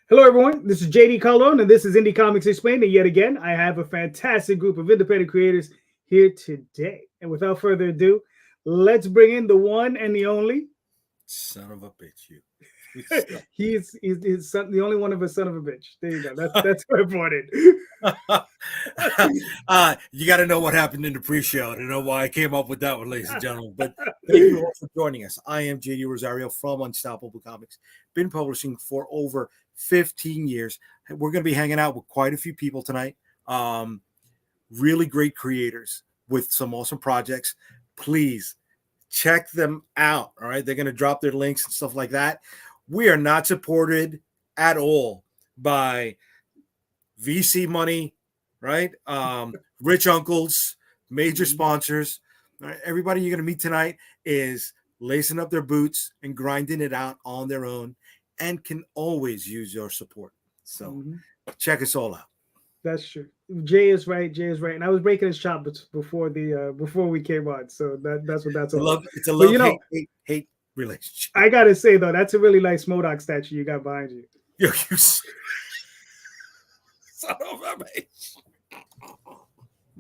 Hello, everyone. This is JD Calderon, and this is Indy Comics Explained. And yet again, I have a fantastic group of independent creators here today. And without further ado, let's bring in the one and the only. Son of a bitch, you. He's the only one of a son of a bitch. There you go. That's what I brought in. You got to know what happened in the pre-show to know why I came up with that one, ladies and gentlemen. But thank you all for joining us. I am JD Rosario from Unstoppable Comics. Been publishing for over 15 years. We're going to be hanging out with quite a few people tonight. Really great creators with some awesome projects. Please check them out. All right. They're going to drop their links and stuff like that. We are not supported at all by VC money, right? Rich uncles, major sponsors. All right? Everybody you're going to meet tonight is lacing up their boots and grinding it out on their own and can always use your support. So check us all out. That's true. Jay is right. And I was breaking his chop before we came on. So that's what that's all. It's a love hate relationship. I gotta say though, that's a really nice MODOK statue you got behind you. You son of a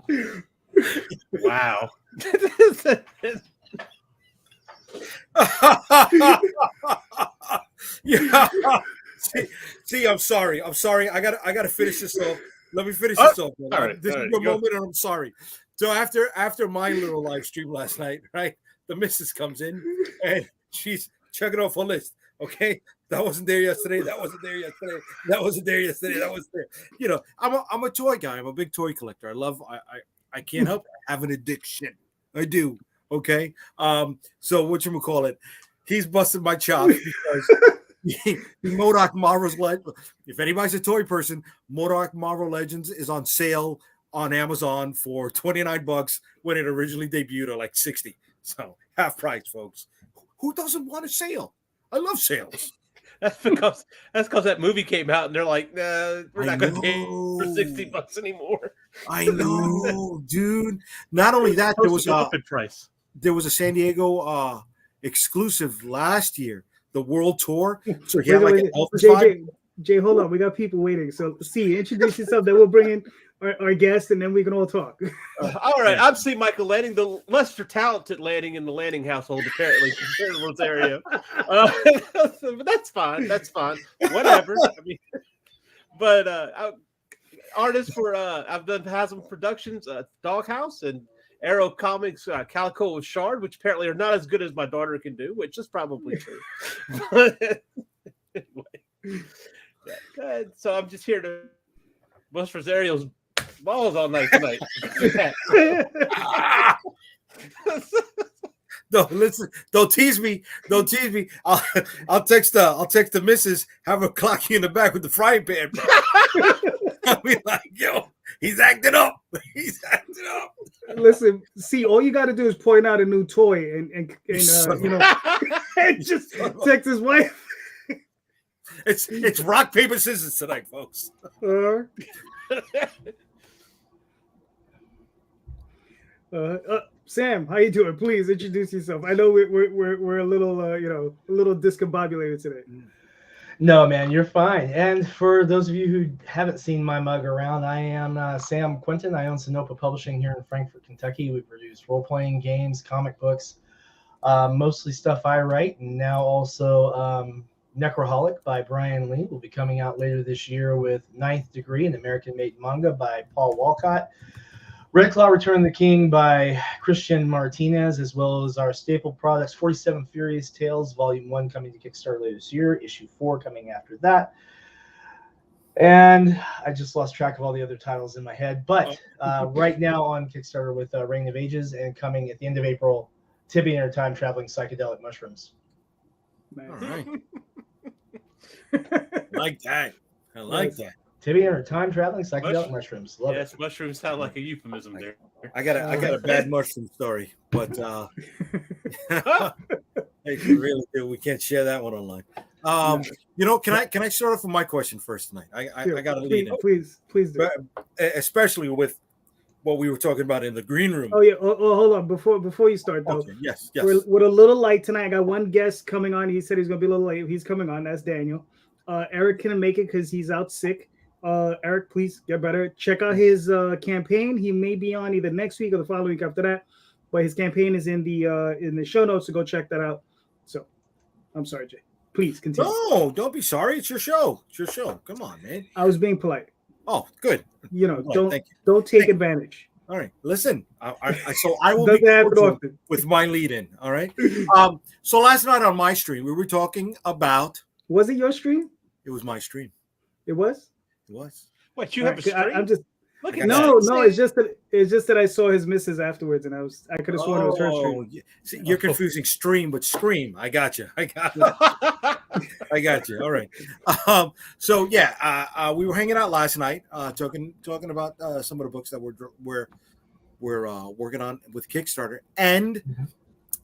bitch. Wow. Yeah. See, I'm sorry. I gotta finish this off. Let me finish this off. All right, this is your moment, and I'm sorry. So after my little live stream last night, right? The missus comes in and she's checking off a list. Okay, that wasn't there yesterday. That wasn't there yesterday. That wasn't there yesterday. That was there. You know, I'm a toy guy. I'm a big toy collector. I can't help it. I have an addiction. I do. Okay. So whatchamacallit, he's busted my chops because MODOK Marvel's Legends. If anybody's a toy person, MODOK Marvel Legends is on sale on Amazon for $29 when it originally debuted at like $60. So half price, folks. Who doesn't want a sale? I love sales. That's because that movie came out and they're like, nah, we're not going to pay for $60 anymore. I know, dude. Not only that, there was a San Diego exclusive last year, the World Tour. So he had like an Elvis vibe. Jay, hold on. We got people waiting. So, introduce yourself. Then we'll bring in our guest, and then we can all talk. All right. I'm C. Michael Lanning, the lesser talented Lanning in the Lanning household, apparently, from Rosario. But that's fine. Whatever. I mean, but artist for I've done Haslam Productions, Doghouse, and Arrow Comics, Calico with Shard, which apparently are not as good as my daughter can do, which is probably true. But anyway. Yeah, so I'm just here to bust Rosario's balls all night tonight. No, listen, don't tease me. I'll text the missus, have her clock you in the back with the frying pan. I'll be like, yo, he's acting up. Listen, see, all you got to do is point out a new toy and and just text his wife. It's rock, paper, scissors tonight, folks. Sam, how you doing? Please introduce yourself. I know we're a little a little discombobulated today. No, man, you're fine. And for those of you who haven't seen my mug around, I am Sam Quinton. I own Sanopa Publishing here in Frankfort, Kentucky. We produce role-playing games, comic books, mostly stuff I write, and now also Necroholic by Brian Lee will be coming out later this year with Ninth Degree, an American-made manga by Paul Walcott. Red Claw Return of the King by Christian Martinez, as well as our staple products, 47 Furious Tales, Volume 1 coming to Kickstarter later this year, Issue 4 coming after that. And I just lost track of all the other titles in my head. But right now on Kickstarter with Reign of Ages, and coming at the end of April, Tibby and her Time Traveling Psychedelic Mushrooms. All right. I like that. Tibby and her Time Traveling Psychedelic Mushrooms. Love it. Mushrooms sound like a euphemism there. I got a bad mushroom story, but really do. We can't share that one online. Can I start off with my question first tonight? I got to lead in. Please do. Especially with what we were talking about in the green room. Oh yeah. Oh, hold on. Before you start though. Okay. Yes. We're a little light tonight. I got one guest coming on. He said he's gonna be a little late. He's coming on. That's Daniel. Erik couldn't make it because he's out sick. Erik, please get better. Check out his campaign. He may be on either next week or the following week after that. But his campaign is in the show notes, so go check that out. So, I'm sorry, Jay. Please continue. No, don't be sorry. It's your show. It's your show. Come on, man. I was being polite. Oh, good. Don't take advantage. All right, listen. So I will Doesn't be happen often. with my lead in. All right. So last night on my stream, we were talking about. Was it your stream? It was my stream. It was. It was. What, you have a stream? I'm just. Look at No, that. it's just that I saw his misses afterwards, and I could have sworn it was her stream. See, you're confusing stream with scream. I got you. I got you. All right. So yeah, we were hanging out last night, talking about some of the books that we're working on with Kickstarter, and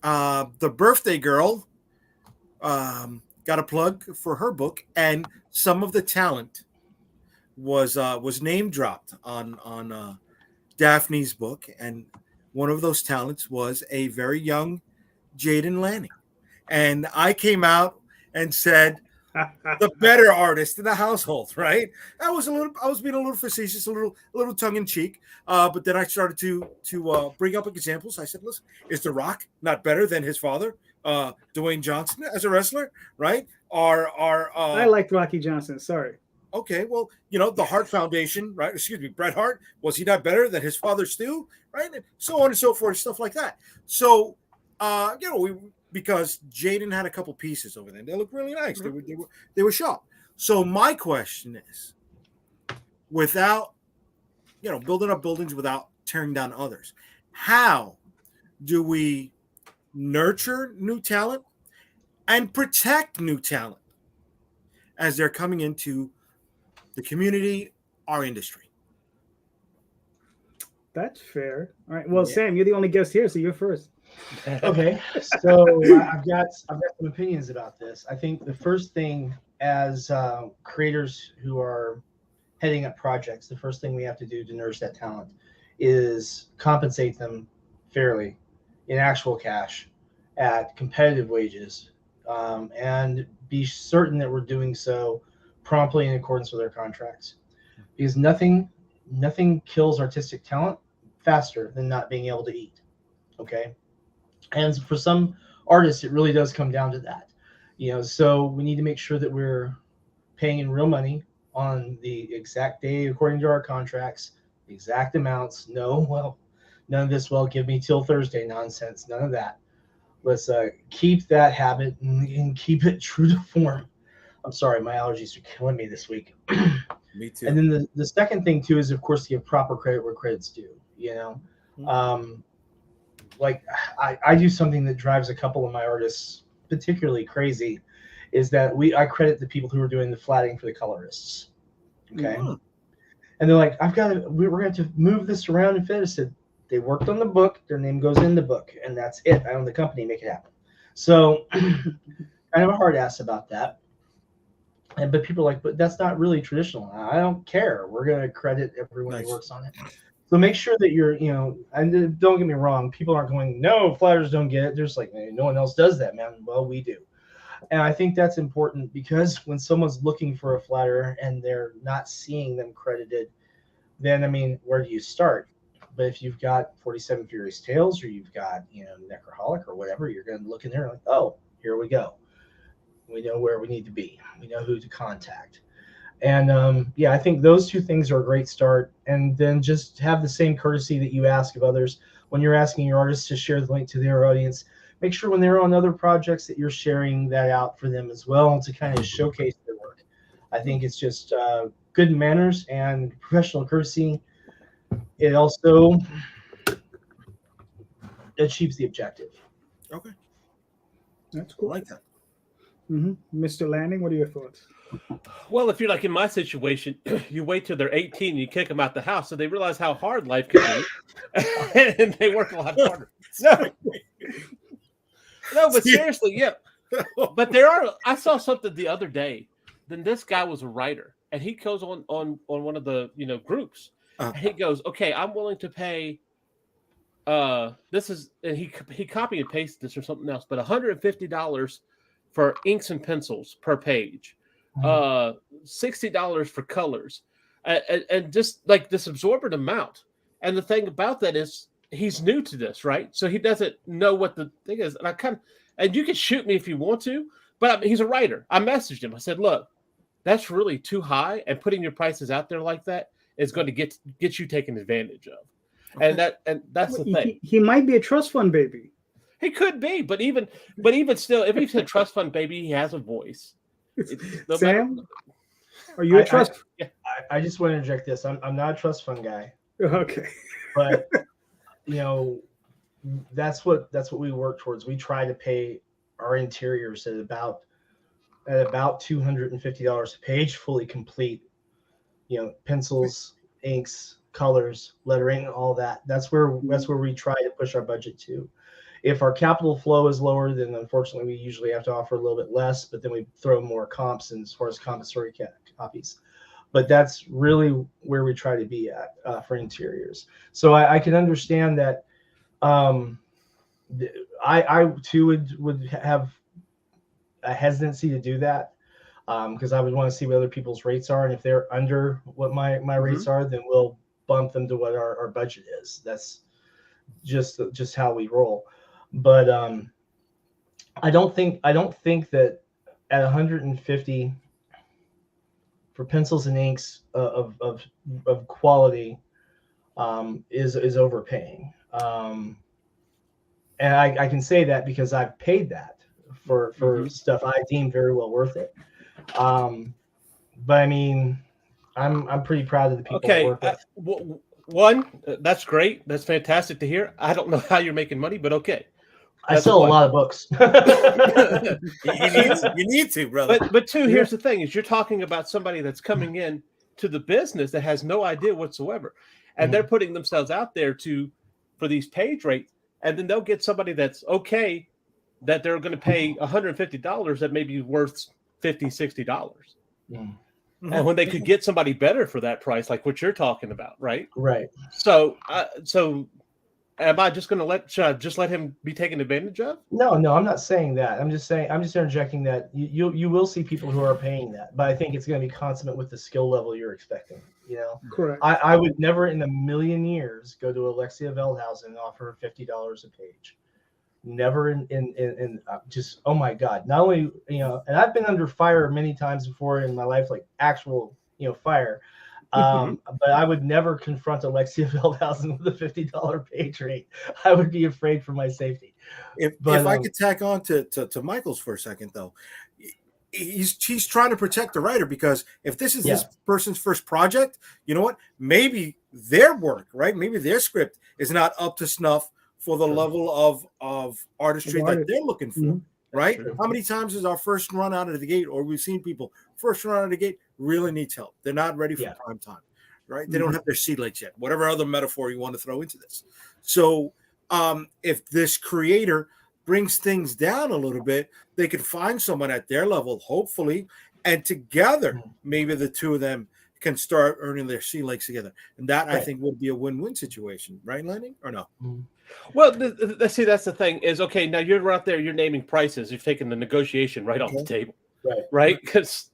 the birthday girl got a plug for her book, and some of the talent was name dropped on Daphne's book, and one of those talents was a very young Jaden Lanning, and I came out and said the better artist in the household, right? I was being a little facetious, a little tongue in cheek, but then I started to bring up examples. I said, listen, is The Rock not better than his father, Dwayne Johnson, as a wrestler, right? I liked Rocky Johnson. Sorry. Okay, well, the Hart Foundation, right? Excuse me, Bret Hart, was he not better than his father Stu, right? And so on and so forth, stuff like that. So, because Jaden had a couple pieces over there, they look really nice. They were sharp. So my question is, without, building up buildings without tearing down others, how do we nurture new talent and protect new talent as they're coming into the community, our industry? That's fair. All right. Well, Sam, you're the only guest here, so you're first. Okay, so I've got some opinions about this. I think the first thing, as creators who are heading up projects, the first thing we have to do to nurse that talent is compensate them fairly in actual cash at competitive wages, and be certain that we're doing so promptly in accordance with our contracts, because nothing kills artistic talent faster than not being able to eat. Okay. And for some artists, it really does come down to that, so we need to make sure that we're paying in real money on the exact day, according to our contracts, the exact amounts. None of this, give me till Thursday nonsense. None of that. Let's keep that habit and keep it true to form. I'm sorry, my allergies are killing me this week. Me too. And then the second thing too is, of course, to give proper credit where credit's due. Like I do something that drives a couple of my artists particularly crazy, is that I credit the people who are doing the flatting for the colorists. Okay. Mm-hmm. And they're like, we're going to move this around and fit. I said, they worked on the book, their name goes in the book, and that's it. I own the company, make it happen. So kind of a hard ass about that. But people are like, but that's not really traditional. I don't care. We're going to credit everyone who works on it. So make sure that you're, and don't get me wrong, people aren't going, no, flatters don't get it. There's like, no one else does that, man. Well, we do. And I think that's important, because when someone's looking for a flatterer and they're not seeing them credited, then, where do you start? But if you've got 47 Furious Tales, or you've got, Necroholic or whatever, you're going to look in there like, oh, here we go. We know where we need to be. We know who to contact. And I think those two things are a great start. And then just have the same courtesy that you ask of others when you're asking your artists to share the link to their audience. Make sure when they're on other projects that you're sharing that out for them as well, to kind of showcase their work. I think it's just good manners and professional courtesy. It also achieves the objective. Okay. That's cool. I like that. Mm-hmm. Mr. Lanning, what are your thoughts? Well, if you're like in my situation, you wait till they're 18 and you kick them out the house, so they realize how hard life can be, and they work a lot harder. No, but seriously, yeah. But I saw something the other day. Then this guy was a writer, and he goes on one of the groups. And he goes, okay, I'm willing to pay. This is, and he copy and pasted this or something else, but $150 for inks and pencils per page. $60 for colors, and just like this absorbent amount. And the thing about that is he's new to this, right? So he doesn't know what the thing is. And and you can shoot me if you want to, but he's a writer. I messaged him. I said, look, that's really too high, and putting your prices out there like that is going to get you taken advantage of. Okay. And that's the thing. He might be a trust fund baby. He could be, but even still, if he's a trust fund baby, he has a voice. Sam, are you a trust? I just want to interject this. I'm not a trust fund guy. Okay, but that's what we work towards. We try to pay our interiors at about $250 a page, fully complete. Pencils, inks, colors, lettering, all that. That's where we try to push our budget to. If our capital flow is lower, then unfortunately we usually have to offer a little bit less, but then we throw more comps in as far as compulsory copies. But that's really where we try to be at for interiors. So I can understand that. I too would have a hesitancy to do that because I would want to see what other people's rates are, and if they're under what my rates are, then we'll bump them to what our budget is. That's just how we roll. But I don't think that at 150 for pencils and inks of quality is overpaying. And I can say that because I've paid that for stuff I deem very well worth it. But I mean, I'm pretty proud of the people I work with. One, that's great. That's fantastic to hear. I don't know how you're making money, but okay. I sell a lot of books. you need to, brother. But two, here's the thing: is you're talking about somebody that's coming in to the business that has no idea whatsoever, and they're putting themselves out there for these page rates, and then they'll get somebody that's okay, that they're going to pay $150 that may be worth $50, $60. And when they could get somebody better for that price, like what you're talking about, right? Right. So am I just going to should I just let him be taken advantage of? No, I'm not saying that. I'm just interjecting that you will see people who are paying that, but I think it's going to be consummate with the skill level you're expecting. Correct. I would never in a million years go to Alexia Veldhuizen and offer her $50 a page. Never in just, oh my God. Not only, and I've been under fire many times before in my life, like actual, fire. But I would never confront Alexia Veldhuizen with a $50 page rate. I would be afraid for my safety. If I could tack on to Michael's for a second, though, he's trying to protect the writer, because if this is this person's first project, you know what? Maybe their work, right? Maybe their script is not up to snuff for the level of artistry that they're looking for, right? How many times is our first run out of the gate, or we've seen people first run out of the gate really needs help. They're not ready for prime time, right? They don't have their sea legs yet, whatever other metaphor you want to throw into this. So if this creator brings things down a little bit, they could find someone at their level, hopefully, and together, maybe the two of them can start earning their sea legs together. And that, I think, would be a win-win situation, right, Lanning, or no? Well, see, that's the thing is, okay, now you're out there, you're naming prices, you're taking the negotiation right off the table, right? Because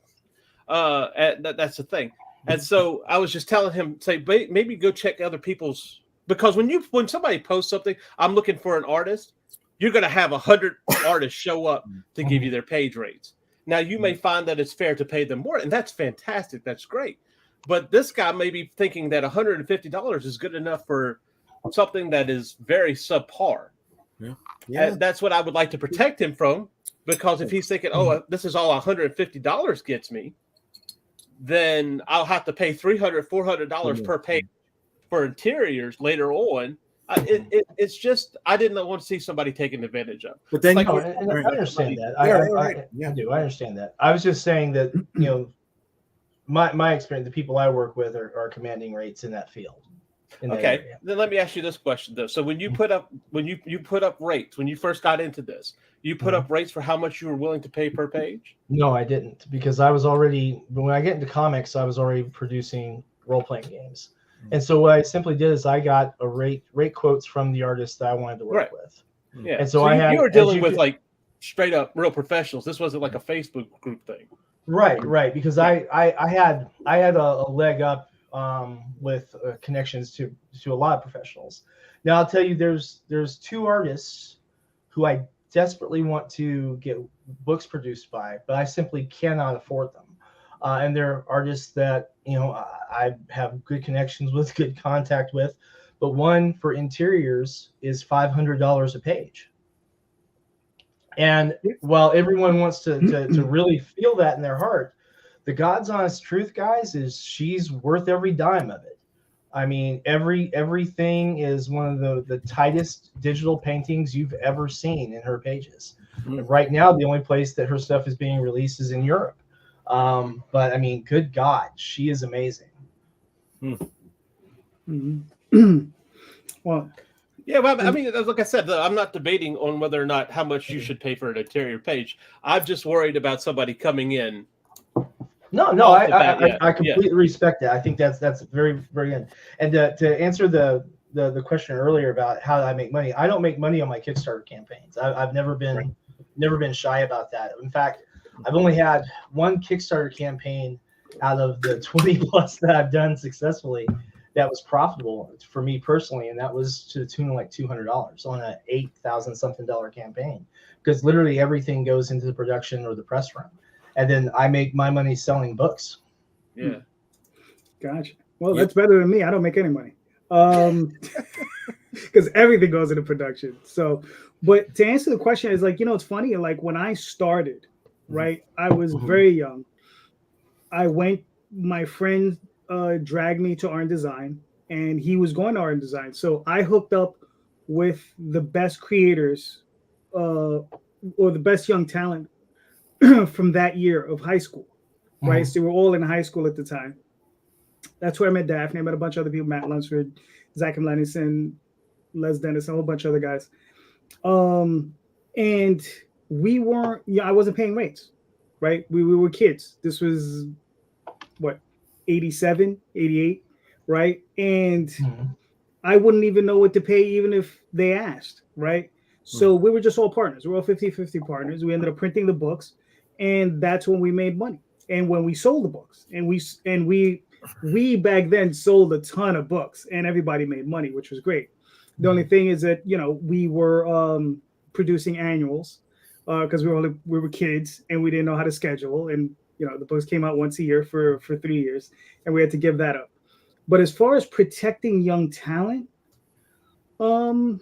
that's the thing. And so I was just telling him, say, maybe go check other people's, because when somebody posts something, I'm looking for an artist, you're going to have 100 artists show up to give you their page rates. Now, you may find that it's fair to pay them more, and that's fantastic. That's great. But this guy may be thinking that $150 is good enough for something that is very subpar. And that's what I would like to protect him from, because if he's thinking, oh, this is all $150 gets me, then I'll have to pay $300, $400 per page for interiors later on. It's just, I didn't want to see somebody taken advantage of. But then, I understand that. I do. I understand that. I was just saying that, my experience, the people I work with are commanding rates in that field. Okay, then let me ask you this question though. So when you put up rates, when you first got into this, you put up rates for how much you were willing to pay per page? No, I didn't, because I was already, when I get into comics, I was already producing role-playing games. And so what I simply did is I got a rate quotes from the artists that I wanted to work with. Yeah. And so you were dealing with like straight up real professionals. This wasn't like a Facebook group thing. Right. Because I had a leg up with connections to a lot of professionals. Now I'll tell you, there's two artists who I desperately want to get books produced by, but I simply cannot afford them. And they're artists that I have good connections with, good contact with. But one for interiors is $500 a page. And while everyone wants to really feel that in their heart, the God's honest truth, guys, is she's worth every dime of it. I mean, everything is one of the tightest digital paintings you've ever seen in her pages. And right now, the only place that her stuff is being released is in Europe. But I mean, good God, she is amazing. Well, yeah, well, I mean, like I said, I'm not debating on whether or not how much you should pay for an interior page. I'm just worried about somebody coming in. No, I completely respect that. I think that's very, very good. And to answer the question earlier about how I make money, I don't make money on my Kickstarter campaigns. I've never been shy about that. In fact, I've only had one Kickstarter campaign out of the 20 plus that I've done successfully that was profitable for me personally, and that was to the tune of like $200 on an $8,000 something campaign, because literally everything goes into the production or the press run, and then I make my money selling books. Yeah, gotcha. Well, that's better than me. I don't make any money because everything goes into production. So, but to answer the question is like, it's funny. Like when I started, right, I was very young. My friend dragged me to art and design, and he was going to art and design. So I hooked up with the best creators or the bess young talent from that year of high school, right? So we were all in high school at the time. That's where I met Daphne. I met a bunch of other people, Matt Lunsford, Zach and Lennison, Les Dennis, a whole bunch of other guys. And we weren't, I wasn't paying rates, right? We were kids. This was, 87, 88, right? And I wouldn't even know what to pay even if they asked, right? So we were just all partners. We were all 50-50 partners. We ended up printing the books, and that's when we made money. And when we sold the books, and we back then sold a ton of books, and everybody made money, which was great. The only thing is that we were producing annuals because we were kids and we didn't know how to schedule, and the books came out once a year for 3 years, and we had to give that up. But as far as protecting young talent, man,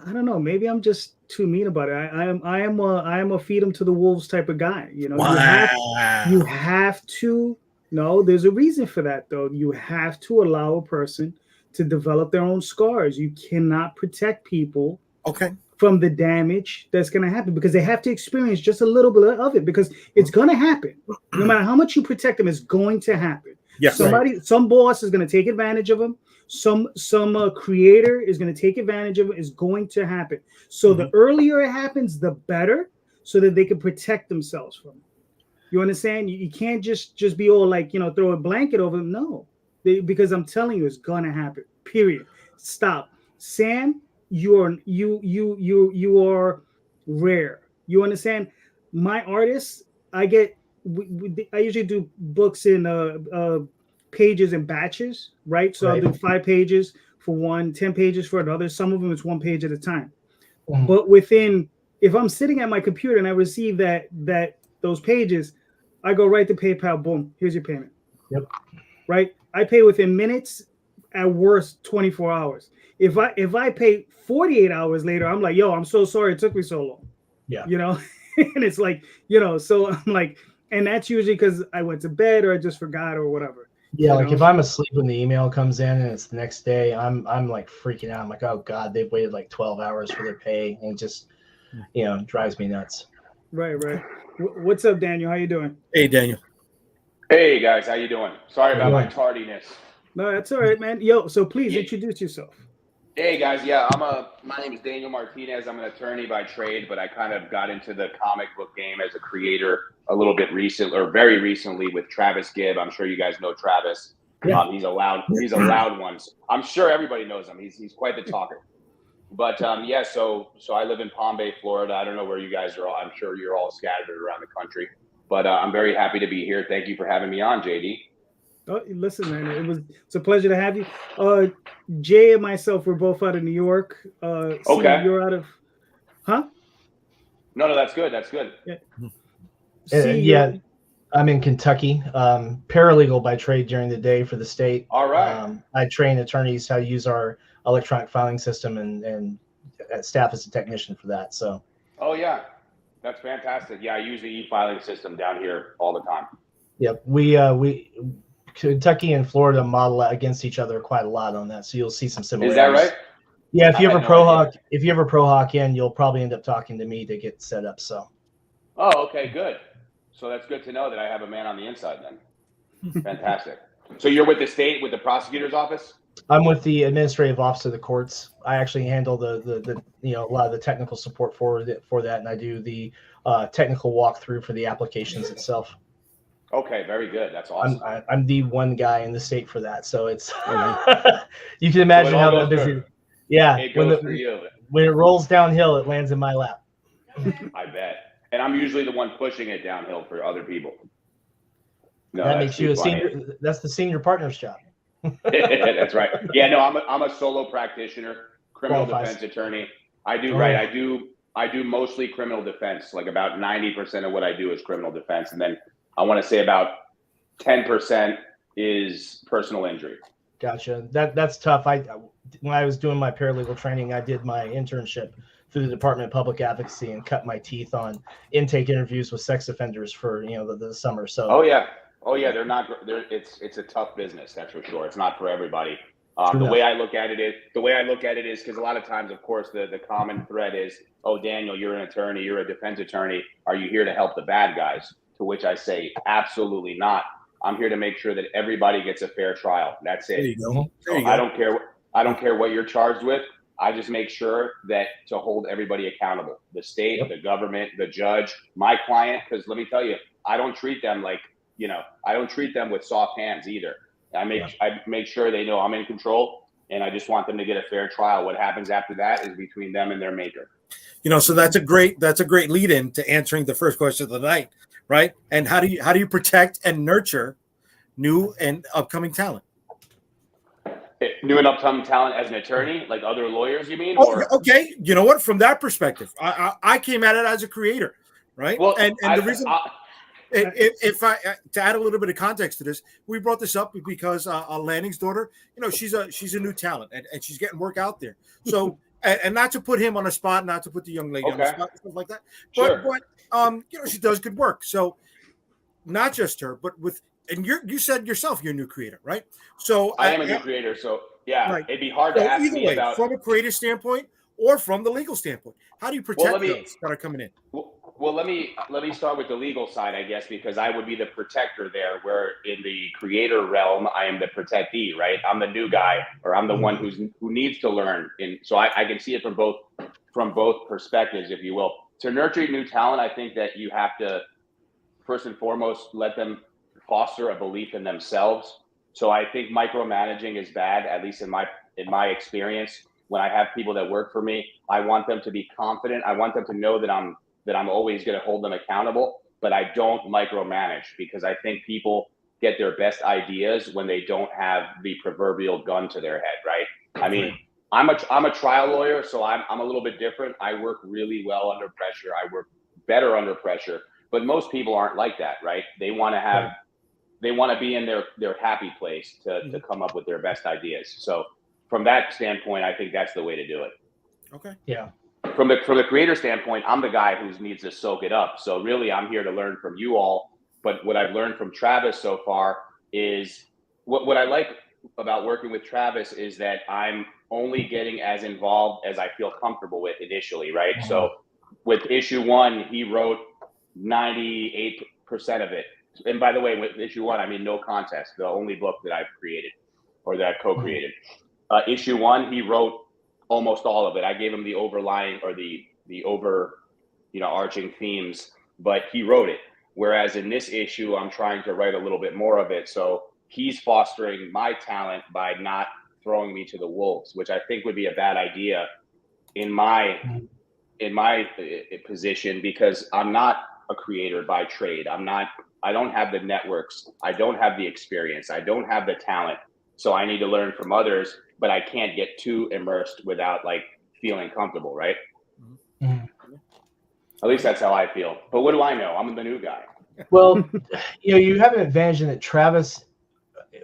I don't know. Maybe I'm just too mean about it. I am a feed them to the wolves type of guy. You have to. No, there's a reason for that though. You have to allow a person to develop their own scars. You cannot protect people. Okay. From the damage that's going to happen, because they have to experience just a little bit of it, because it's going to happen. No matter how much you protect them, it's going to happen. Yes. Some boss is going to take advantage of them. Some creator is going to take advantage of it. It's going to happen. So the earlier it happens, the better, so that they can protect themselves from it. You understand? You can't just be all like, throw a blanket over them. No, because I'm telling you, it's going to happen. Period. Stop. Sam, you are rare. You understand? My artists, I usually do books in pages and batches, right? So I'll do 5 pages for one, 10 pages for another. Some of them it's 1 page at a time. But if I'm sitting at my computer and I receive those pages, I go right to PayPal. Boom, here's your payment. Yep. Right. I pay within minutes, at worst 24 hours. If I pay 48 hours later, I'm like, yo, I'm so sorry it took me so long. Yeah. And it's like, so I'm like, and that's usually because I went to bed or I just forgot or whatever. Yeah, like if I'm asleep when the email comes in and it's the next day, I'm like freaking out. I'm like, oh God, they've waited like 12 hours for their pay, and it just drives me nuts. Right. What's up, Daniel? How you doing? Hey, Daniel. Hey guys, how you doing? Sorry about my tardiness. No, that's all right, man. Yo, so please introduce yourself. Hey guys, my name is Daniel Martinez. I'm an attorney by trade, but I kind of got into the comic book game as a creator a little bit very recently with Travis Gibb. I'm sure you guys know Travis. Yeah. He's a loud one. I'm sure everybody knows him. He's quite the talker. But yeah, so I live in Palm Bay, Florida. I don't know where you guys are all. I'm sure you're all scattered around the country, but I'm very happy to be here. Thank you for having me on, JD. Oh, listen, man, it's a pleasure to have you. Jay and myself, we're both out of New York. Okay. You're out of, huh? No, that's good. That's good. Yeah. Yeah, I'm in Kentucky. Paralegal by trade during the day for the state. All right. I train attorneys how to use our electronic filing system and staff as a technician for that. So. Oh yeah, that's fantastic. Yeah, I use the e-filing system down here all the time. Yep, we Kentucky and Florida model against each other quite a lot on that, so you'll see some similarities. Is that right? Yeah, if you ever pro hawk in, you'll probably end up talking to me to get set up. So. Oh, okay, good. So that's good to know that I have a man on the inside then. Fantastic. So you're with the state, with the prosecutor's office? I'm with the administrative office of the courts. I actually handle the a lot of the technical support for that, and I do the technical walkthrough for the applications itself. Okay, very good. That's awesome. I'm the one guy in the state for that, so it's you can imagine how busy. Yeah, it goes for you. When it rolls downhill, it lands in my lap. I bet. And I'm usually the one pushing it downhill for other people. No, that makes you a senior. That's the senior partner's job. That's right. Yeah, no, I'm a solo practitioner, criminal defense attorney. I do mostly criminal defense. Like about 90% of what I do is criminal defense, and then I want to say about 10% is personal injury. Gotcha. That's tough. When I was doing my paralegal training, I did my internship through the Department of Public Advocacy and cut my teeth on intake interviews with sex offenders for the summer. So. Oh yeah, it's a tough business, that's for sure. It's not for everybody. The way I look at it is because a lot of times, of course, the common thread is, oh, Daniel, you're an attorney, you're a defense attorney. Are you here to help the bad guys? To which I say, absolutely not. I'm here to make sure that everybody gets a fair trial. That's it. There you go. I don't care what you're charged with. I just make sure that to hold everybody accountable. The state, the government, the judge, my client, because let me tell you, I don't treat them like, I don't treat them with soft hands either. I make sure they know I'm in control, and I just want them to get a fair trial. What happens after that is between them and their maker. So that's a great lead in to answering the first question of the night, right? And how do you protect and nurture new and upcoming talent? New and upcoming talent as an attorney, like other lawyers, you mean? Okay. You know what? From that perspective, I came at it as a creator, right? Well, and the reason, if I to add a little bit of context to this, we brought this up because Lanning's daughter, she's a new talent and she's getting work out there. So, and not to put him on a spot, not to put the young lady on the spot, stuff like that. But she does good work. So, not just her, but and you said yourself you're a new creator, right? So I am a new creator. So yeah, right. It'd be hard to ask me about from a creative standpoint or from the legal standpoint. How do you protect those that are coming in? Well, let me start with the legal side, I guess, because I would be the protector there. Where in the creator realm, I am the protectee, right? I'm the new guy, or I'm the one who needs to learn. And so I can see it from both perspectives, if you will. To nurture new talent, I think that you have to first and foremost let them foster a belief in themselves. So I think micromanaging is bad, at least in my experience. When I have people that work for me, I want them to be confident. I want them to know that I'm always going to hold them accountable, but I don't micromanage, because I think people get their best ideas when they don't have the proverbial gun to their head, right? I mean, I'm a trial lawyer, so I'm a little bit different. I work really well under pressure. I work better under pressure, but most people aren't like that, right? They want to be in their happy place to come up with their best ideas. So from that standpoint, I think that's the way to do it. Okay. Yeah. From the creator standpoint, I'm the guy who needs to soak it up. So really, I'm here to learn from you all. But what I've learned from Travis so far is what I like about working with Travis is that I'm only getting as involved as I feel comfortable with initially, right? Mm-hmm. So with issue 1, he wrote 98% of it. And by the way, with issue 1, I mean No Contest, the only book that I've created or that I've co-created. Mm-hmm. Issue 1, he wrote almost all of it. I gave him the overlying or the arching themes, but he wrote it. Whereas in this issue, I'm trying to write a little bit more of it. So he's fostering my talent by not throwing me to the wolves, which I think would be a bad idea in my position, because I'm not a creator by trade. I don't have the networks. I don't have the experience. I don't have the talent. So I need to learn from others, but I can't get too immersed without like feeling comfortable, right? Mhm. At least that's how I feel. But what do I know? I'm the new guy. Well, you have an advantage in that Travis,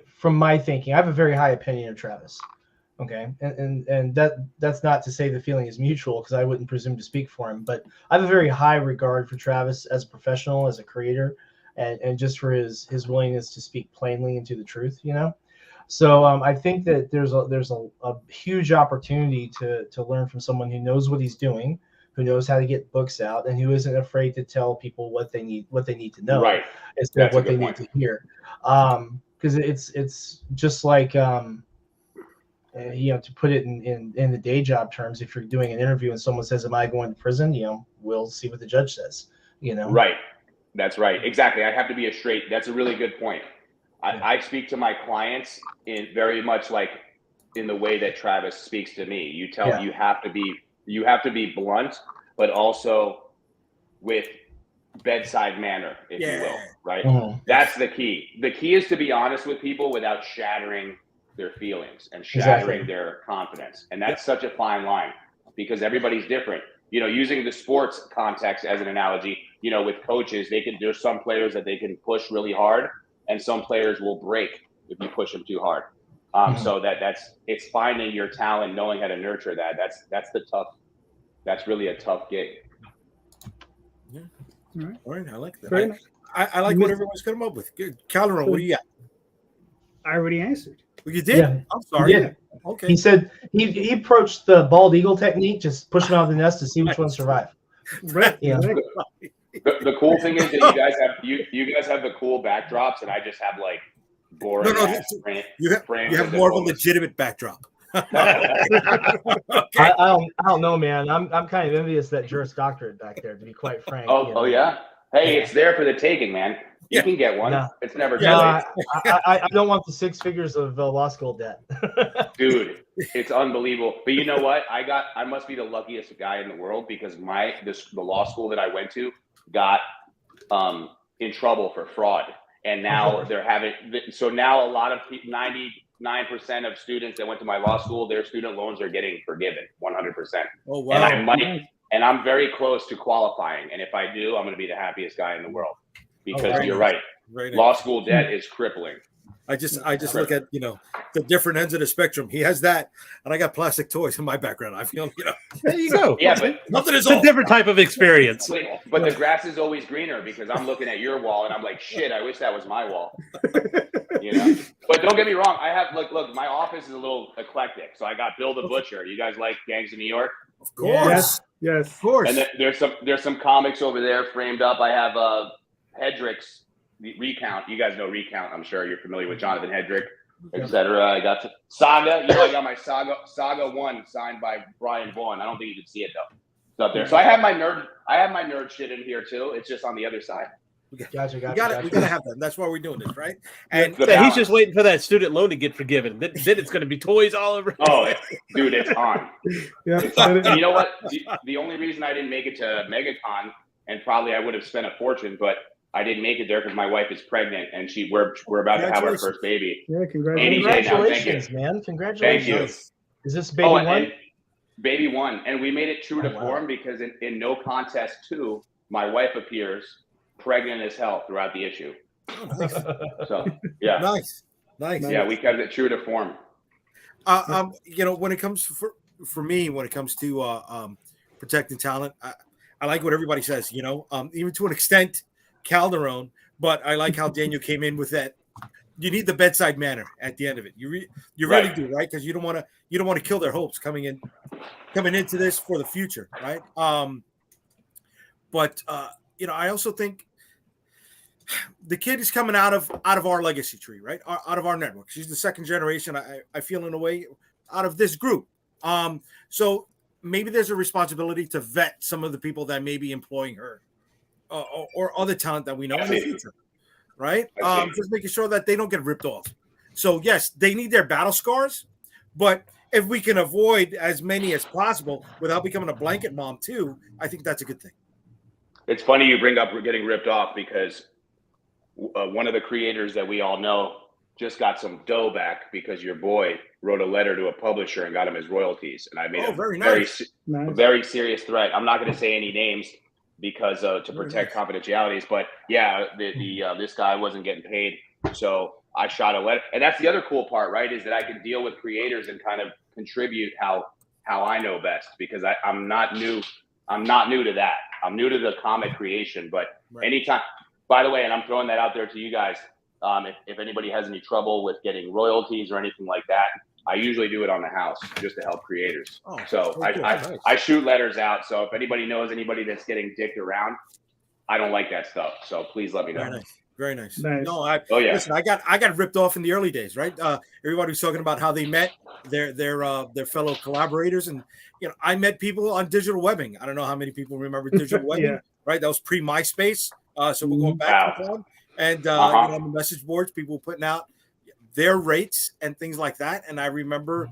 from my thinking, I have a very high opinion of Travis. Okay, and that's not to say the feeling is mutual, because I wouldn't presume to speak for him, but I have a very high regard for Travis as a professional, as a creator, and just for his willingness to speak plainly and to the truth, So I think that there's a huge opportunity to learn from someone who knows what he's doing, who knows how to get books out, and who isn't afraid to tell people what they need to know, Right. instead of That's a what good they point. need to hear. Because it's just like to put it in the day job terms, if you're doing an interview and someone says, "Am I going to prison?" We'll see what the judge says. Right. That's right. Exactly. I have to be that's a really good point. I speak to my clients in very much like in the way that Travis speaks to me. You have to be blunt, but also with bedside manner, if you will, right? Mhm. That's the key. The key is to be honest with people without shattering their feelings and shattering their confidence. And that's such a fine line, because everybody's different. Using the sports context as an analogy, with coaches, there's some players that they can push really hard, and some players will break if you push them too hard. So it's finding your talent, knowing how to nurture that. That's really a tough gig. Yeah. All right. I like that. Fair enough. I like what everyone's come up with. Good. Calderon, what do you got? I already answered. Well, you did? Yeah. I'm sorry. Yeah. Okay. He said he approached the bald eagle technique, just pushing out of the nest to see which one survived. Right. Yeah. Exactly. The cool thing is that you guys have the cool backdrops, and I just have like boring. You have more of a legitimate backdrop. Okay. I don't know, man. I'm kind of envious of that Juris Doctorate back there, to be quite frank. Oh yeah. Hey, it's there for the taking, man. You can get one. No. It's never too No, late. I don't want the 6 figures of law school debt. Dude, it's unbelievable. But you know what? I must be the luckiest guy in the world, because the law school that I went to got in trouble for fraud, and now now a lot of people, 99% of students that went to my law school, their student loans are getting forgiven 100%. Oh wow! And I'm very close to qualifying, and if I do, I'm going to be the happiest guy in the world, because you're right. Law school debt is crippling. I just look at the different ends of the spectrum. He has that, and I got plastic toys in my background. I feel there you go. Yeah, but nothing is a different type of experience. But the grass is always greener, because I'm looking at your wall and I'm like, shit, I wish that was my wall. But don't get me wrong. I have look, my office is a little eclectic. So I got Bill the Butcher. You guys like Gangs of New York? Of course, yes, of course. And there's some comics over there framed up. I have Hedrick's Recount. You guys know Recount. I'm sure you're familiar with Jonathan Hedrick, etc. I got Saga. I got my Saga 1 signed by Brian Vaughan. I don't think you can see it though. It's up there. So I have my nerd shit in here too. It's just on the other side. Gotcha. We gotta have them. That's why we're doing this, right? And he's just waiting for that student loan to get forgiven. Then it's going to be toys all over. Oh, dude, it's on. Yeah. And you know what? The only reason I didn't make it to MegaCon, and probably I would have spent a fortune, but I didn't make it there because my wife is pregnant, and we're about to have our first baby. Yeah, congratulations. Congratulations, man. Congratulations. Thank you. Is this baby one? Baby one. And we made it true to form, because in No Contest 2, my wife appears pregnant as hell throughout the issue. Oh, nice. So yeah. Nice. Yeah, we kept it true to form. When it comes for me, when it comes to protecting talent, I like what everybody says, even to an extent, Calderon, but I like how Daniel came in with that. You need the bedside manner at the end of it. You really do, right? Because you don't want to kill their hopes coming into this for the future, right? But I also think the kid is coming out of our legacy tree, right? Out of our network. She's the second generation. I feel in a way out of this group. So maybe there's a responsibility to vet some of the people that may be employing her. Or other talent that we know in the future, right? Just making sure that they don't get ripped off. So yes, they need their battle scars, but if we can avoid as many as possible without becoming a blanket mom too, I think that's a good thing. It's funny you bring up getting ripped off because one of the creators that we all know just got some dough back because your boy wrote a letter to a publisher and got him his royalties. And I made a very serious threat. I'm not going to say any names because to protect confidentialities, but yeah, this guy wasn't getting paid. So I shot a letter. And that's the other cool part, right? Is that I can deal with creators and kind of contribute how I know best, because I'm not new. I'm not new to that. I'm new to the comic creation, but anytime, by the way, and I'm throwing that out there to you guys, if anybody has any trouble with getting royalties or anything like that, I usually do it on the house just to help creators. I shoot letters out. So if anybody knows anybody that's getting dicked around, I don't like that stuff. So please let me know. Very nice. No, listen, I got ripped off in the early days, right? Everybody was talking about how they met their fellow collaborators, and I met people on digital webbing. I don't know how many people remember digital webbing, right? That was pre MySpace, so we're going back and forth. And on the message boards, people putting out their rates and things like that. And I remember,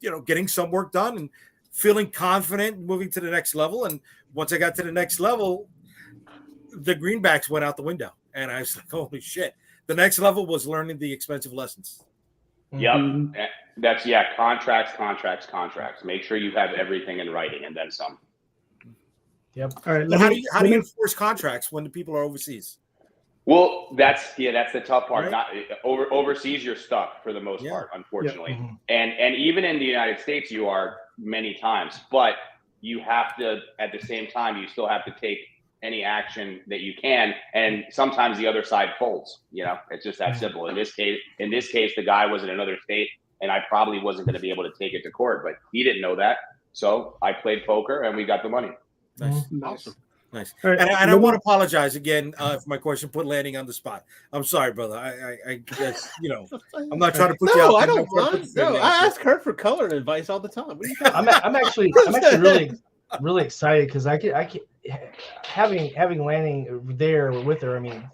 getting some work done and feeling confident moving to the next level. And once I got to the next level, the greenbacks went out the window. And I was like, holy shit. The next level was learning the expensive lessons. Yep. That's contracts. Make sure you have everything in writing and then some. Yep. All right. Well, how do you enforce contracts when the people are overseas? Well, that's the tough part. Not overseas, you're stuck for the most part, unfortunately. And even in the United States, you are many times. But you have to, at the same time, you still have to take any action that you can. And sometimes the other side folds. It's just that simple. In this case, the guy was in another state, and I probably wasn't going to be able to take it to court. But he didn't know that, so I played poker, and we got the money. Nice. Awesome. Nice. Right. And I want to apologize again for my question, put Lanning on the spot. I'm sorry, brother. I guess, I'm not trying to put you out. I don't mind. No, I ask her for coloring advice all the time. I'm actually really excited because I can having Lanning there with her. I mean,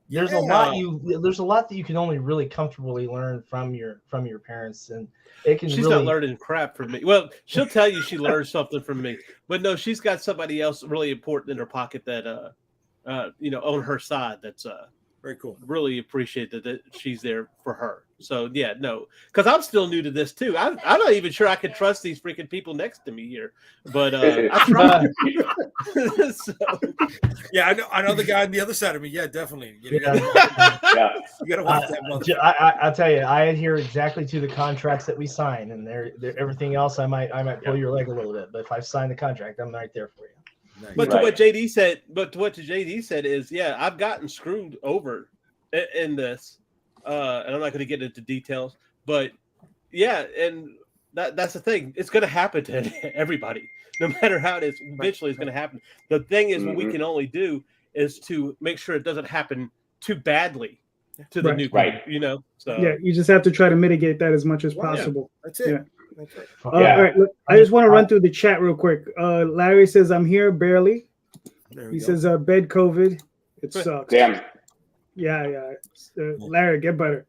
there's a lot that you can only really comfortably learn from your parents, and it can. She's not learning crap from me. Well, she'll tell you she learned something from me, but no, she's got somebody else really important in her pocket that on her side. That's very cool. Really appreciate that she's there for her. So yeah, no, because I'm still new to this too. I'm not even sure I can trust these freaking people next to me here, but I try. So, yeah, I know the guy on the other side of me. Yeah, definitely. You gotta watch that one. I'll tell you, I adhere exactly to the contracts that we sign, and they're everything else. I might pull your leg a little bit, but if I've signed the contract, I'm right there for you. Nice. But to what JD said, is I've gotten screwed over in this. And I'm not going to get into details, but and that's the thing. It's going to happen to everybody, no matter how it is. Eventually, it's going to happen. The thing is, what we can only do is to make sure it doesn't happen too badly to the new guy. So you just have to try to mitigate that as much as possible. That's it. All right, look, I just want to run through the chat real quick. Larry says, "I'm here barely." He says, "Bed COVID, it sucks." Damn. Yeah. Larry, get better.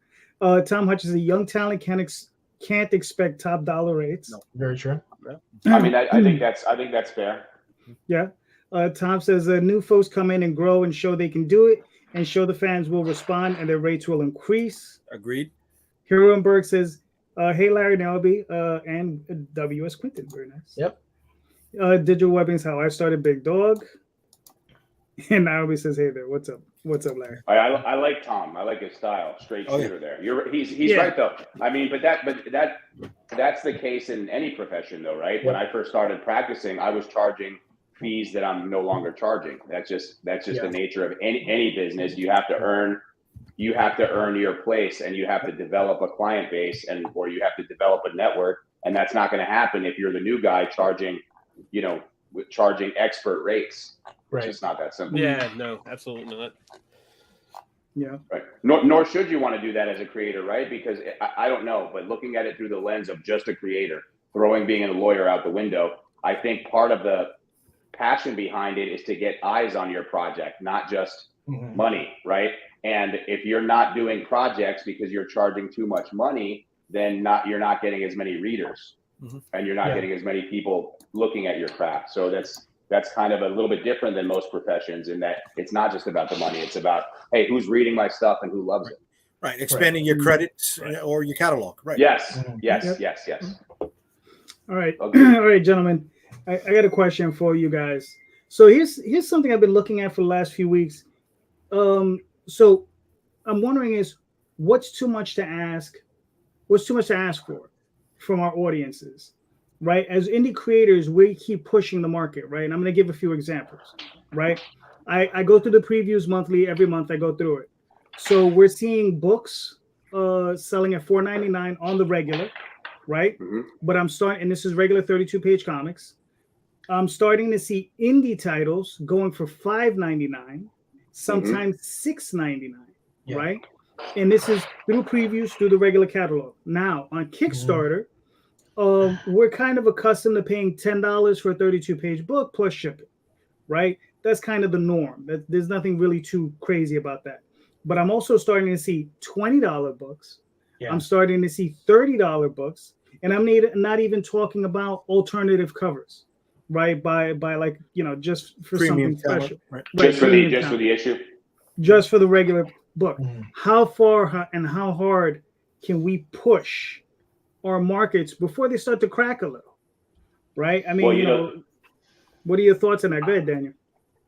Tom Hutch is a young talent can't expect top dollar rates. No, very true. I mean, I think that's fair. Yeah. Tom says new folks come in and grow and show they can do it, and show the fans will respond and their rates will increase. Agreed. Hirenberg says, "Hey Larry, Nelby, and WS Quinton, very nice." Yep. Digital Webbing is how I started Big Dog. And Naomi says, "Hey there, what's up? What's up, Larry?" I like Tom. I like his style. Straight shooter there. He's right though. I mean, but that's the case in any profession though, right? When I first started practicing, I was charging fees that I'm no longer charging. That's just the nature of any business. You have to earn your place, and you have to develop a client base, or you have to develop a network, and that's not going to happen if you're the new guy charging expert rates. Right. It's just not that simple. Yeah, no, absolutely not. Yeah. Right. Nor should you want to do that as a creator, right? Because I don't know, but looking at it through the lens of just a creator, throwing being a lawyer out the window, I think part of the passion behind it is to get eyes on your project, not just money, right? And if you're not doing projects because you're charging too much money, then you're not getting as many readers, and you're not getting as many people looking at your craft. So that's kind of a little bit different than most professions in that it's not just about the money. It's about, hey, who's reading my stuff and who loves it. Right. Expanding your credits or your catalog. Right. Yes. Yes. All right. All right, gentlemen. I got a question for you guys. So here's something I've been looking at for the last few weeks. So I'm wondering is what's too much to ask? What's too much to ask for from our audiences, right? As indie creators, we keep pushing the market, right? And I'm going to give a few examples, right? I go through the previews monthly. Every month I go through it. So we're seeing books selling at $4.99 on the regular, right? But I'm starting, and this is regular 32-page comics. I'm starting to see indie titles going for $5.99, sometimes $6.99, right? And this is through previews, through the regular catalog. Now on Kickstarter, we're kind of accustomed to paying $10 for a 32-page book plus shipping, right? That's kind of the norm. There's nothing really too crazy about that. But I'm also starting to see $20 books. I'm starting to see $30 books, and I'm not even talking about alternative covers, right? By like, you know, just for Premium something special, right? Just for the issue, just for the regular book. How far and how hard can we push our markets before they start to crack a little, right? I mean, well, you know, what are your thoughts on that? Go ahead, Daniel.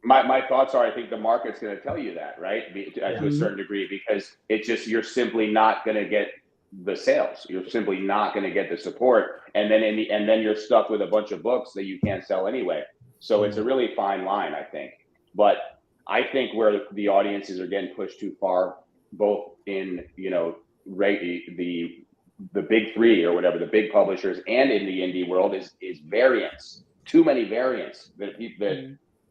My thoughts are, I think the market's going to tell you that, right? To a certain degree, because it's just, you're simply not going to get the sales. You're simply not going to get the support. And then then you're stuck with a bunch of books that you can't sell anyway. So it's a really fine line, I think. But I think where the audiences are getting pushed too far, both in, you know, the big three or whatever, the big publishers, and in the indie world is variants. Too many variants that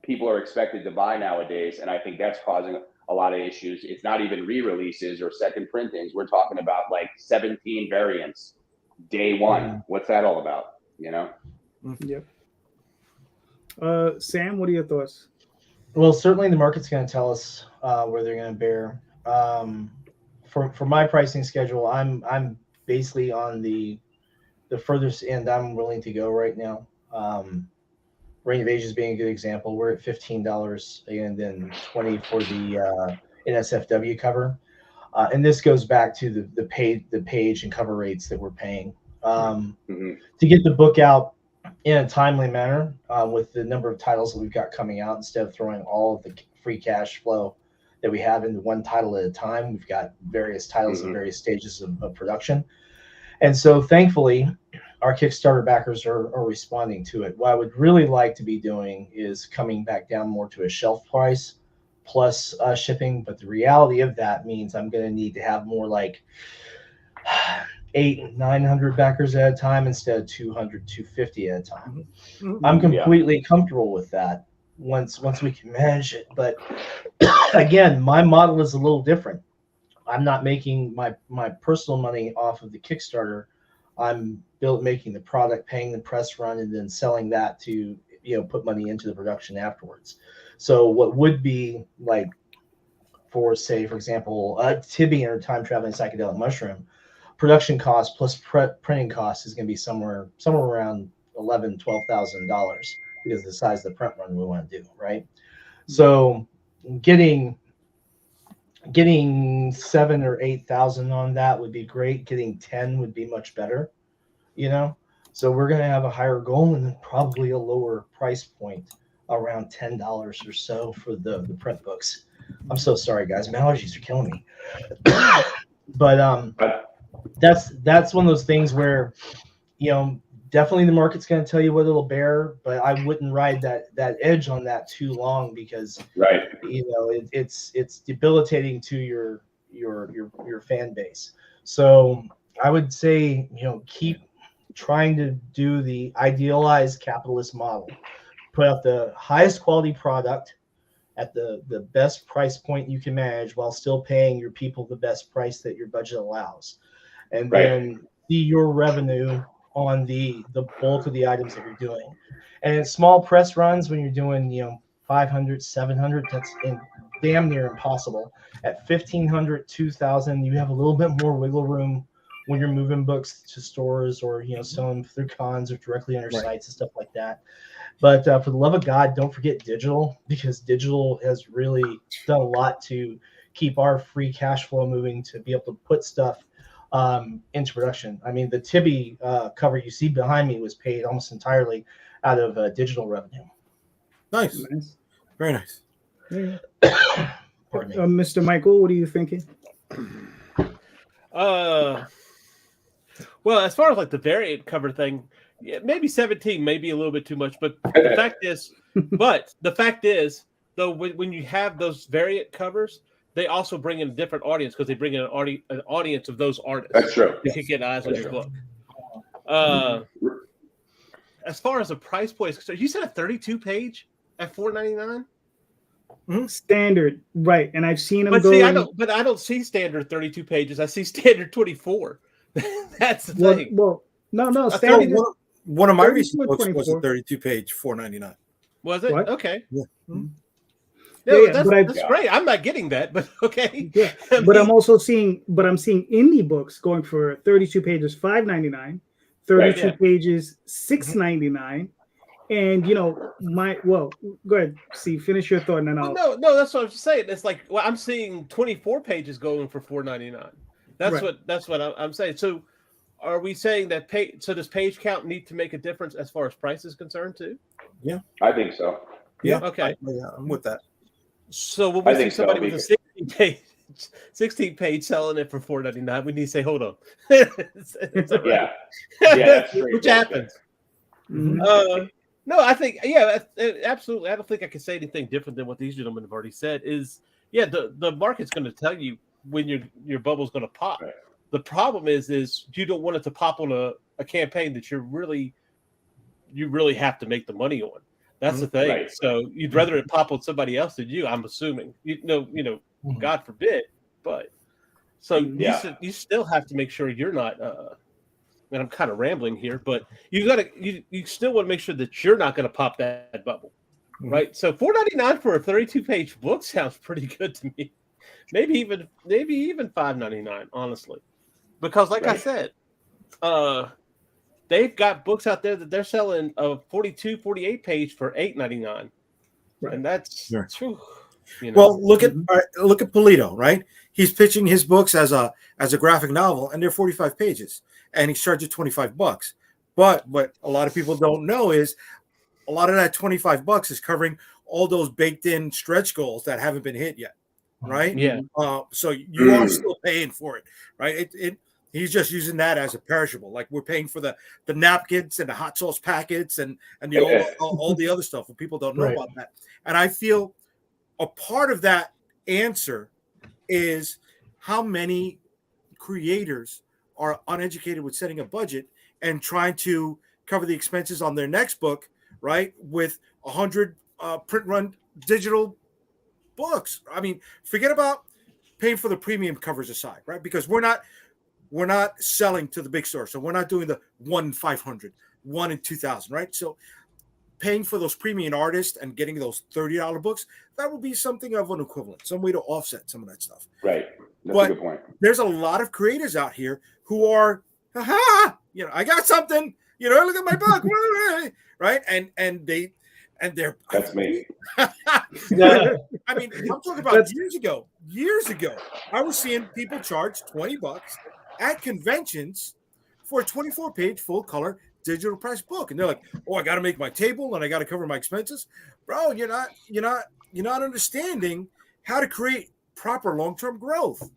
people are expected to buy nowadays, and I think that's causing a lot of issues. It's not even re-releases or second printings. We're talking about like 17 variants day one. What's that all about? You know? Yep. Sam, what are your thoughts? Well, certainly the market's going to tell us where they're going to bear. For my pricing schedule, I'm basically on the furthest end I'm willing to go right now. Reign of Ages being a good example. We're at $15 and then $20 for the NSFW cover. And this goes back to the page and cover rates that we're paying. To get the book out in a timely manner with the number of titles that we've got coming out, instead of throwing all of the free cash flow that we have into one title at a time, we've got various titles in various stages of production. And so thankfully, our Kickstarter backers are responding to it. What I would really like to be doing is coming back down more to a shelf price plus shipping. But the reality of that means I'm going to need to have more like 800-900 backers at a time instead of 200-250 at a time. I'm completely comfortable with that once we can manage it. But again, my model is a little different. I'm not making my personal money off of the Kickstarter. I'm making the product, paying the press run, and then selling that to, you know, put money into the production afterwards. So what would be like, for example, Tibian or Time Traveling Psychedelic Mushroom, production cost plus printing cost is going to be somewhere around $11,000-$12,000 because of the size of the print run we want to do, right? So getting 7,000 or 8,000 on that would be great. Getting 10 would be much better, you know. So we're going to have a higher goal and then probably a lower price point, around $10 or so for the print books. I'm so sorry, guys. My allergies are killing me. But that's one of those things where, you know, definitely the market's going to tell you what it'll bear, but I wouldn't ride that edge on that too long because, you know, it's debilitating to your fan base. So I would say, you know, keep trying to do the idealized capitalist model, put out the highest quality product at the best price point you can manage while still paying your people the best price that your budget allows, and then see your revenue on the bulk of the items that you're doing. And in small press runs, when you're doing, you know, 500, 700, that's damn near impossible. At 1,500, 2,000, you have a little bit more wiggle room when you're moving books to stores or selling them through cons or directly on your sites and stuff like that. But for the love of God, don't forget digital, because digital has really done a lot to keep our free cash flow moving to be able to put stuff into production. I mean, the Tibby cover you see behind me was paid almost entirely out of digital revenue. Nice. Very nice. Pardon me. Mr. Michael, what are you thinking? Well, as far as like the variant cover thing, yeah, maybe 17, maybe a little bit too much. But the fact is, though, when you have those variant covers, they also bring in a different audience because they bring in an audience of those artists. That's true. You can get eyes on your book. As far as the price point is concerned, you said a 32-page at $4.99. Standard, right? And I've seen them But go. see, I don't see standard 32 pages. I see standard 24. That's the thing. Well, no, standard. One of my recent 32 or books was a 24. 32-page, $4.99. Was it? What? Okay. Yeah. Yeah, that's great. I'm not getting that, but okay. Yeah, but I'm also seeing indie books going for 32 pages, $5.99, 32 pages, $6.99. And go ahead. See, finish your thought, and then I'll. No, that's what I'm saying. It's like I'm seeing 24 pages going for $4.99. That's what I'm saying. So, are we saying that does page count need to make a difference as far as price is concerned too? Yeah, I think so. Yeah. Okay. I'm with that. So when we see somebody with a 16 page selling it for $4.99, we need to say, hold on. It's yeah, that's which happens. Mm-hmm. No, I think, absolutely. I don't think I can say anything different than what these gentlemen have already said. The market's going to tell you when your bubble's going to pop. Right. The problem is you don't want it to pop on a campaign that you really have to make the money on. That's the thing. Right. So you'd rather it pop on somebody else than you, I'm assuming. God forbid. But so you still have to make sure you're not and I'm kind of rambling here, but you still want to make sure that you're not going to pop that bubble. Right? So $4.99 for a 32-page book sounds pretty good to me. Maybe even $5.99, honestly. Because like I said, they've got books out there that they're selling a 42, 48 page for $8.99. Right. And that's true. Well, look at Polito, right? He's pitching his books as a graphic novel, and they're 45 pages, and he's charging $25. But what a lot of people don't know is a lot of that $25 is covering all those baked in stretch goals that haven't been hit yet, right? Yeah. So you are still paying for it, right? He's just using that as a perishable. Like we're paying for the napkins and the hot sauce packets and all the other stuff. People don't know about that. And I feel a part of that answer is how many creators are uneducated with setting a budget and trying to cover the expenses on their next book, right? With 100 print run digital books. I mean, forget about paying for the premium covers aside, right? Because we're not selling to the big store. So we're not doing the 1 in 500, 1 in 2,000, right? So paying for those premium artists and getting those $30 books, that would be something of an equivalent, some way to offset some of that stuff. Right. That's a good point. There's a lot of creators out here who are, I got something, look at my book, right? And they're that's me. I mean, I'm talking about years ago, I was seeing people charge $20 at conventions for a 24-page full color digital press book, and they're like, "Oh, I got to make my table and I got to cover my expenses." Bro, you're not understanding how to create proper long-term growth.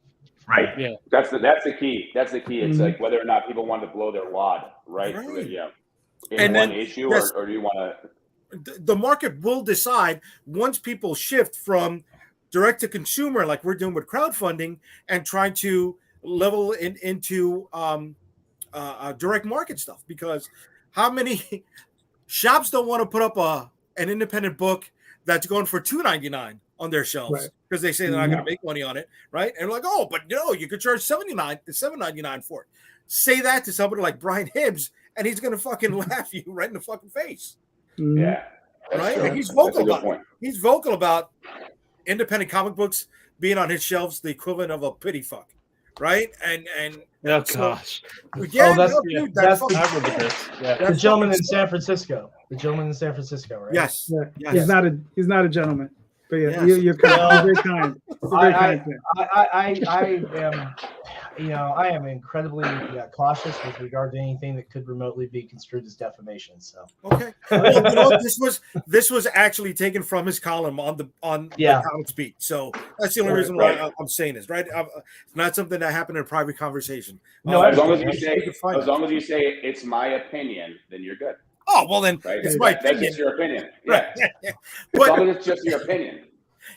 Right. Yeah. That's the key. That's the key. It's like whether or not people want to blow their wad, right? Yeah. In one issue, or do you want to? The market will decide once people shift from direct to consumer, like we're doing with crowdfunding, and trying to level into direct market stuff. Because how many shops don't want to put up an independent book that's going for $2.99 on their shelves because they say they're not going to make money on it, right? And like, oh, but you could charge $7.99 for it. Say that to somebody like Brian Hibbs, and he's going to fucking laugh you right in the fucking face. Yeah. Right? And he's vocal about it. He's vocal about independent comic books being on his shelves, the equivalent of a pity fuck, right? And Oh so, gosh, yeah, that's- no, yeah, dude, that's fucking- I remember this. Yeah. The that's gentleman fucking in sick. San Francisco. The gentleman in San Francisco, right? Yes, Yeah, yes. he's not a gentleman. But yeah, Yes. you're kind. Well, You're very kind. You're very kind. to him. I am, I am incredibly cautious with regard to anything that could remotely be construed as defamation. So Okay. Well, this was actually taken from his column on the Comics Beat. So that's the only reason why I'm saying this, right? It's not something that happened in a private conversation. No, as long as you say it's my opinion, then you're good. Oh well, then Right? it's my That's opinion. just your opinion. Right. Yeah. As But long as it's just your opinion.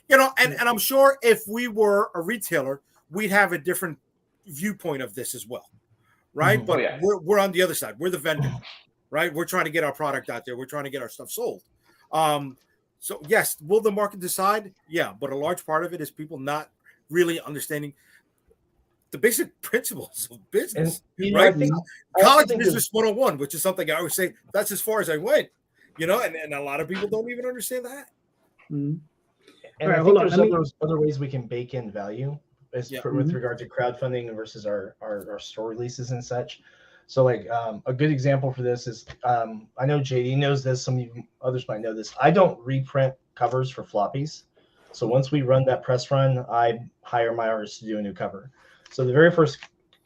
and I'm sure if we were a retailer, we'd have a different viewpoint of this as well, right? Mhm. But Oh, yeah. we're on the other side. We're the vendor, right? We're trying to get our product out there. We're trying to get our stuff sold. So yes, will the market decide? Yeah, but a large part of it is people not really understanding the basic principles of business, right? College Business 101, which is something I always say that's as far as I went, and a lot of people don't even understand that. Mhm. And All right, I hold think on, there's other ways we can bake in value with regard to crowdfunding versus our store releases and such. So like a good example for this is I know JD knows this, some of you others might know this. I don't reprint covers for floppies. So once we run that press run, I hire my artist to do a new cover. So the very first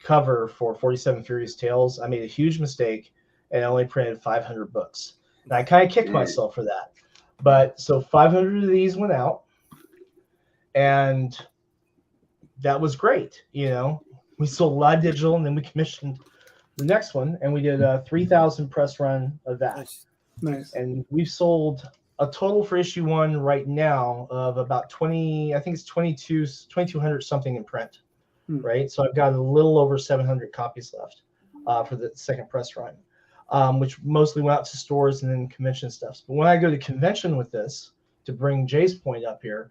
cover for 47 Furious Tales, I made a huge mistake and I only printed 500 books. And I kind of kicked myself for that. But so 500 of these went out. And that was great. We sold a lot of digital, and then we commissioned the next one, and we did a 3,000 press run of that. Nice. And we've sold a total for issue 1 right now of about 20, I think it's 2,200 something in print, right? So I've got a little over 700 copies left for the second press run, which mostly went out to stores and then convention stuff. But when I go to convention with this, to bring Jay's point up here,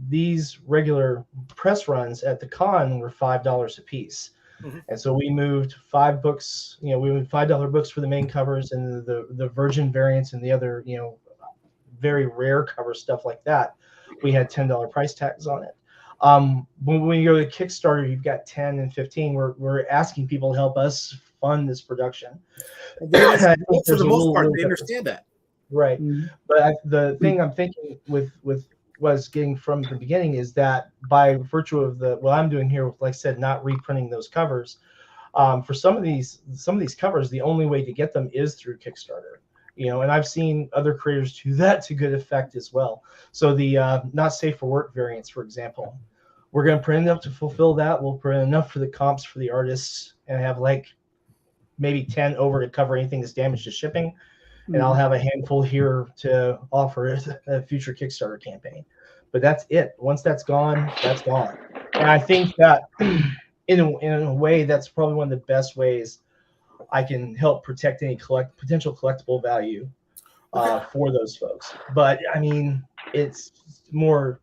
these regular press runs at the con were $5 a piece. And so we moved 5 books, we moved $5 books for the main covers and the virgin variants and the other, very rare cover stuff like that. We had $10 price tags on it. When you go to Kickstarter, you've got 10 and 15. We're asking people to help us fund this production. For the most part, they understand that. Right. But the thing I'm thinking with was getting from the beginning is that by virtue of what I'm doing here, like I said, not reprinting those covers, for some of these covers, the only way to get them is through Kickstarter. And I've seen other creators do that to good effect as well. So the not safe for work variants, for example, we're going to print enough to fulfill that. We'll print enough for the comps for the artists and have like maybe 10 over to cover anything that's damaged to shipping. And I'll have a handful here to offer a future Kickstarter campaign. But that's it. Once that's gone, that's gone. And I think that in a way, that's probably one of the best ways I can help protect any potential collectible value for those folks. But I mean, it's more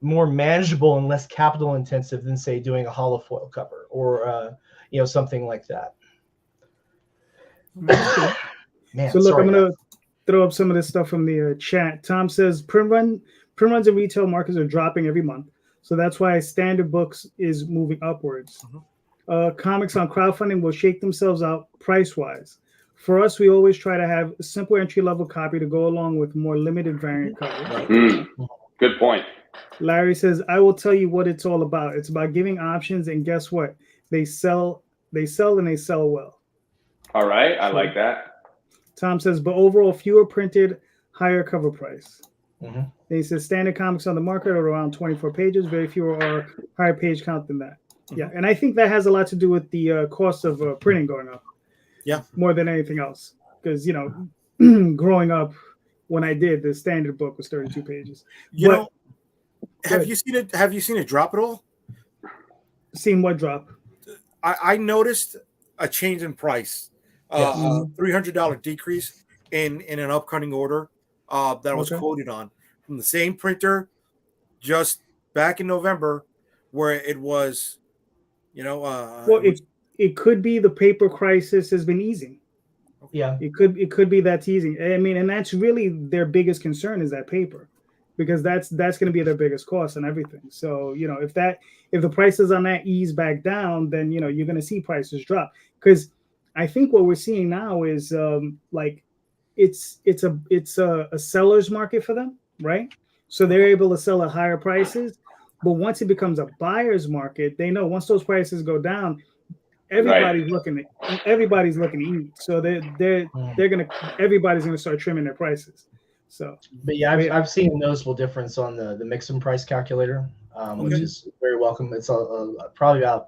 manageable and less capital intensive than say doing a hollow foil cover or something like that. Man, so look, I'm gonna throw up some of this stuff from the chat. Tom says print runs in retail markets are dropping every month, so that's why standard books is moving upwards. Comics on crowdfunding will shake themselves out price wise. For us, we always try to have a simple entry level copy to go along with more limited variant covers. Good point. Larry says, I will tell you what it's all about. It's about giving options, and guess what? They sell and they sell well. All right, I like that. Tom says, but overall, fewer printed, higher cover price. Mm-hmm. He says, standard comics on the market are around 24 pages. Very few are higher page count than that. Yeah, and I think that has a lot to do with the cost of printing going up. Yeah, more than anything else, because growing up, when I did, the standard book was 32 pages. Have you seen it? Have you seen it drop at all? Seen what drop? I noticed a change in price. $300 decrease in an upcoming order that I was quoted on from the same printer just back in November, where it was, it could be the paper crisis has been easing. Yeah, it could be that's easing. I mean, and that's really their biggest concern is that paper, because that's going to be their biggest cost and everything. So, you know, if the prices on that ease back down, then, you know, you're going to see prices drop. Because I think what we're seeing now is like it's a seller's market for them, right? So they're able to sell at higher prices. But once it becomes a buyer's market, they know once those prices go down, everybody's looking to eat. So everybody's gonna start trimming their prices. So, but yeah, I've seen a noticeable difference on the mix and price calculator, which is very welcome. It's probably about,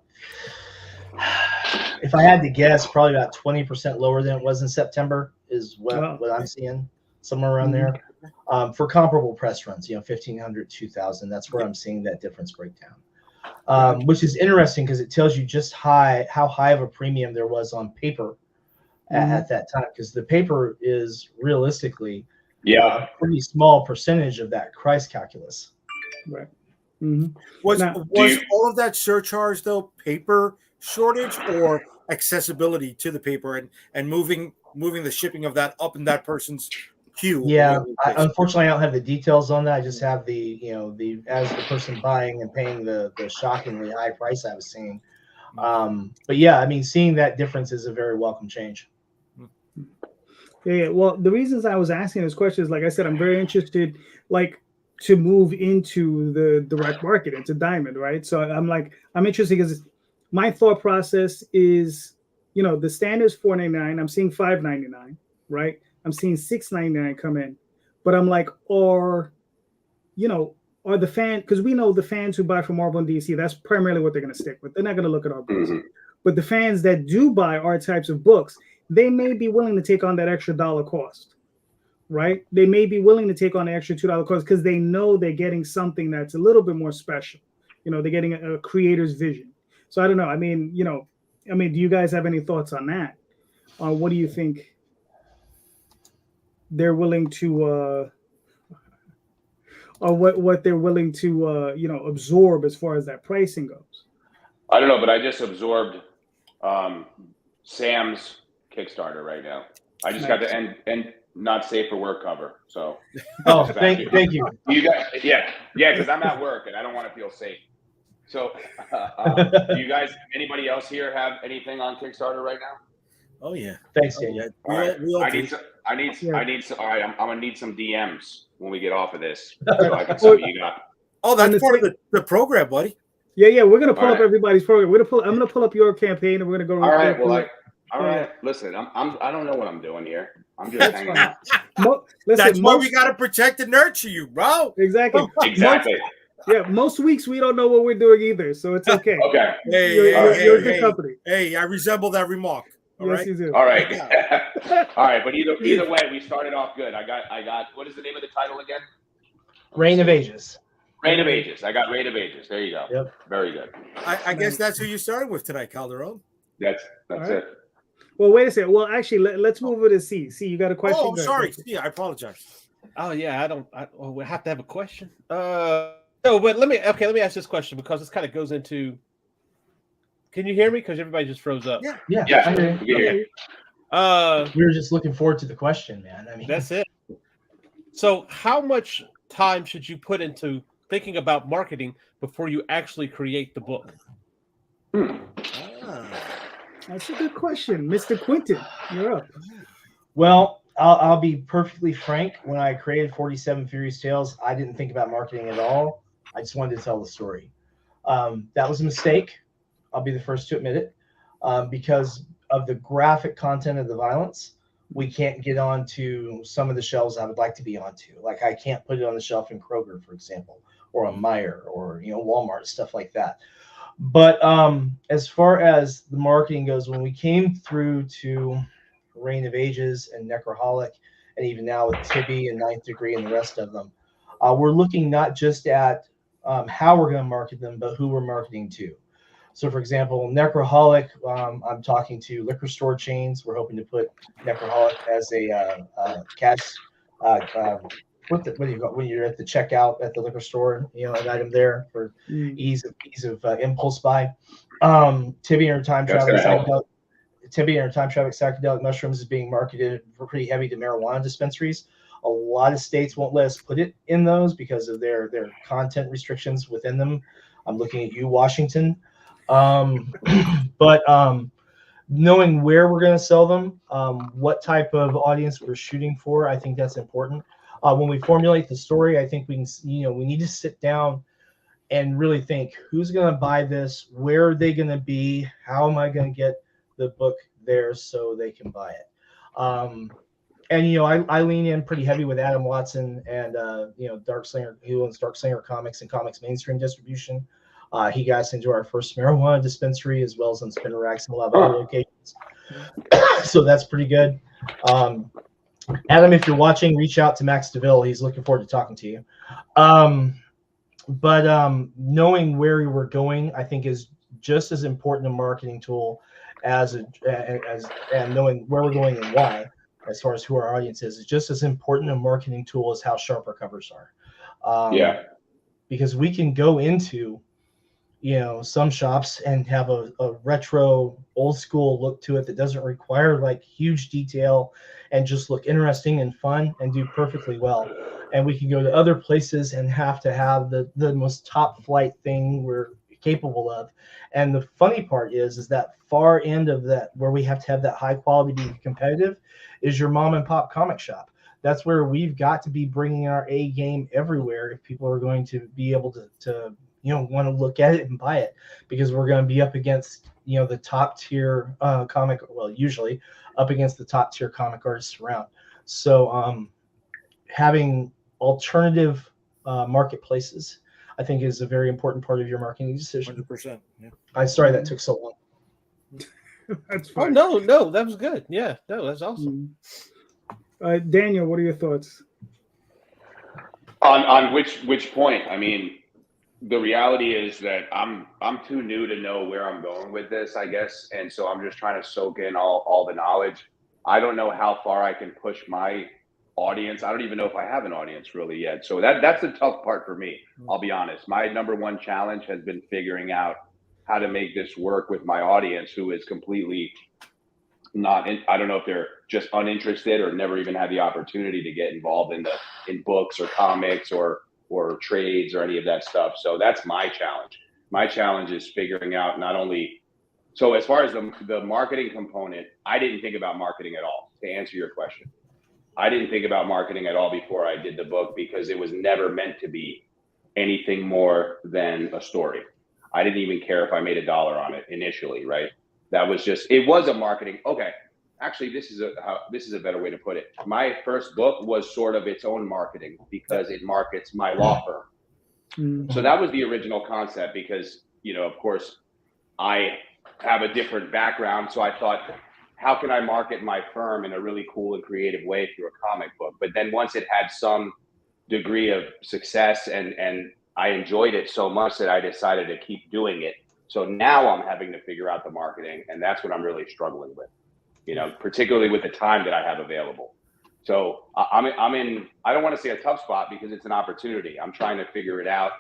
if I had to guess, probably about 20% lower than it was in September is what I'm seeing, somewhere around there. For comparable press runs, you know, 1,500, 2,000, that's where I'm seeing that difference breakdown. Which is interesting because it tells you just how high of a premium there was on paper at that time, because the paper is realistically a pretty small percentage of that price calculus. Right. Was all of that surcharge though paper shortage or accessibility to the paper and moving the shipping of that up in that person's queue? Yeah, unfortunately, I don't have the details on that. I just have as the person buying and paying the shockingly high price I was seeing. But yeah, I mean, seeing that difference is a very welcome change. Yeah. Well, the reasons I was asking this question is, like I said, I'm very interested, like, to move into the direct market, into Diamond, right? So I'm interested because my thought process is, you know, the standard is $4.99. I'm seeing $5.99, right? I'm seeing $6.99 come in, but I'm like, are the fans, because we know the fans who buy from Marvel and DC, that's primarily what they're going to stick with. They're not going to look at our books. But the fans that do buy our types of books, they may be willing to take on that extra $1 cost, right? They may be willing to take on the extra $2 cost because they know they're getting something that's a little bit more special. You know, they're getting a creator's vision. So I don't know. I mean, do you guys have any thoughts on that? What do you think they're willing to, or what they're willing to, absorb as far as that pricing goes? I don't know, but I just absorbed Sam's Kickstarter right now. I just got the end not safe for work cover. So, thank you. You guys, yeah, because I'm at work and I don't want to feel safe. So, do you guys, anybody else here have anything on Kickstarter right now? Oh yeah, thanks, Daniel. I need some. All right, I'm gonna need some DMs when we get off of this, so I can see what you got. Oh, that's part of the program, buddy. Yeah, we're gonna pull up everybody's program. I'm gonna pull up your campaign, and we're gonna go. All right, all right. Listen, I don't know what I'm doing here. I'm just hanging out. That's why we gotta protect and nurture you, bro. Exactly. Most weeks we don't know what we're doing either, so it's okay. Okay. You're a good company. Hey, I resemble that remark. Yes, you do. All right. All right, but either way, we started off good. I got. What is the name of the title again? Reign of Ages. Reign of Ages. I got Reign of Ages. There you go. Yep. Very good. I guess that's who you're starting with tonight, Calderon. That's it. Well, wait a second. Well, actually, let's move over to C. C, you got a question? Oh, sorry. C, I apologize. Oh yeah, we have to have a question. No, but let me ask this question because this kind of goes into. Can you hear me? Because everybody just froze up. Yeah. We were just looking forward to the question, man. I mean, that's it. So, how much time should you put into thinking about marketing before you actually create the book? That's a good question, Mr. Quinton. You're up. Well, I'll be perfectly frank. When I created 47 Furious Tales, I didn't think about marketing at all. I just wanted to tell the story. That was a mistake. I'll be the first to admit it. Because of the graphic content of the violence, we can't get onto some of the shelves I would like to be onto. Like I can't put it on the shelf in Kroger, for example, or on Meijer, or Walmart, stuff like that. But as far as the marketing goes, when we came through to Reign of Ages and Necroholic, and even now with Tibby and Ninth Degree and the rest of them, we're looking not just at how we're going to market them, but who we're marketing to. So, for example, Necroholic, I'm talking to liquor store chains. We're hoping to put Necroholic as a cash. What do you got when you're at the checkout at the liquor store? An item there for ease of impulse buy. Tibby and her time traveling psychedelic mushrooms is being marketed pretty heavy to marijuana dispensaries. A lot of states won't let us put it in those because of their content restrictions within them. I'm looking at you, Washington. But knowing where we're going to sell them, what type of audience we're shooting for, I think that's important. When we formulate the story, I think we need to sit down and really think, who's going to buy this? Where are they going to be? How am I going to get the book there so they can buy it? And I lean in pretty heavy with Adam Watson and Darkslinger, who owns Darkslinger Comics and Comics Mainstream Distribution. He got us into our first marijuana dispensary as well as on spinner racks and a lot of other locations. So that's pretty good. Adam, if you're watching, reach out to Max DeVille. He's looking forward to talking to you. But knowing where we were going, I think, is just as important a marketing tool as knowing where we're going and why, as far as who our audience is just as important a marketing tool as how sharp our covers are. Because we can go into some shops and have a retro old school look to it that doesn't require like huge detail and just look interesting and fun and do perfectly well. And we can go to other places and have to have the most top flight thing we're capable of. And the funny part is that far end of that, where we have to have that high quality to be competitive, is your mom and pop comic shop. That's where we've got to be bringing our A game everywhere if people are going to be able to want to look at it and buy it, because we're going to be up against the top tier usually up against the top tier comic artists around. So having alternative marketplaces, I think, is a very important part of your marketing decision. 100%. Yeah. I'm sorry that took so long. That's fine. Oh no, that was good. Yeah, no, that's awesome. Daniel, what are your thoughts on which point? I mean, the reality is that I'm too new to know where I'm going with this, I guess, and so I'm just trying to soak in all the knowledge. I don't know how far I can push my audience. I don't even know if I have an audience really yet. So that's the tough part for me. I'll be honest. My number one challenge has been figuring out how to make this work with my audience, who is completely not in, I don't know if they're just uninterested or never even had the opportunity to get involved in books or comics or trades or any of that stuff. So that's my challenge. My challenge is figuring out not only, so as far as the marketing component, I didn't think about marketing at all, to answer your question. I didn't think about marketing at all before I did the book, because it was never meant to be anything more than a story. I didn't even care if I made $1 on it initially, right? That was just, it was a marketing. Okay, actually, this is a better way to put it. My first book was sort of its own marketing because it markets my law firm. Mm-hmm. So that was the original concept, because, of course, I have a different background. So I thought, how can I market my firm in a really cool and creative way through a comic book? But then once it had some degree of success and I enjoyed it so much that I decided to keep doing it. So now I'm having to figure out the marketing, and that's what I'm really struggling with, particularly with the time that I have available. So I'm in, I don't want to say a tough spot, because it's an opportunity. I'm trying to figure it out,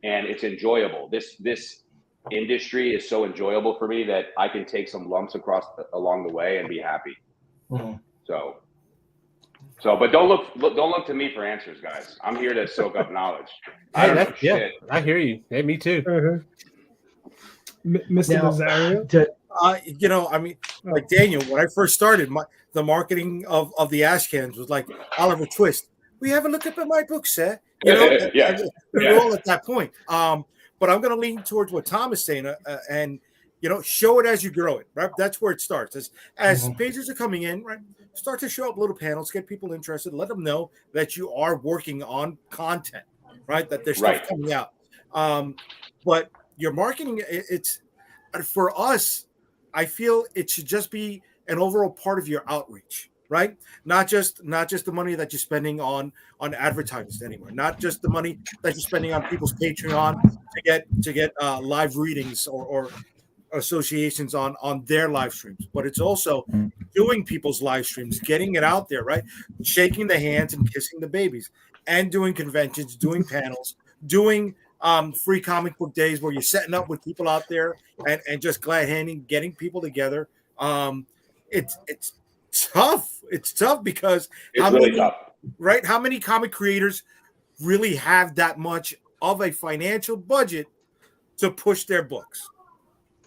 and it's enjoyable. This industry is so enjoyable for me that I can take some lumps along the way and be happy. Mm-hmm. So, but don't look to me for answers, guys. I'm here to soak up knowledge. I don't know shit. I hear you. Hey, me too. Mr. Rosario? I mean, like Daniel, when I first started, the marketing of the ash cans was like Oliver Twist. We haven't looked up at my book set. We're all at that point. But I'm going to lean towards what Tom is saying, and show it as you grow it. Right, that's where it starts. As pages are coming in, right, start to show up little panels, get people interested, let them know that you are working on content, right? That there's stuff coming out. But your marketing, it's for us. I feel it should just be an overall part of your outreach, right? Not just the money that you're spending on advertisements anymore. Not just the money that you're spending on people's Patreon to get live readings or associations on their live streams, but it's also doing people's live streams, getting it out there, right? Shaking the hands and kissing the babies, and doing conventions, doing panels, doing free comic book days where you're setting up with people out there and just glad handing, getting people together. It's tough. It's tough because it's really tough. right? How many comic creators really have that much of a financial budget to push their books?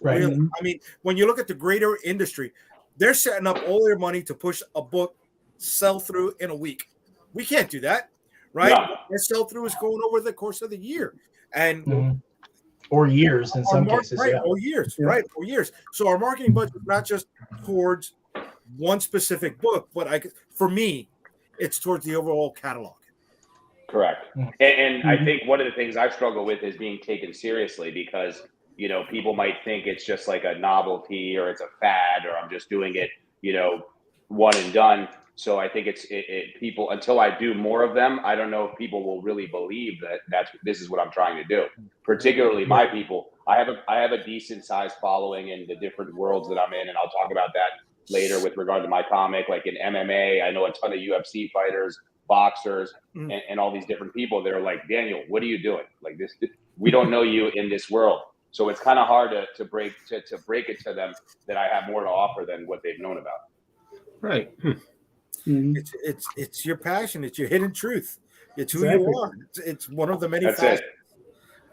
Right. Really? I mean, when you look at the greater industry, they're setting up all their money to push a book sell through in a week. We can't do that, right? No. Our sell through is going over the course of the year, and or years in some cases, right? yeah. Or years, right? Or years. So our marketing budget is not just towards one specific book, but for me, it's towards the overall catalog. Correct. And I think one of the things I struggle with is being taken seriously because, you know, people might think it's just like a novelty or it's a fad or I'm just doing it, you know, one and done. So I think it's people, until I do more of them, I don't know if people will really believe that this is what I'm trying to do. Particularly my people. I have a decent sized following in the different worlds that I'm in, and I'll talk about that later with regard to my comic. Like in MMA, I know a ton of UFC fighters, boxers, and all these different people that are like, Daniel, what are you doing? Like this, we don't know you in this world. So it's kind of hard to break it to them that I have more to offer than what they've known about. Right. It's your passion. It's your hidden truth. It's who you are. It's one of the many That's facets. it.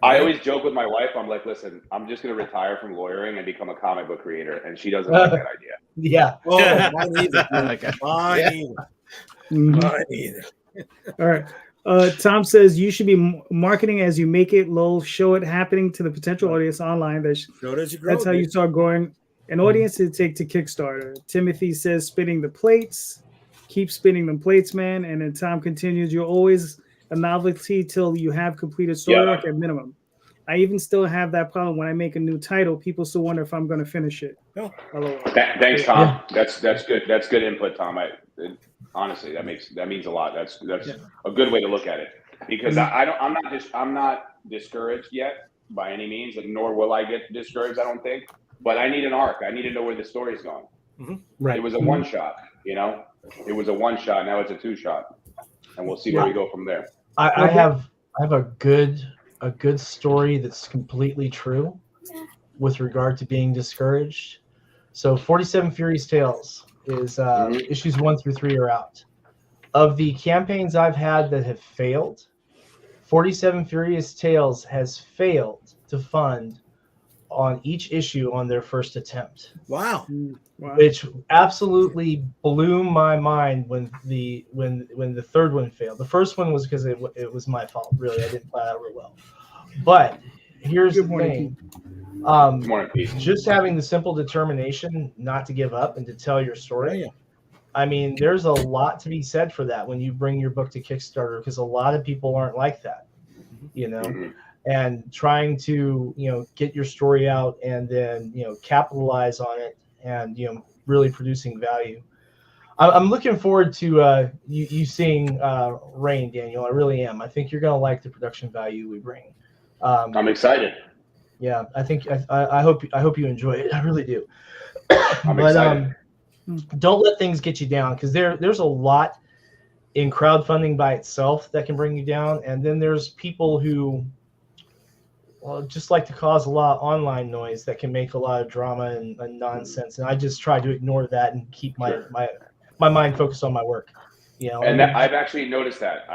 I always joke with my wife. I'm like, listen, I'm just going to retire from lawyering and become a comic book creator. And she doesn't like that idea. Yeah. Oh, mine either. Mine either. All right. Tom says you should be marketing as you make it. Lol, show it happening to the potential audience online. That's how you start growing an audience to take to Kickstarter. Timothy says spinning the plates. Keep spinning them plates, man. And then Tom continues, you're always a novelty till you have completed story arc at minimum. I even still have that problem when I make a new title. People still wonder if I'm going to finish it. Thanks, Tom. Yeah. That's good. That's good input, Tom. Honestly, that means a lot. That's a good way to look at it because I'm not discouraged yet by any means, nor will I get discouraged. I don't think, but I need an arc. I need to know where the story's going. Right. It was a one shot, you know. It was a one shot. Now it's a two shot, and we'll see where we go from there. I have a good story that's completely true with regard to being discouraged. So 47 Furious Tales is issues 1 through 3 are out. Of the campaigns I've had that have failed, 47 Furious Tales has failed to fund on each issue on their first attempt. Wow. Which absolutely blew my mind when the third one failed. The first one was because it was my fault. Really, I didn't play that real well. But here's the thing: just having the simple determination not to give up and to tell your story. I mean, there's a lot to be said for that when you bring your book to Kickstarter, because a lot of people aren't like that, you know. And trying to get your story out and then capitalize on it and really producing value. I'm looking forward to you seeing Reign, Daniel. I really am. I think you're gonna like the production value we bring. I'm excited. Yeah, I think I hope you enjoy it. I really do. I'm excited. Don't let things get you down, because there's a lot in crowdfunding by itself that can bring you down, and then there's people who just like to cause a lot of online noise that can make a lot of drama and nonsense. And I just try to ignore that and keep my mind focused on my work. And I've actually noticed that.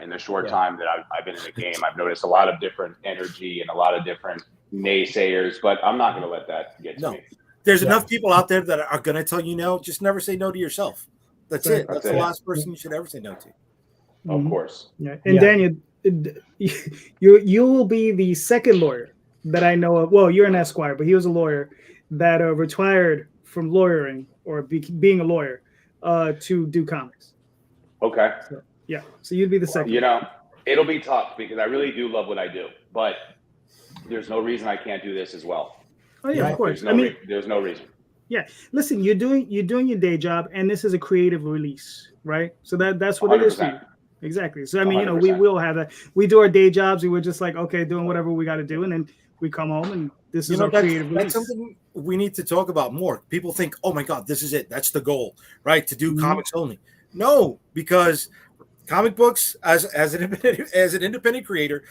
In the short time that I've been in the game. I've noticed a lot of different energy and a lot of different naysayers, but I'm not going to let that get to me. There's enough people out there that are going to tell you no. Just never say no to yourself. That's it. That's the last person you should ever say no to. Of course. Yeah. And Daniel, you will be the second lawyer that I know of. Well, you're an esquire, but he was a lawyer that retired from lawyering or being a lawyer to do comics. Okay. So you'd be the second. It'll be tough because I really do love what I do, but there's no reason I can't do this as well. Oh yeah, of course. There's no reason. Yeah. Listen, you're doing your day job, and this is a creative release, right? So that's what 100%. It is for you. Exactly. So I mean, 100%. We will have that. We do our day jobs, and we're just like, okay, doing whatever we got to do, and then we come home, and this is our creative release. That's something we need to talk about more. People think, oh my God, this is it. That's the goal, right? To do comics only. No, because comic books, as an independent creator,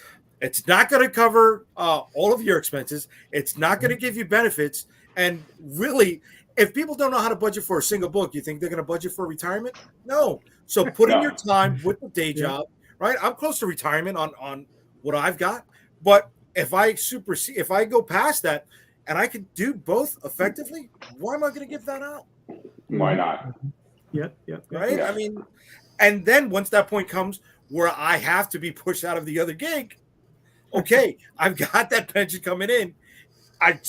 it's not going to cover all of your expenses. It's not going to give you benefits, and really, if people don't know how to budget for a single book, you think they're going to budget for retirement? No. So put in your time with the day job, right? I'm close to retirement on what I've got, but if I go past that and I could do both effectively, why am I going to give that out? Why not? Yep. Right? Yeah. I mean, and then once that point comes where I have to be pushed out of the other gig, okay, I've got that pension coming in. I'd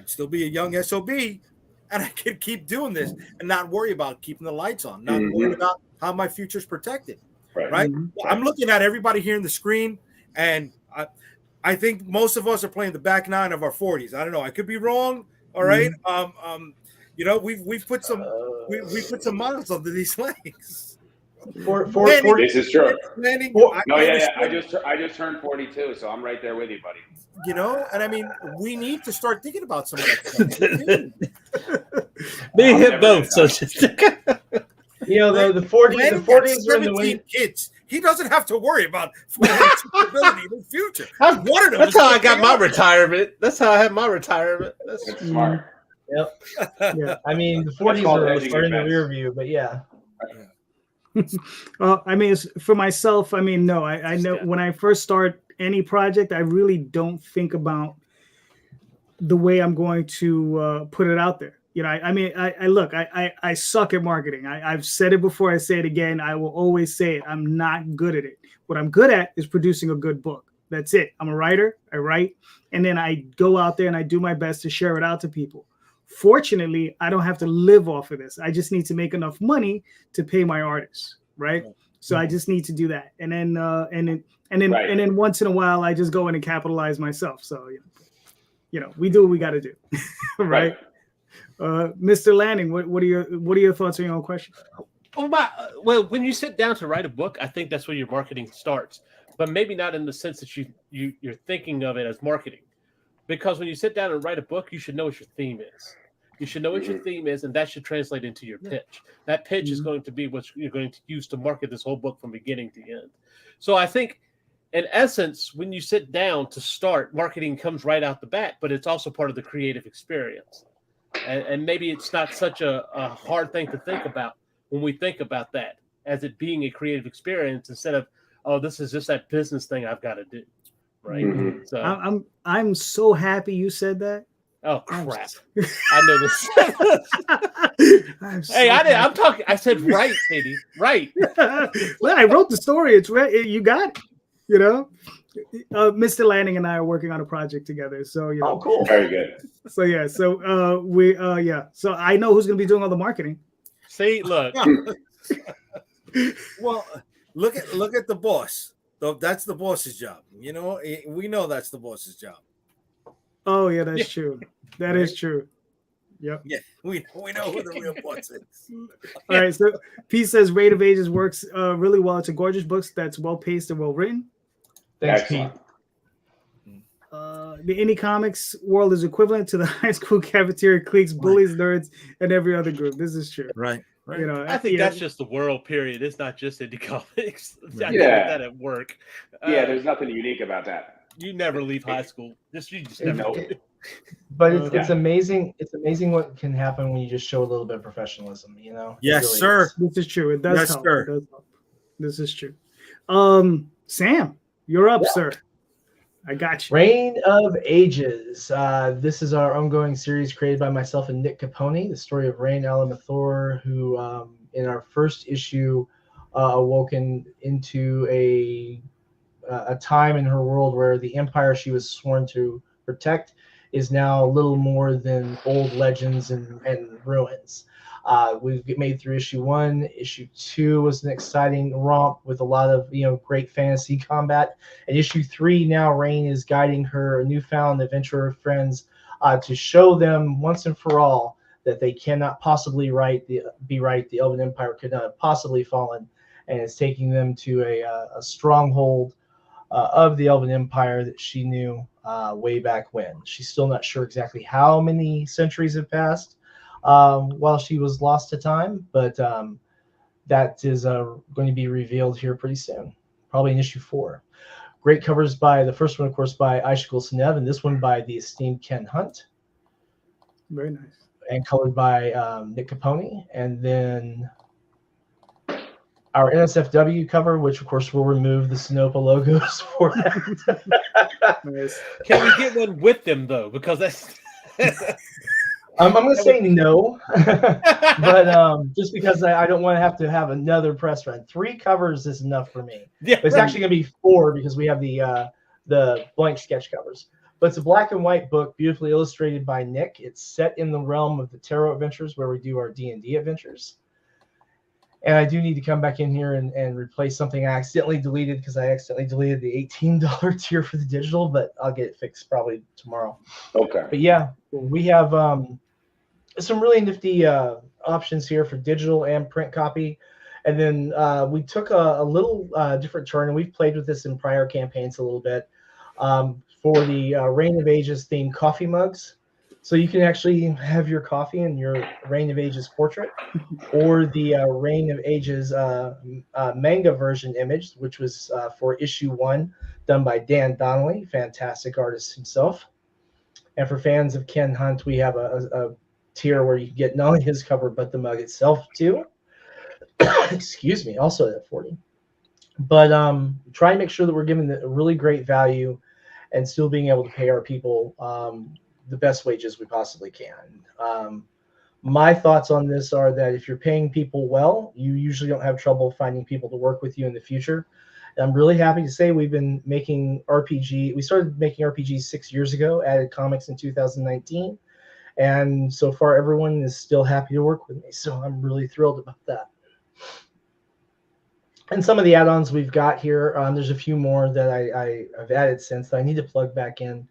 still be a young SOB, and I could keep doing this and not worry about keeping the lights on, not worry about how my future's protected. Right? I'm looking at everybody here in the screen, and I think most of us are playing the back nine of our 40s. I don't know. I could be wrong. All right. You know, we've put some models under these legs. Lanning, this is true. Lanning, I just turned 42, so I'm right there with you, buddy. You know, and I mean, we need to start thinking about some of that stuff. Me and him both. So you know, the 40s are in the way. Kids. He doesn't have to worry about financial stability in the future. That's how I got my retirement. That's how I had my retirement. That's smart. Yep. Yeah. I mean, the 40s are in the rear view, but yeah. I mean, for myself, I mean, no, I know when I first start any project, I really don't think about the way I'm going to put it out there. You know, I mean, I suck at marketing. I've said it before. I say it again. I will always say it. I'm not good at it. What I'm good at is producing a good book. That's it. I'm a writer. I write, and then I go out there and I do my best to share it out to people. Fortunately, I don't have to live off of this. I just need to make enough money to pay my artists, right? So I just need to do that, and then once in a while, I just go in and capitalize myself. So you know, we do what we got to do, right? Mr. Lanning, what are your thoughts on your own question? Well, when you sit down to write a book, I think that's where your marketing starts, but maybe not in the sense that you're thinking of it as marketing, because when you sit down and write a book, you should know what your theme is. You should know what your theme is, and that should translate into your pitch. That pitch is going to be what you're going to use to market this whole book from beginning to end. So I think, in essence, when you sit down to start, marketing comes right out the bat, but it's also part of the creative experience. And maybe it's not such a hard thing to think about when we think about that as it being a creative experience instead of, oh, this is just that business thing I've got to do, right? So I'm so happy you said that. Oh crap! I know this. Hey, I'm talking. I said right, Katie. Right. Well, I wrote the story. It's right. You got it. You know, Mr. Lanning and I are working on a project together. So you know. Oh, cool. Very good. So yeah. So So I know who's going to be doing all the marketing. See, look. Well, look at the boss. That's the boss's job. You know, we know that's the boss's job. Oh yeah, that's true. That is true. Yep. Yeah, we know who the real boss is. All right. So Pete says Rate of Ages works really well. It's a gorgeous book that's well paced and well written. Thanks, Excellent. Pete. The Indy Comics world is equivalent to the high school cafeteria cliques, bullies, nerds, and every other group. This is true. Right. You know, I think that's just the world, period. It's not just Indy Comics. I Yeah. get that at work. Yeah, there's nothing unique about that. You never leave high school. You just never Nope. do. But it's amazing. It's amazing what can happen when you just show a little bit of professionalism. You know. Yes, It really sir. is. This is true. It does Yes, help. sir. It does help. This is true. Sam, you're up, sir. I got you. Reign of Ages. This is our ongoing series created by myself and Nick Capone. The story of Reign Alamathor, who in our first issue awoken into a time in her world where the empire she was sworn to protect is now little more than old legends and ruins. We've made through issue 1. Issue 2 was an exciting romp with a lot of great fantasy combat. And issue 3 now Reign is guiding her newfound adventurer friends to show them once and for all that they cannot possibly be right. The Elven Empire could not have possibly fallen, and it's taking them to a stronghold of the Elven Empire that she knew way back when. She's still not sure exactly how many centuries have passed while she was lost to time, but that is going to be revealed here pretty soon, probably in issue 4. Great covers by the first one, of course, by Aishkul Senev, and this one by the esteemed Ken Hunt. Very nice. and colored by Nick Capone. And then our NSFW cover, which of course will remove the Sinopa logos for that. Nice. Can we get one with them though? Because that's I'm going to say no, but just because I don't want to have another press run. 3 covers is enough for me. yeah, But it's actually going to be 4 because we have the blank sketch covers. But it's a black and white book, beautifully illustrated by Nick. It's set in the realm of the Tarot Adventures, where we do our D&D adventures. And I do need to come back in here and replace something I accidentally deleted, because I accidentally deleted the $18 tier for the digital, but I'll get it fixed probably tomorrow. Okay. But yeah, we have some really nifty options here for digital and print copy. And then we took a little different turn, and we've played with this in prior campaigns a little bit, for the Reign of Ages themed coffee mugs. So you can actually have your coffee in your Reign of Ages portrait, or the Reign of Ages manga version image, which was for issue 1, done by Dan Donnelly, fantastic artist himself. And for fans of Ken Hunt, we have a tier where you can get not only his cover, but the mug itself too. Excuse me, also at 40. But try and make sure that we're giving a really great value and still being able to pay our people the best wages we possibly can. My thoughts on this are that if you're paying people well, you usually don't have trouble finding people to work with you in the future. And I'm really happy to say we've been making RPG. We started making RPGs 6 years ago, added comics in 2019. And so far, everyone is still happy to work with me. So I'm really thrilled about that. And some of the add-ons we've got here, there's a few more that I've added since that I need to plug back in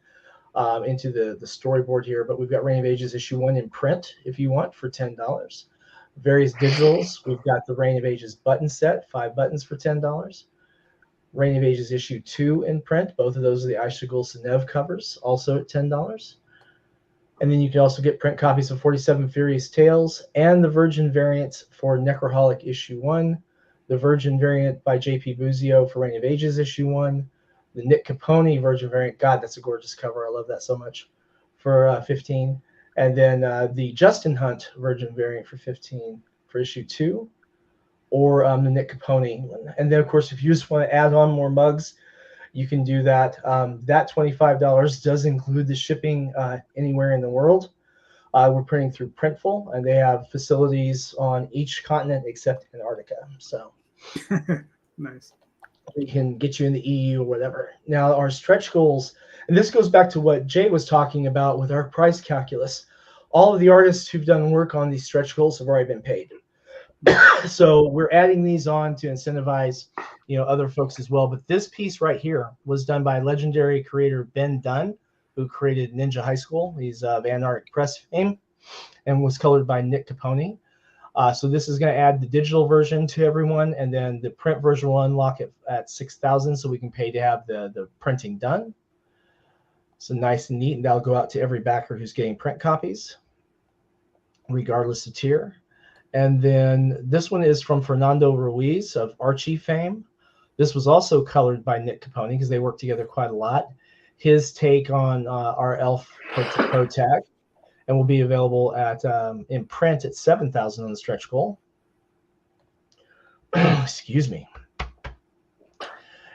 into the storyboard here. But we've got Reign of Ages issue 1 in print if you want for $10. Various digitals. We've got the Reign of Ages button set, 5 buttons for $10. Reign of Ages issue 2 in print. Both of those are the Aishagul Senev covers, also at $10. And then you can also get print copies of 47 Furious Tales and the Virgin variant for Necroholic issue 1, the Virgin variant by J.P. Buzio for Reign of Ages issue 1, the Nick Capone Virgin variant. God, that's a gorgeous cover. I love that so much, for $15. And then the Justin Hunt Virgin variant for $15 for issue 2, or the Nick Capone one. And then, of course, if you just want to add on more mugs, you can do that. That $25 does include the shipping anywhere in the world. We're printing through Printful, and they have facilities on each continent except Antarctica. So Nice. we can get you in the EU or whatever. Now, our stretch goals, and this goes back to what Jay was talking about with our price calculus. All of the artists who've done work on these stretch goals have already been paid. So we're adding these on to incentivize, other folks as well. But this piece right here was done by legendary creator Ben Dunn, who created Ninja High School. He's of Anarch Press fame, and was colored by Nick Capone. So this is going to add the digital version to everyone, and then the print version will unlock it at 6,000, so we can pay to have the printing done. So nice and neat, and that'll go out to every backer who's getting print copies, regardless of tier. And then this one is from Fernando Ruiz of Archie fame. This was also colored by Nick Capone because they work together quite a lot. His take on our Elf Pro Tag, and will be available at in print at 7,000 on the stretch goal. Excuse me.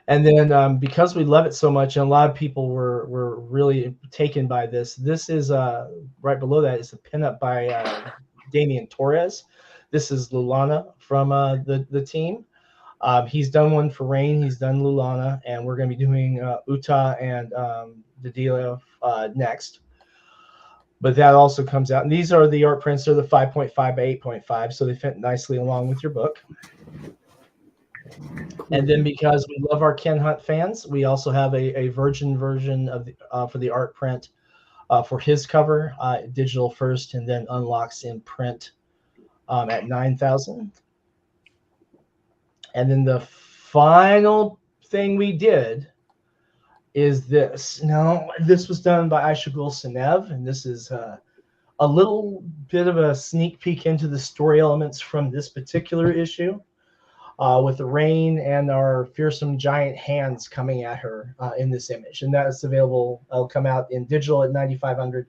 And then because we love it so much, and a lot of people were really taken by this. This is right below that is a pinup by Damian Torres. This is Lulana from the team. He's done one for Rain. He's done Lulana, and we're going to be doing Uta and Dadila next. But that also comes out. And these are the art prints. They're the 5.5 by 8.5, so they fit nicely along with your book. And then because we love our Ken Hunt fans, we also have a virgin version of for the art print for his cover, digital first, and then unlocks in print at 9,000. And then the final thing we did is this. Now, this was done by Aishagul Senev, and this is a little bit of a sneak peek into the story elements from this particular issue, with the rain and our fearsome giant hands coming at her in this image. And that is available. It'll come out in digital at 9,500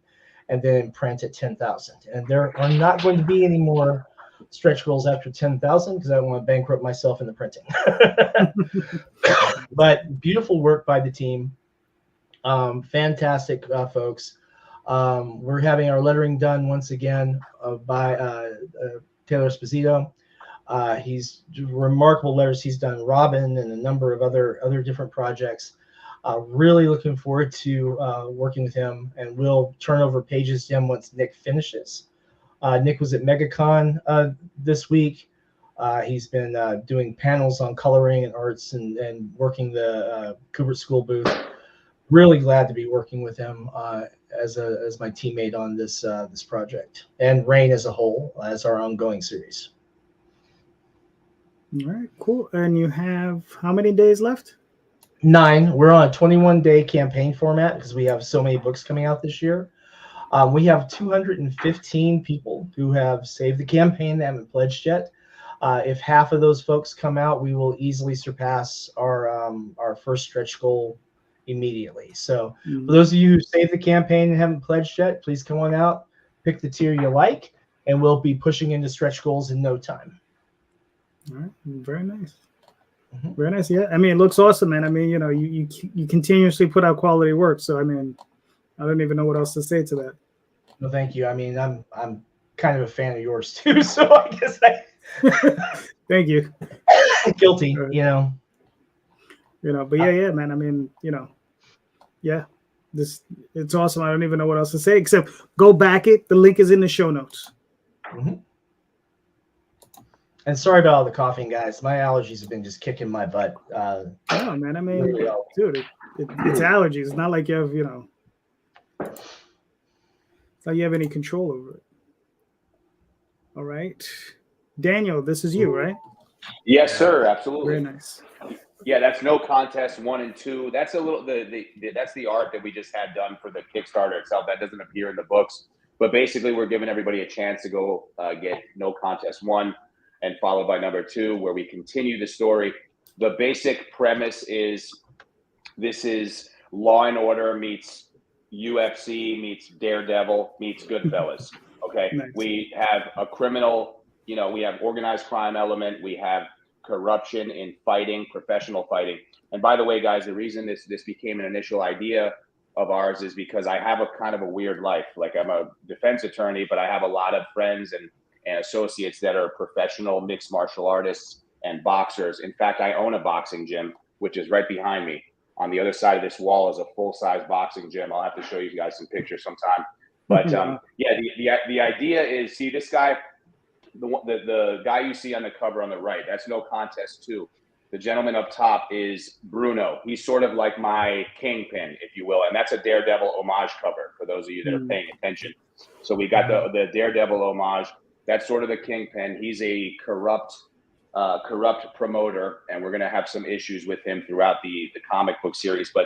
and then print at 10,000. And there are not going to be any more stretch goals after 10,000 because I don't want to bankrupt myself in the printing. But beautiful work by the team. Fantastic folks. We're having our lettering done once again by Taylor Esposito. He's remarkable letters he's done, Robin, and a number of other different projects. Really looking forward to working with him, and we'll turn over pages to him once Nick finishes. Nick was at MegaCon this week. He's been doing panels on coloring and arts and working the Kubert School booth. Really glad to be working with him as my teammate on this project, and Rain as a whole as our ongoing series. All right, cool. And you have how many days left? 9. We're on a 21-day campaign format because we have so many books coming out this year. We have 215 people who have saved the campaign that haven't pledged yet. If half of those folks come out, we will easily surpass our first stretch goal immediately. So for those of you who saved the campaign and haven't pledged yet, please come on out, pick the tier you like, and we'll be pushing into stretch goals in no time. All right, very nice. Very nice. Yeah, I mean, it looks awesome, man. I mean, you continuously put out quality work. So, I mean, I don't even know what else to say to that. No, thank you. I mean, I'm kind of a fan of yours too, so I guess Thank you. Guilty, But yeah, man. I mean, yeah, it's awesome. I don't even know what else to say except go back it. The link is in the show notes. And sorry about all the coughing, guys. My allergies have been just kicking my butt. No, man. I mean, really dude, it's allergies. It's not like you have, it's not you have any control over it. All right, Daniel, this is you, right? Yes, sir. Absolutely. Very nice. Yeah, that's No Contest 1 and 2. That's a little that's the art that we just had done for the Kickstarter itself. That doesn't appear in the books, but basically we're giving everybody a chance to go get No Contest 1 and followed by number 2, where we continue the story. The basic premise is this is Law and Order meets UFC meets Daredevil meets Goodfellas. Okay, Nice. We have a criminal, we have organized crime element, we have corruption in fighting, professional fighting. And by the way, guys, the reason this became an initial idea of ours is because I have a kind of a weird life. Like, I'm a defense attorney, but I have a lot of friends and associates that are professional mixed martial artists and boxers. In fact, I own a boxing gym, which is right behind me. On the other side of this wall is a full-size boxing gym. I'll have to show you guys some pictures sometime. But the idea is, see this guy, the guy you see on the cover on the right, that's No Contest 2. The gentleman up top is Bruno. He's sort of like my kingpin, if you will. And that's a Daredevil homage cover for those of you that are paying attention. So we got the Daredevil homage. That's sort of the kingpin. He's a corrupt promoter, and we're going to have some issues with him throughout the comic book series. But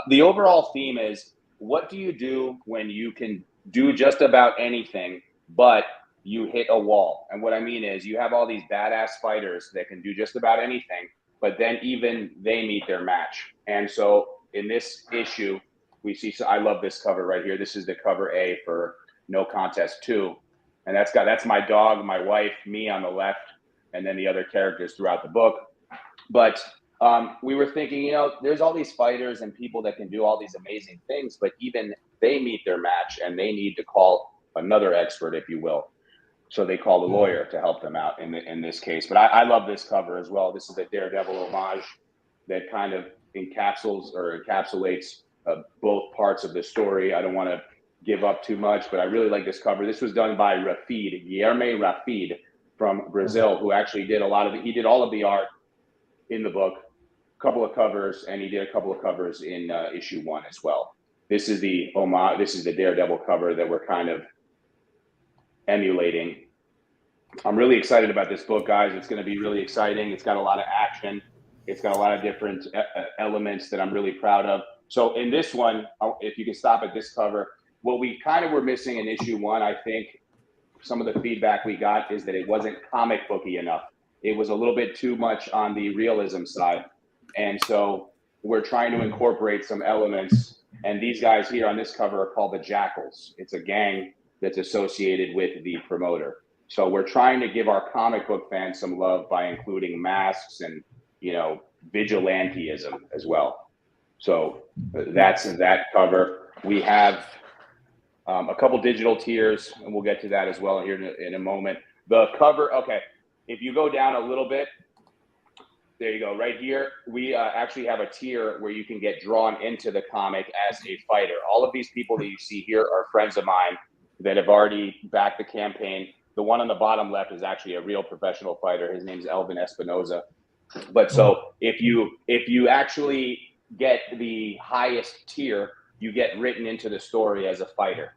the overall theme is, what do you do when you can do just about anything, but you hit a wall? And what I mean is, you have all these badass fighters that can do just about anything, but then even they meet their match. And so in this issue, we see, so I love this cover right here. This is the cover A for No Contest 2. And that's my dog, my wife, me on the left, and then the other characters throughout the book. But we were thinking, there's all these fighters and people that can do all these amazing things, but even they meet their match and they need to call another expert, if you will. So they call the lawyer to help them out in this case. But I love this cover as well. This is a Daredevil homage that kind of encapsulates both parts of the story. I don't want to give up too much, but I really like this cover. This was done by Guilherme Rafid from Brazil, who actually did he did all of the art in the book, a couple of covers, and he did a couple of covers in issue 1 as well. This is the homage. This is the Daredevil cover that we're kind of emulating. I'm really excited about this book, guys. It's going to be really exciting. It's got a lot of action. It's got a lot of different elements that I'm really proud of. So in this one, if you can stop at this cover, what we kind of were missing in issue 1, I think some of the feedback we got is that it wasn't comic booky enough. It was a little bit too much on the realism side. And so we're trying to incorporate some elements And these guys here on this cover are called the Jackals. It's a gang that's associated with the promoter. So we're trying to give our comic book fans some love by including masks and, vigilanteism as well. So that's that cover. We have a couple digital tiers, and we'll get to that as well here in a moment. The cover, okay, if you go down a little bit, there you go. Right here, we actually have a tier where you can get drawn into the comic as a fighter. All of these people that you see here are friends of mine that have already backed the campaign. The one on the bottom left is actually a real professional fighter. His name's Elvin Espinoza. But so if you actually get the highest tier, you get written into the story as a fighter.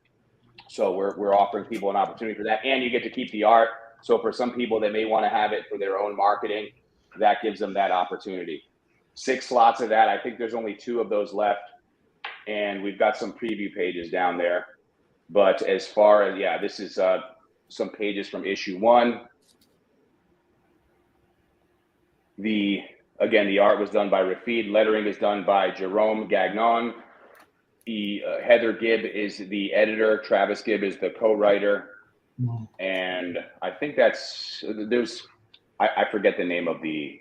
So we're offering people an opportunity for that, and you get to keep the art. So for some people that may want to have it for their own marketing, that gives them that opportunity. 6 slots of that. I think there's only 2 of those left, and we've got some preview pages down there. But as far as, this is some pages from issue 1. The art was done by Rafid. Lettering is done by Jerome Gagnon. Heather Gibb is the editor. Travis Gibb is the co-writer. And I think I forget the name of the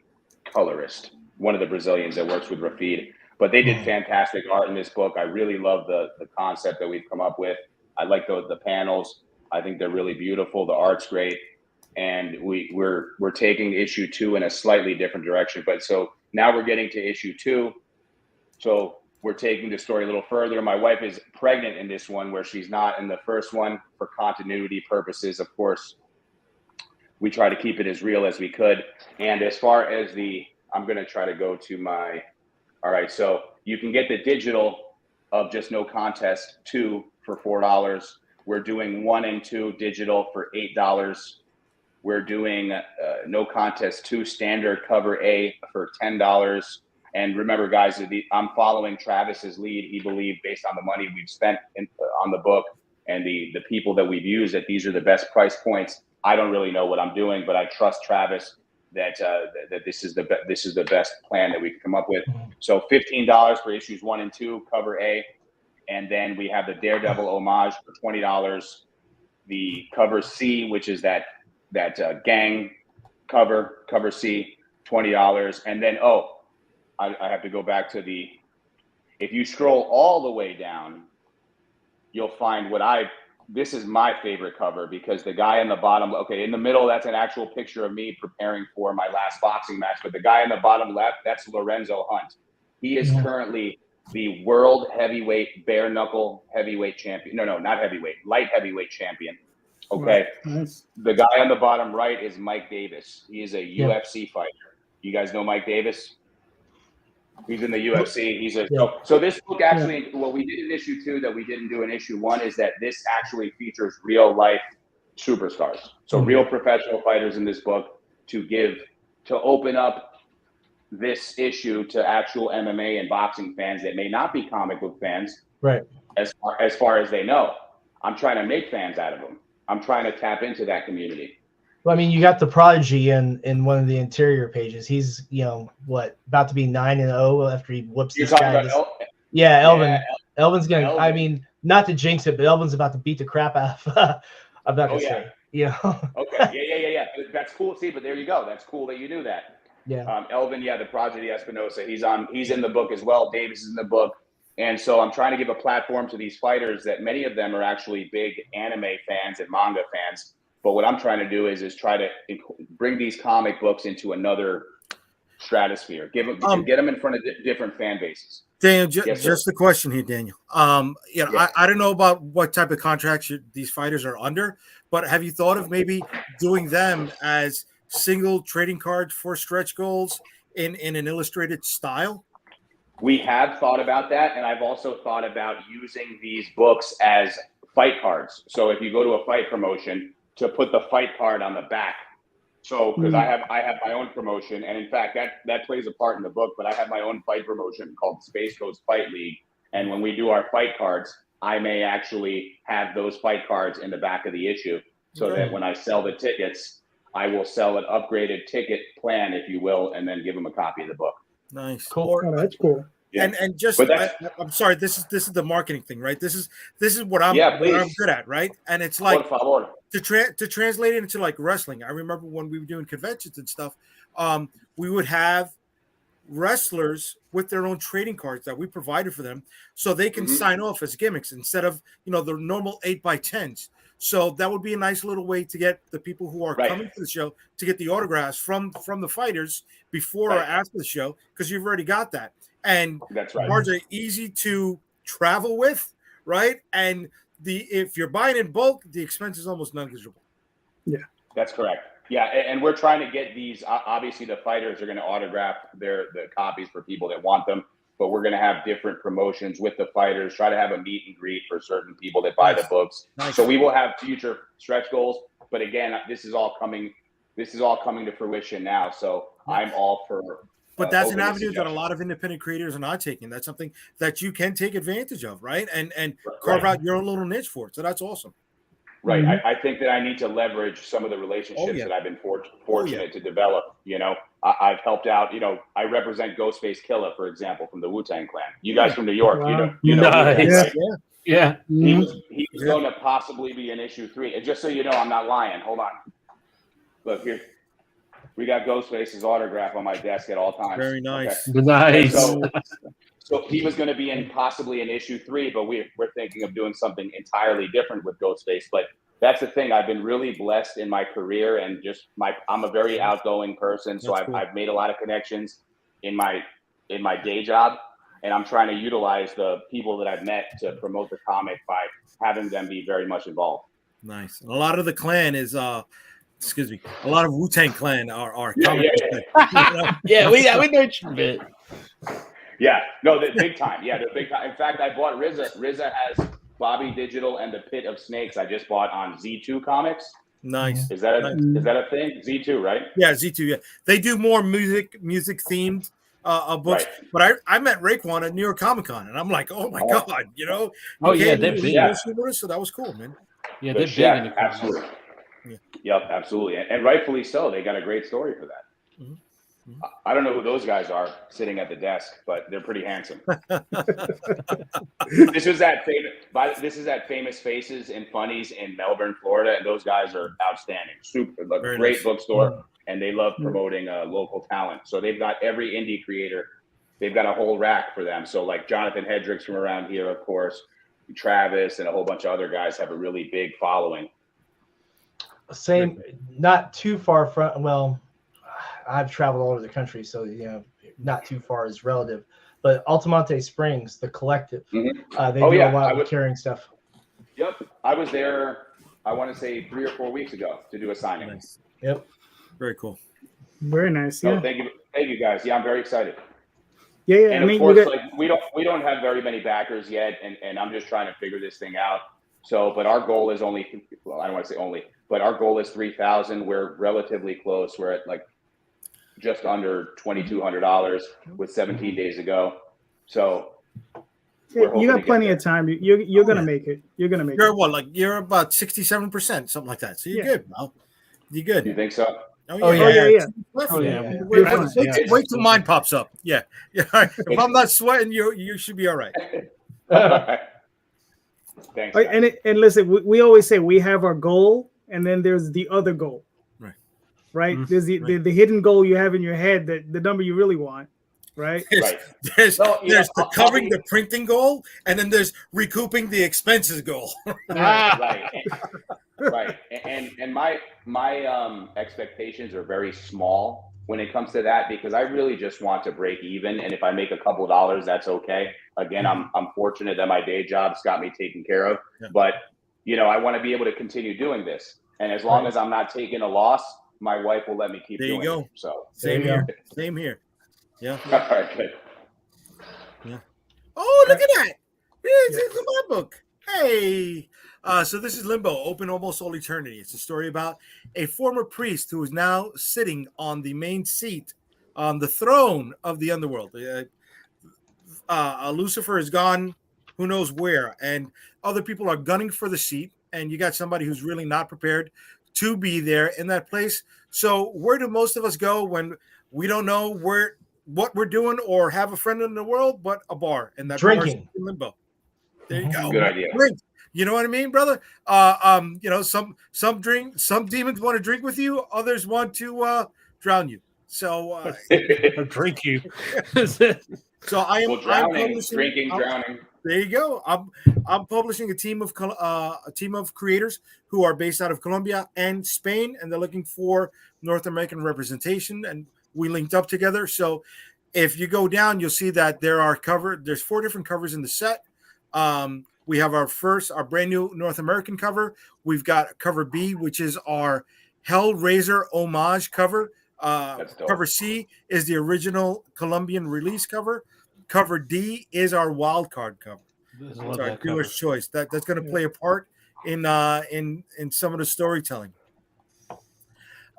colorist, one of the Brazilians that works with Rafid, but they did fantastic art in this book. I really love the concept that we've come up with. I like the panels. I think they're really beautiful. The art's great. And we're taking issue 2 in a slightly different direction. But so now we're getting to issue 2. So we're taking the story a little further. My wife is pregnant in this one, where she's not in the first one. For continuity purposes, of course, we try to keep it as real as we could. And as far as I'm going to try to go to all right, so you can get the digital of just No Contest 2 for $4. We're doing 1 and 2 digital for $8. We're doing No Contest 2 standard cover A for $10. And remember, guys, I'm following Travis's lead. He believed, based on the money we've spent on the book and the people that we've used, that these are the best price points. I don't really know what I'm doing, but I trust Travis that this is the best plan that we can come up with. So $15 for issues 1 and 2, cover A, and then we have the Daredevil homage for $20. The cover C, which is that gang cover C, $20, and then I have to go back to if you scroll all the way down, you'll find this is my favorite cover, because the guy in the bottom, in the middle, that's an actual picture of me preparing for my last boxing match. But the guy in the bottom left, that's Lorenzo Hunt. He is currently the world heavyweight, bare knuckle heavyweight champion. No, not heavyweight, light heavyweight champion. Okay. Nice. The guy on the bottom right is Mike Davis. He is a UFC fighter. You guys know Mike Davis? He's in the UFC. So this book actually, what we did in issue 2 that we didn't do in issue 1 is that this actually features real life superstars. So real professional fighters in this book to open up this issue to actual MMA and boxing fans that may not be comic book fans. Right. As far as they know, I'm trying to make fans out of them. I'm trying to tap into that community. Well, I mean, you got the Prodigy in one of the interior pages. He's, about to be 9-0 after he whoops this guy. Elvin. Yeah, Elvin's going to, I mean, not to jinx it, but Elvin's about to beat the crap out of, I'm not going to say. Okay. Yeah. That's cool. See, but there you go. That's cool that you knew that. Yeah. Elvin, the Prodigy Espinosa, he's in the book as well. Davis is in the book. And so I'm trying to give a platform to these fighters that many of them are actually big anime fans and manga fans. But what I'm trying to do is try to bring these comic books into another stratosphere. Get them in front of different fan bases. Daniel, just a question here, Daniel. I don't know about what type of contracts these fighters are under, but have you thought of maybe doing them as single trading cards for stretch goals in an illustrated style? We have thought about that, and I've also thought about using these books as fight cards. So if you go to a fight promotion, to put the fight card on the back. So because I have my own promotion, and in fact that plays a part in the book, but I have my own fight promotion called Space Coast Fight League. And when we do our fight cards, I may actually have those fight cards in the back of the issue, so that when I sell the tickets, I will sell an upgraded ticket plan, if you will, and then give them a copy of the book. Nice. Cool. That's cool. Yeah. And just I'm sorry, this is the marketing thing, right? This is what I'm good at, right? And it's like to translate it into like wrestling. I remember when we were doing conventions and stuff, we would have wrestlers with their own trading cards that we provided for them so they can sign off as gimmicks instead of the normal 8x10s. So that would be a nice little way to get the people who are coming to the show to get the autographs from the fighters before or after the show, because you've already got that. And that's right. Cards are easy to travel with, right? And if you're buying in bulk, the expense is almost negligible. Yeah, that's correct. Yeah, and we're trying to get these. Obviously, the fighters are going to autograph the copies for people that want them, but we're going to have different promotions with the fighters. Try to have a meet and greet for certain people that buy the books. Nice. So we will have future stretch goals. But again, this is all coming to fruition now. So I'm all for. But that's an avenue that a lot of independent creators are not taking. That's something that you can take advantage of, right? And carve out your own little niche for it. So that's awesome. Right. I think that I need to leverage some of the relationships that I've been fortunate to develop. I've helped out. I represent Ghostface Killah, for example, from the Wu-Tang Clan. You guys from New York, you know nice. Right? Yeah. He was going to possibly be in issue 3. And just so you know, I'm not lying. Hold on. Look here. We got Ghostface's autograph on my desk at all times. Very nice. Okay. Nice. So he was going to be possibly in issue 3, but we're thinking of doing something entirely different with Ghostface. But that's the thing. I've been really blessed in my career, and I'm a very outgoing person. So I've made a lot of connections in my day job, and I'm trying to utilize the people that I've met to promote the comic by having them be very much involved. Nice. And a lot of the clan is excuse me. A lot of Wu-Tang Clan are comic. Yeah, we know what you meant. Yeah, no, they're big time. Yeah, they're big time. In fact, I bought RZA. RZA has Bobby Digital and the Pit of Snakes. I just bought on Z2 Comics. Nice. Is that a thing? Z2, right? Yeah, Z2. Yeah, they do more music themed books. Right. But I met Raekwon at New York Comic Con, and I'm like, oh my god, Oh yeah, they're big. So that was cool, man. Yeah, they're big. Yeah, absolutely. Yeah. Yep, absolutely, and rightfully so. They got a great story for that. Mm-hmm. I don't know who those guys are sitting at the desk, but they're pretty handsome. This is at Famous Faces and Funnies in Melbourne, Florida, and those guys are outstanding. Super, great bookstore, and they love promoting local talent. So they've got every indie creator. They've got a whole rack for them. So like Jonathan Hendricks from around here, of course, Travis, and a whole bunch of other guys have a really big following. Same, not too far from. Well, I've traveled all over the country, so not too far is relative. But Altamonte Springs, the collective, they do a lot of carrying stuff. Yep, I was there. I want to say 3 or 4 weeks ago to do a signing. Nice. Yep, very cool. Very nice. Yeah. So thank you guys. Yeah, I'm very excited. Yeah. And of course, we don't have very many backers yet, and I'm just trying to figure this thing out. So, but our goal is I don't want to say only, but our goal is 3,000. We're relatively close. We're at like just under $2,200 with 17 days to go. So you got plenty of time. You're gonna make it. You're gonna make it. You're about 67%, something like that. So you're good, Mal. You're good. You think so? Oh yeah. Wait till mine pops up. Yeah. If I'm not sweating, you should be all right. Thanks. And listen, we always say we have our goal, and then there's the other goal. Right. Mm-hmm. There's the hidden goal you have in your head, that the number you really want. Right. There's the covering the printing goal, and then there's recouping the expenses goal. Right. And my expectations are very small when it comes to that, because I really just want to break even. And if I make a couple of dollars, that's okay. Again, I'm fortunate that my day job's got me taken care of, but I want to be able to continue doing this. And as long as I'm not taking a loss, my wife will let me keep doing it. So same here. Yeah. All right, good. Yeah. Oh, look at that. It's my book. Hey. So this is Limbo, Open Almost All Eternity. It's a story about a former priest who is now sitting on the main seat on the throne of the underworld. Lucifer is gone who knows where, and other people are gunning for the seat, and you got somebody who's really not prepared to be there in that place. So where do most of us go when we don't know what we're doing or have a friend in the world, but a bar, and that Drinking. bar's in Limbo. There you go. Good idea. Drink. You know what I mean, brother? Some demons want to drink with you, others want to drown you. So Or drink you. so I am drowning, drinking, drowning. There you go. I'm publishing a team of creators who are based out of Colombia and Spain, and they're looking for North American representation. And we linked up together. So if you go down, you'll see that there's 4 different covers in the set. We have our brand new North American cover. We've got cover B, which is our Hellraiser homage cover. Cover C is the original Colombian release cover. Cover D is our wild card cover. Sorry, dealer's choice. That's going to play a part in some of the storytelling.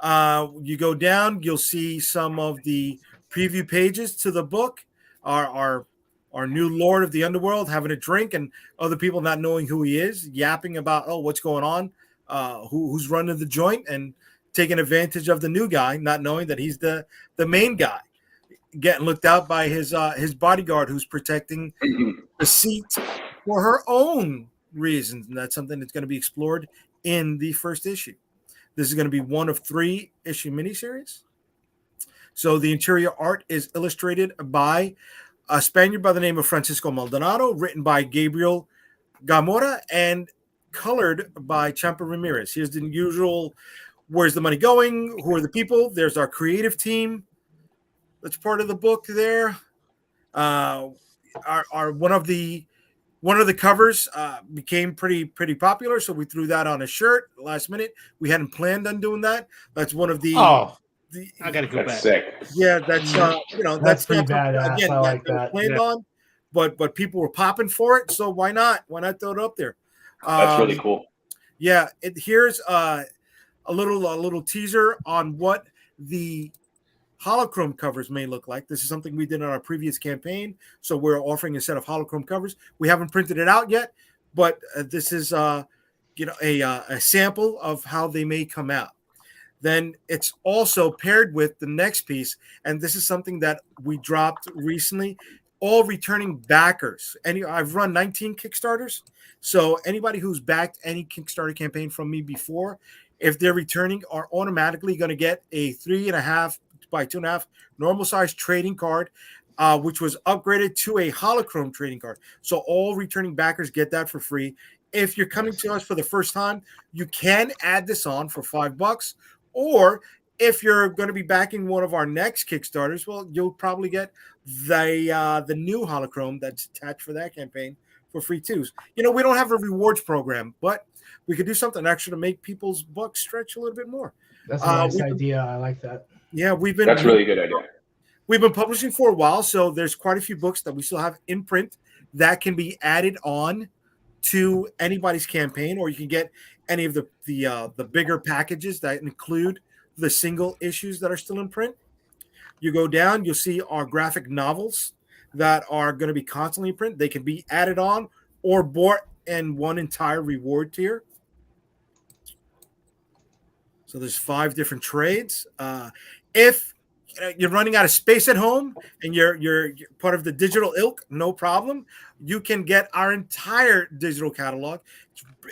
You go down, you'll see some of the preview pages to the book. Our new Lord of the Underworld having a drink, and other people not knowing who he is, yapping about what's going on, who's running the joint, and taking advantage of the new guy, not knowing that he's the main guy, getting looked out by his bodyguard who's protecting the seat for her own reasons. And that's something that's going to be explored in the first issue. This is going to be one of 3 issue miniseries. So the interior art is illustrated by a Spaniard by the name of Francisco Maldonado, written by Gabriel Gamora, and colored by Champa Ramirez. Here's the usual: where's the money going? Who are the people? There's our creative team. That's part of the book there. Our one of the covers became pretty popular, so we threw that on a shirt last minute. We hadn't planned on doing that. That's one of the. I gotta go back. That's sick. Yeah, that's that's pretty badass. Again, I like that. Planned on, but people were popping for it, so why not? Why not throw it up there? That's really cool. Yeah, here's a little teaser on what the holochrome covers may look like. This is something we did on our previous campaign, so we're offering a set of holochrome covers. We haven't printed it out yet, but this is a sample of how they may come out. Then it's also paired with the next piece, and this is something that we dropped recently. All returning backers. I've run 19 Kickstarters, so anybody who's backed any Kickstarter campaign from me before, if they're returning, are automatically going to get a 3.5 by 2.5 normal size trading card, which was upgraded to a holochrome trading card. So all returning backers get that for free. If you're coming to us for the first time, you can add this on for $5. Or if you're going to be backing one of our next Kickstarters, well, you'll probably get the new holochrome that's attached for that campaign for free too. We don't have a rewards program, but we could do something extra to make people's bucks stretch a little bit more. That's a nice idea. I like that. Yeah, that's really good idea. We've been publishing for a while, so there's quite a few books that we still have in print that can be added on to anybody's campaign, or you can get any of the bigger packages that include the single issues that are still in print. You go down, you'll see our graphic novels that are going to be constantly in print. They can be added on or bought in one entire reward tier. So there's 5 different trades. If you're running out of space at home and you're part of the digital ilk, no problem. You can get our entire digital catalog.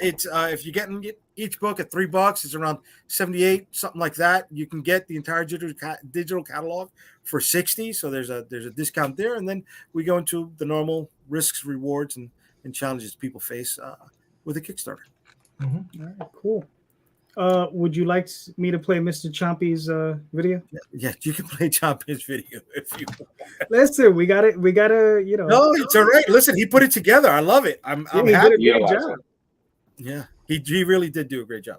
It's if you're getting each book at $3, it's around 78, something like that. You can get the entire digital catalog for 60. So there's a discount there, and then we go into the normal risks, rewards, and challenges people face with a Kickstarter. Mm-hmm. All right, cool. Would you like me to play Mr. Chompy's video? Yeah, you can play Chompy's video if you want. Listen, we gotta, No, it's all right. Listen, he put it together. I love it. I'm happy. He did a great job. Yeah, he really did do a great job.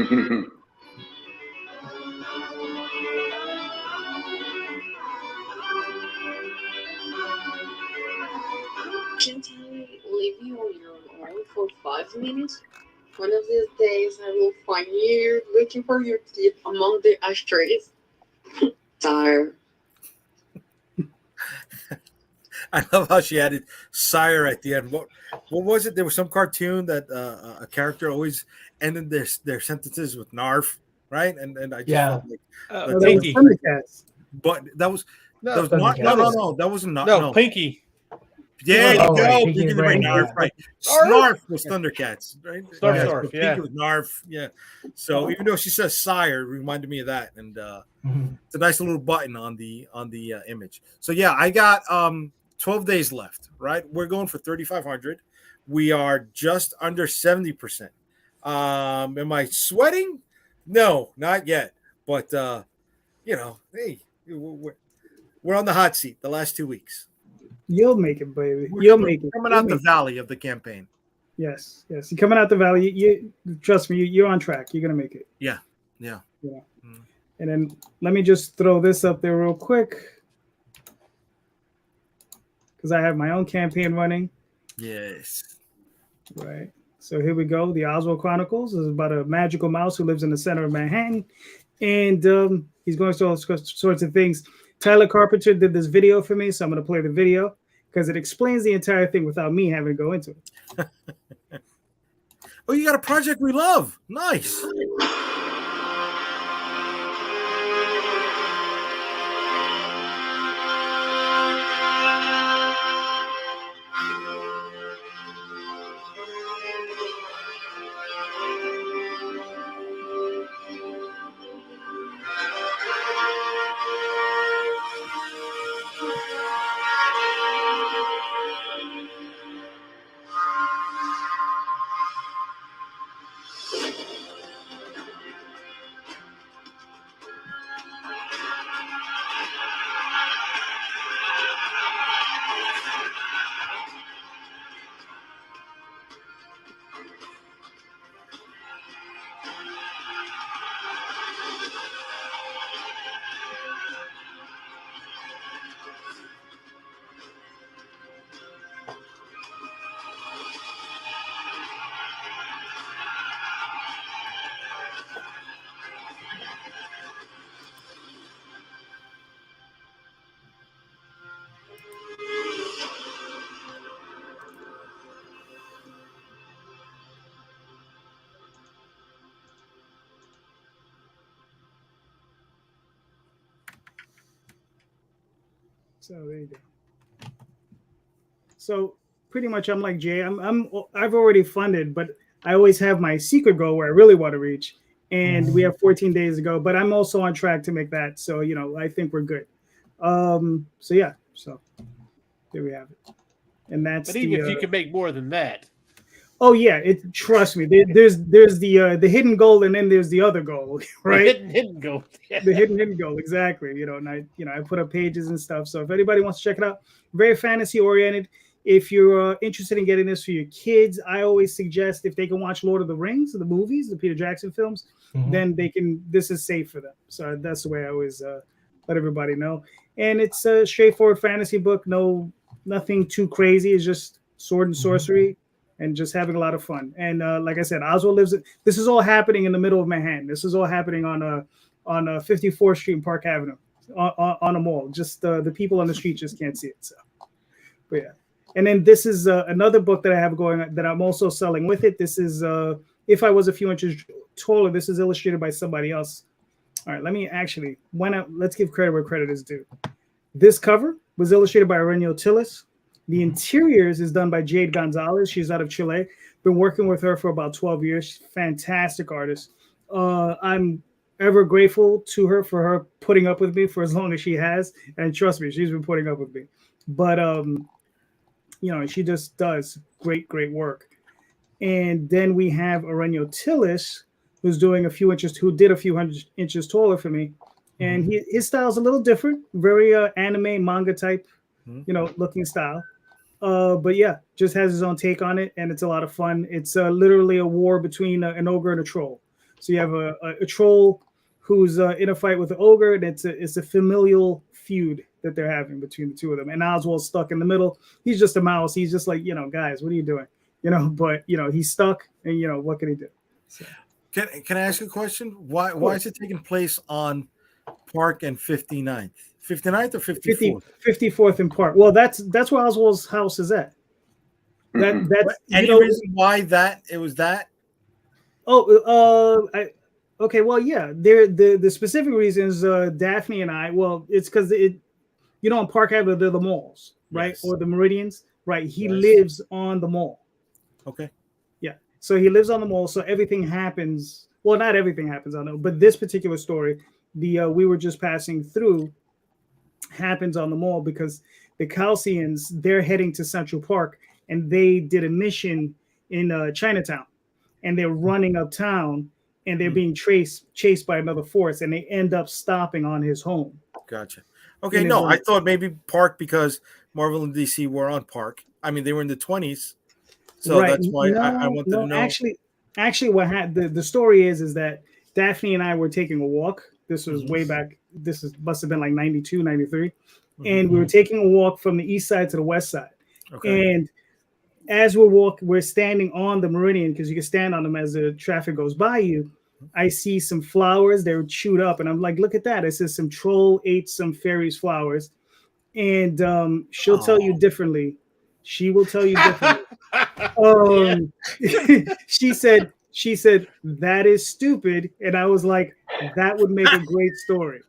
Can't I leave you on your own for 5 minutes? One of these days I will find you looking for your kid among the ashtrays. Tired. I love how she added "sire" at the end. What was it? There was some cartoon that a character always ended their sentences with "narf," right? And I just felt like That was Pinky. Thundercats. but that was No, not, Thundercats. no, that wasn't not no, Pinky. There you Oh, go. right, Pinky Pinky and the Brain, Brain, Narf, yeah. right. Narf. Snarf was Thundercats, right? Snarf, Yeah, Snarf, so yeah. Pinky was Narf, yeah. So even though she says sire, it reminded me of that, and Mhm. it's a nice little button on the image. So yeah, I got 12 days left, right? We're going for 3,500. We are just under 70%. Am I sweating? No, not yet. But hey, we're on the hot seat the last 2 weeks. You'll make it, baby. We're You'll make it. coming You'll out the make it. valley of the campaign. Yes, yes. You're coming out the valley. You trust me. You're on track. You're gonna make it. Yeah. And then let me just throw this up there real quick because I have my own campaign running. Yes. Right. So here we go. The Oswald Chronicles is about a magical mouse who lives in the center of Manhattan, and he's going through all sorts of things. Tyler Carpenter did this video for me, so I'm going to play the video because it explains the entire thing without me having to go into it. Oh, you got a project we love. Nice. So there you go. So pretty much, I'm like Jay. I've already funded, but I always have my secret goal where I really want to reach, and we have 14 days to go. But I'm also on track to make that. So I think we're good. So yeah. So there we have it. And that's But even if you can make more than that. Oh yeah, trust me. There's the hidden goal, and then there's the other goal, right? The hidden goal. The hidden goal, exactly. And I put up pages and stuff. So if anybody wants to check it out, very fantasy oriented. If you're interested in getting this for your kids, I always suggest if they can watch Lord of the Rings, the movies, the Peter Jackson films, then they can. This is safe for them. So that's the way I always let everybody know. And it's a straightforward fantasy book. Nothing too crazy. It's just sword and sorcery. And just having a lot of fun. And like I said, Oswald lives. This is all happening in the middle of Manhattan. This is all happening on 54th Street and Park Avenue, on a mall. Just the people on the street just can't see it. So, but yeah. And then this is another book that I have going that I'm also selling with it. This is If I Was a Few Inches Taller. This is illustrated by somebody else. All right, let me actually. Let's give credit where credit is due. This cover was illustrated by Aurelio Tillis. The interiors is done by Jade Gonzalez. She's out of Chile. Been working with her for about 12 years. She's a fantastic artist. I'm ever grateful to her for her putting up with me for as long as she has. And trust me, she's been putting up with me. But, she just does great, great work. And then we have Aurelio Tillis, who did a few hundred inches taller for me. And his style is a little different, very anime, manga type, looking style. But yeah, just has his own take on it, and it's a lot of fun. It's literally a war between an ogre and a troll. So you have a troll who's in a fight with the ogre, and it's a familial feud that they're having between the two of them. And Oswald's stuck in the middle. He's just a mouse. He's just like, guys, what are you doing? But he's stuck, and what can he do? So. Can I ask you a question? Why is it taking place on Park and 59th? 59th or 54th? 54th and Park. Well, that's where Oswald's house is at. That's any reason why it was that? Okay, well, yeah. The specific reasons Daphne and I, well, it's because on Park Avenue they're the malls, right? Yes. Or the Meridians, right? He lives on the mall. Okay. Yeah. So he lives on the mall, so everything happens. Well, not everything happens, I know, but this particular story, we were just passing through, happens on the mall because the Calcians, they're heading to Central Park, and they did a mission in Chinatown, and they're running uptown, and they're being chased by another force, and they end up stopping on his home. Gotcha. Okay, no, I thought maybe Park because Marvel and DC were on Park. I mean, they were in the 20s, so that's why I wanted to know. Actually, what the story is that Daphne and I were taking a walk. This was way back. Must have been like 92, 93. And we were taking a walk from the east side to the west side. Okay. And as we're standing on the Meridian, because you can stand on them as the traffic goes by you. I see some flowers. They're chewed up. And I'm like, look at that. It says some troll ate some fairies' flowers. And she'll tell you differently. She will tell you differently. She said, that is stupid. And I was like, that would make a great story.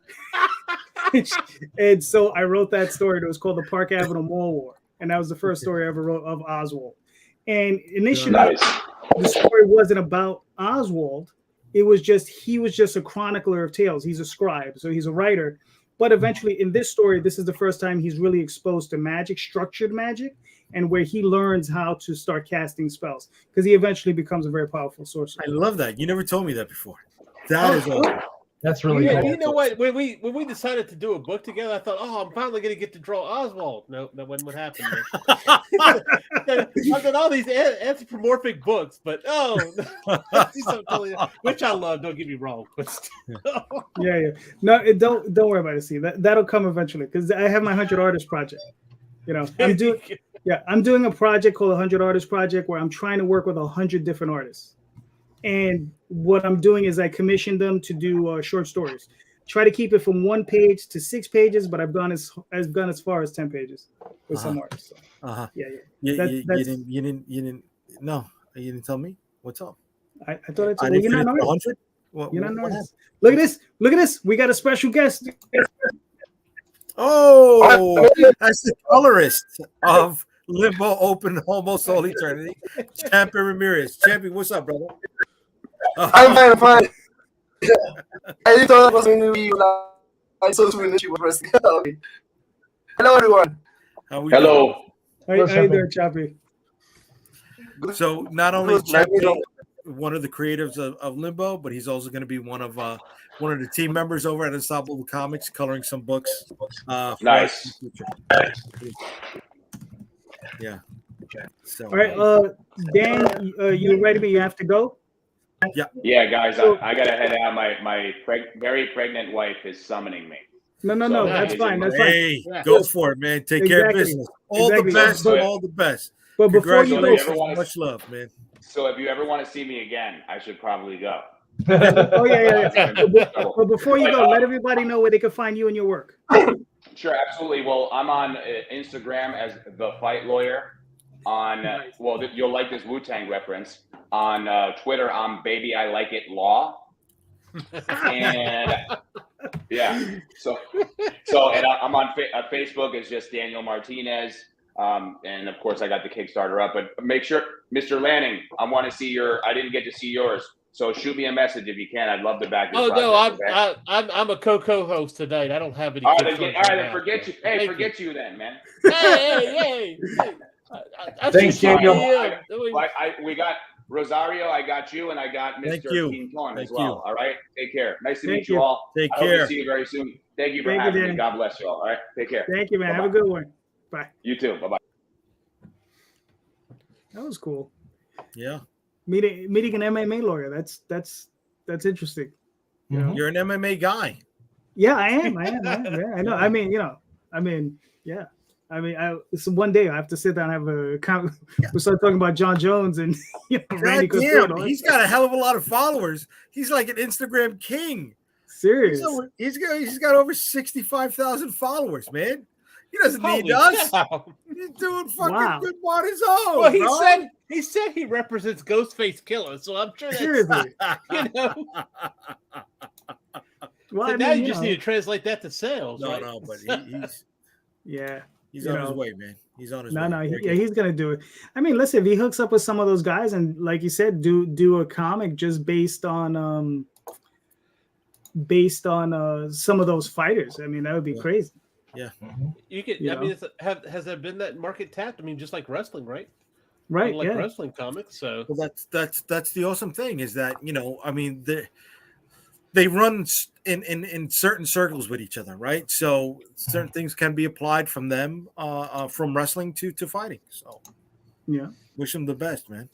And so I wrote that story. It was called The Park Avenue Mall War. And that was the first story I ever wrote of Oswald. And initially, the story wasn't about Oswald. He was just a chronicler of tales. He's a scribe, so he's a writer. But eventually, in this story, this is the first time he's really exposed to magic, structured magic, and where he learns how to start casting spells, because he eventually becomes a very powerful sorcerer. I love that. You never told me that before. That is awesome. That's really cool. You know what? When we decided to do a book together, I thought, I'm finally going to get to draw Oswald. No, that wasn't what happened. I've got all these anthropomorphic books, but which I love. Don't get me wrong. Yeah. No, don't worry about it. See, that'll come eventually, because I have my 100 Artists project. I'm doing a project called 100 Artists Project, where I'm trying to work with 100 different artists. And what I'm doing is I commissioned them to do short stories. Try to keep it from 1 page to 6 pages, but I've gone as far as 10 pages with some artists. So. Yeah. You didn't. No, you didn't tell me. What's up? I thought I told you. You're not an artist. You're not an artist. Look at this. We got a special guest. Oh, that's the colorist of Limbo Open Almost All Eternity, Champion Ramirez. Champion, what's up, brother? I'm fine. I thought it was going to be I saw the issue first. Hello, everyone. Hello. How you doing, Chappie? So not only Chappie, one of the creators of Limbo, but he's also going to be one of the team members over at Unstoppable Comics, coloring some books. Nice. Yeah. So, all right, Dan, you ready? But you have to go. Yeah, guys, I gotta head out. My very pregnant wife is summoning me. No, that's fine. That's fine. Hey, go for it, man. Take care of business. All the best. All the best. But before you go, much love, man. So if you ever want to see me again, I should probably go. Oh yeah. But before you go, let everybody know where they can find you and your work. Sure, absolutely. Well, I'm on Instagram as The Fight Lawyer. You'll like this Wu-Tang reference. On Twitter, I'm Baby I Like It Law. And yeah, so and I'm on Facebook. It's just Daniel Martinez. And of course, I got the Kickstarter up. But make sure, Mr. Lanning, I want to see I didn't get to see yours. So shoot me a message if you can. I'd love to back your project. No, I'm a co-host tonight. I don't have any. All right, then forget you. Hey, forget you then, man. Hey. Thanks, Daniel. We got Rosario, I got you, and I got Mr. Quinton as well. All right, take care. Nice to meet you all. Take care. I hope to see you very soon. Thank you for having me. God bless you all. All right, take care. Thank you, man. Bye-bye. Have a good one. Bye. You too. Bye-bye. That was cool. Yeah. Meeting an MMA lawyer. That's That's interesting. Mhm. You're an MMA guy. Yeah, I am. Yeah, I know. I mean, yeah. So one day I have to sit down and have a we start talking about John Jones and Randy God Couture. damn, he's got a hell of a lot of followers. He's like an Instagram king. Serious. He's got over 65,000 followers, man. He doesn't need Holy us. cow. He's doing fucking Wow. good on his own. Well, bro. he said he represents Ghostface Killer, so I'm sure that's, Seriously. you know. Well, So I now mean, you just need to translate that to sales, No, right? no, but yeah. he's You on know. his way, man. He's on his No, way. he's gonna do it. I mean, listen, if he hooks up with some of those guys and, like you said, do a comic just based on some of those fighters, I mean, that would be crazy. Yeah. You could. You I mean, know. has there been that market tapped? I mean, just like wrestling, right? Right. Like Yeah. wrestling comics. So Well, that's the awesome thing is that I mean they run in certain circles with each other, right? So certain things can be applied from them, from wrestling to fighting. So Yeah. wish them the best, man.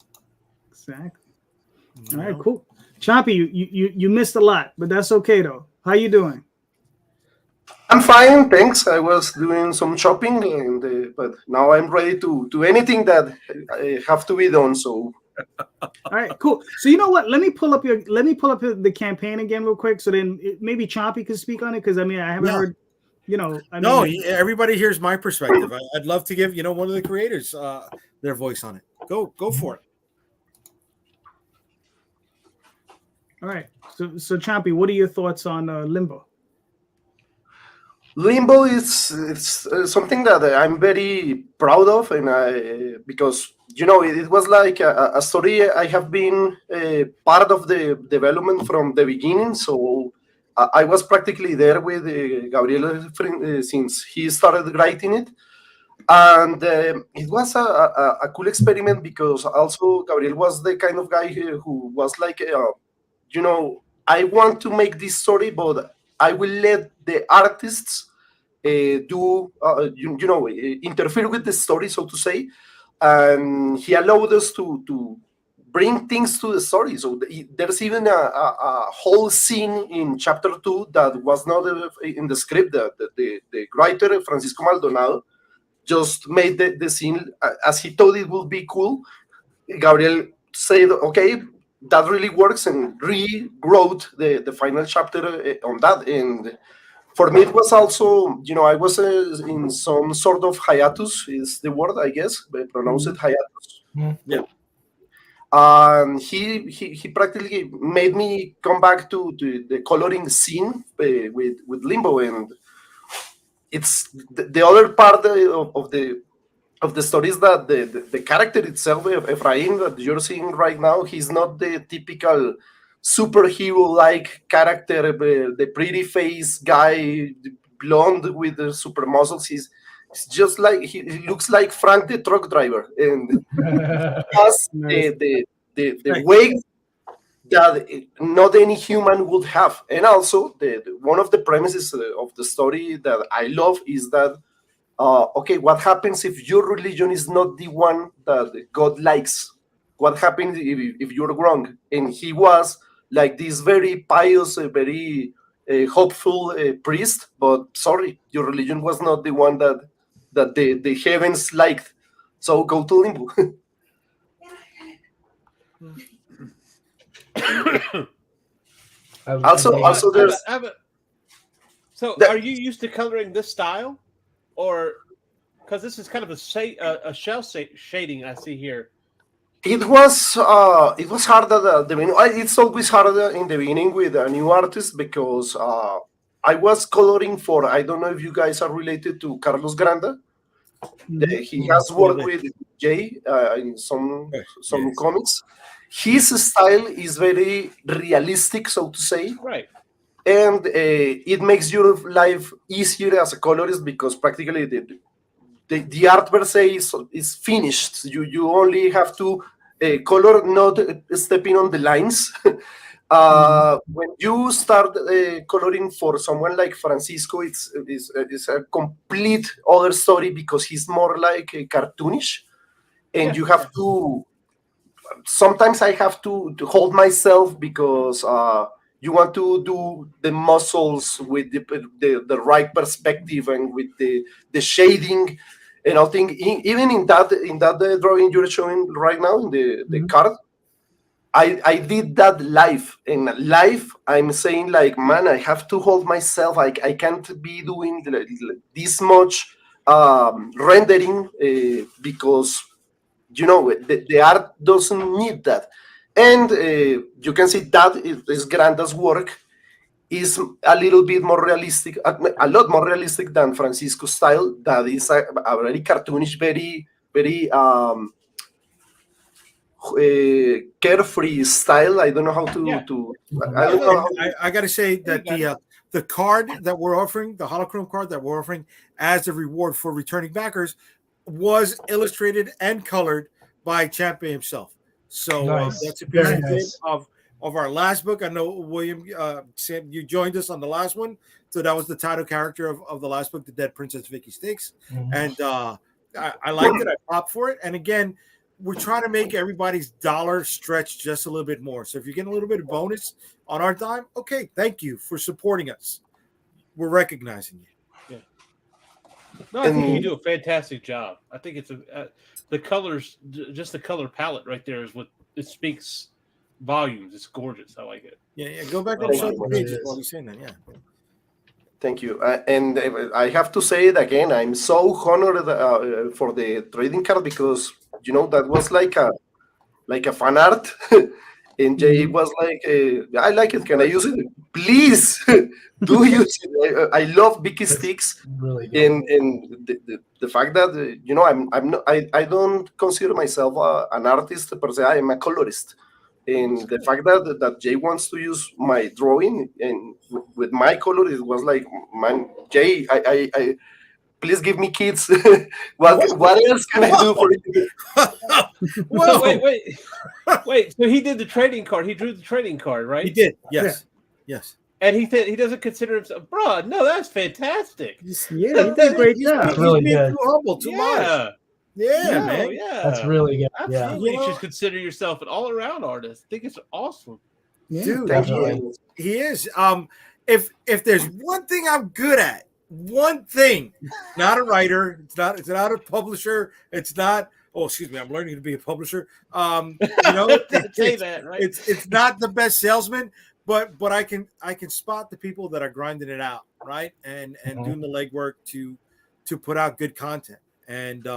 Exactly. You All right. know? Cool. Chompy, you missed a lot, but that's okay though. How you doing? I'm fine, thanks. I was doing some shopping, but now I'm ready to do anything that have to be done. So All right, cool. So you know what? Let me pull up the campaign again real quick, so then maybe Chompy could speak on it, because I mean I haven't heard. Everybody hears my perspective. I'd love to give one of the creators their voice on it. Go for it. All right. So Chompy, what are your thoughts on Limbo? Limbo is something that I'm very proud of, and because it was like a story I have been part of the development from the beginning. So I was practically there with Gabriel since he started writing it, and it was a cool experiment because also Gabriel was the kind of guy who was like, I want to make this story, but I will let the artists interfere with the story, so to say, and he allowed us to bring things to the story. So there's even a whole scene in chapter 2 that was not in the script. That the writer Francisco Maldonado just made the scene as he thought it would be cool. Gabriel said, okay, that really works, and rewrote the final chapter on that. And for me, it was also, I was in some sort of hiatus, is the word, I guess, but pronounce it hiatus. Yeah. And he practically made me come back to the coloring scene with Limbo, and it's the other part of the story is that the character itself, Efrain, that you're seeing right now, he's not the typical superhero-like character, the pretty face guy, blonde with the super muscles. He's just like, he looks like Frank the truck driver, and has the way that not any human would have. And also, one of the premises of the story that I love is that, okay, what happens if your religion is not the one that God likes? What happens if you're wrong? And he was like this very pious, very hopeful priest, but sorry, your religion was not the one that the heavens liked. So go to Limbo. Also, there's. So, are you used to coloring this style, or because this is kind of a shell shading I see here? It was hard at the beginning. It's always harder in the beginning with a new artist because I was coloring for. I don't know if you guys are related to Carlos Granda. He has worked with Jay in some comics. His style is very realistic, so to say. Right. And it makes your life easier as a colorist because practically the art per se is finished. You only have to color, not stepping on the lines. When you start coloring for someone like Francisco, it's a complete other story because he's more like cartoonish, and you have to. sometimes I have to hold myself because you want to do the muscles with the right perspective and with the shading. And I think even in that drawing you're showing right now in the card, I did that live. In live, I'm saying like, man, I have to hold myself. I can't be doing this much rendering because the art doesn't need that. And you can see that is Granda's work is a little bit more realistic, a lot more realistic than Francisco's style. That is a very cartoonish, very carefree style. I don't know how to. Yeah. I don't know. I got to say that the card that we're offering, the holochrome card that we're offering as a reward for returning backers, was illustrated and colored by Champion himself. So that's a piece of our last book. I know William, Sam, you joined us on the last one, so that was the title character of the last book, The Dead Princess Vicky Sticks, and I liked it. I popped for it, and again, we're trying to make everybody's dollar stretch just a little bit more. So if you're getting a little bit of bonus on our dime, okay, thank you for supporting us. We're recognizing you. Yeah. No, I think you do a fantastic job. I think it's the colors, just the color palette right there is what it speaks volumes. It's gorgeous. I like it. Yeah. Go back and show the pages while you're saying that. Yeah. Thank you. And I have to say it again. I'm so honored for the trading card because that was like a fan art. And Jay was like, I like it. Can I use it? Please do use it. I love Vicky Sticks. Really and the fact that I don't consider myself an artist per se. I am a colorist. And the fact that Jay wants to use my drawing and with my color, it was like, man, Jay, I please give me kids. what else can I do for you? Well, wait. So he did the trading card. He drew the trading card, right? He did. Yes. Yeah. Yes. And he doesn't consider himself, bro. No, that's fantastic. Yeah, he did a great job. That's really good. Too humble, too much. Yeah, man. Yeah, that's really good. Absolutely, you should consider yourself an all-around artist. I think it's awesome. Yeah, dude. Definitely. He is. If there's one thing I'm good at, one thing, not a writer, it's not a publisher, it's not. Oh, excuse me, I'm learning to be a publisher. Say that, right? It's not the best salesman, but I can spot the people that are grinding it out, right, and doing the legwork to put out good content, and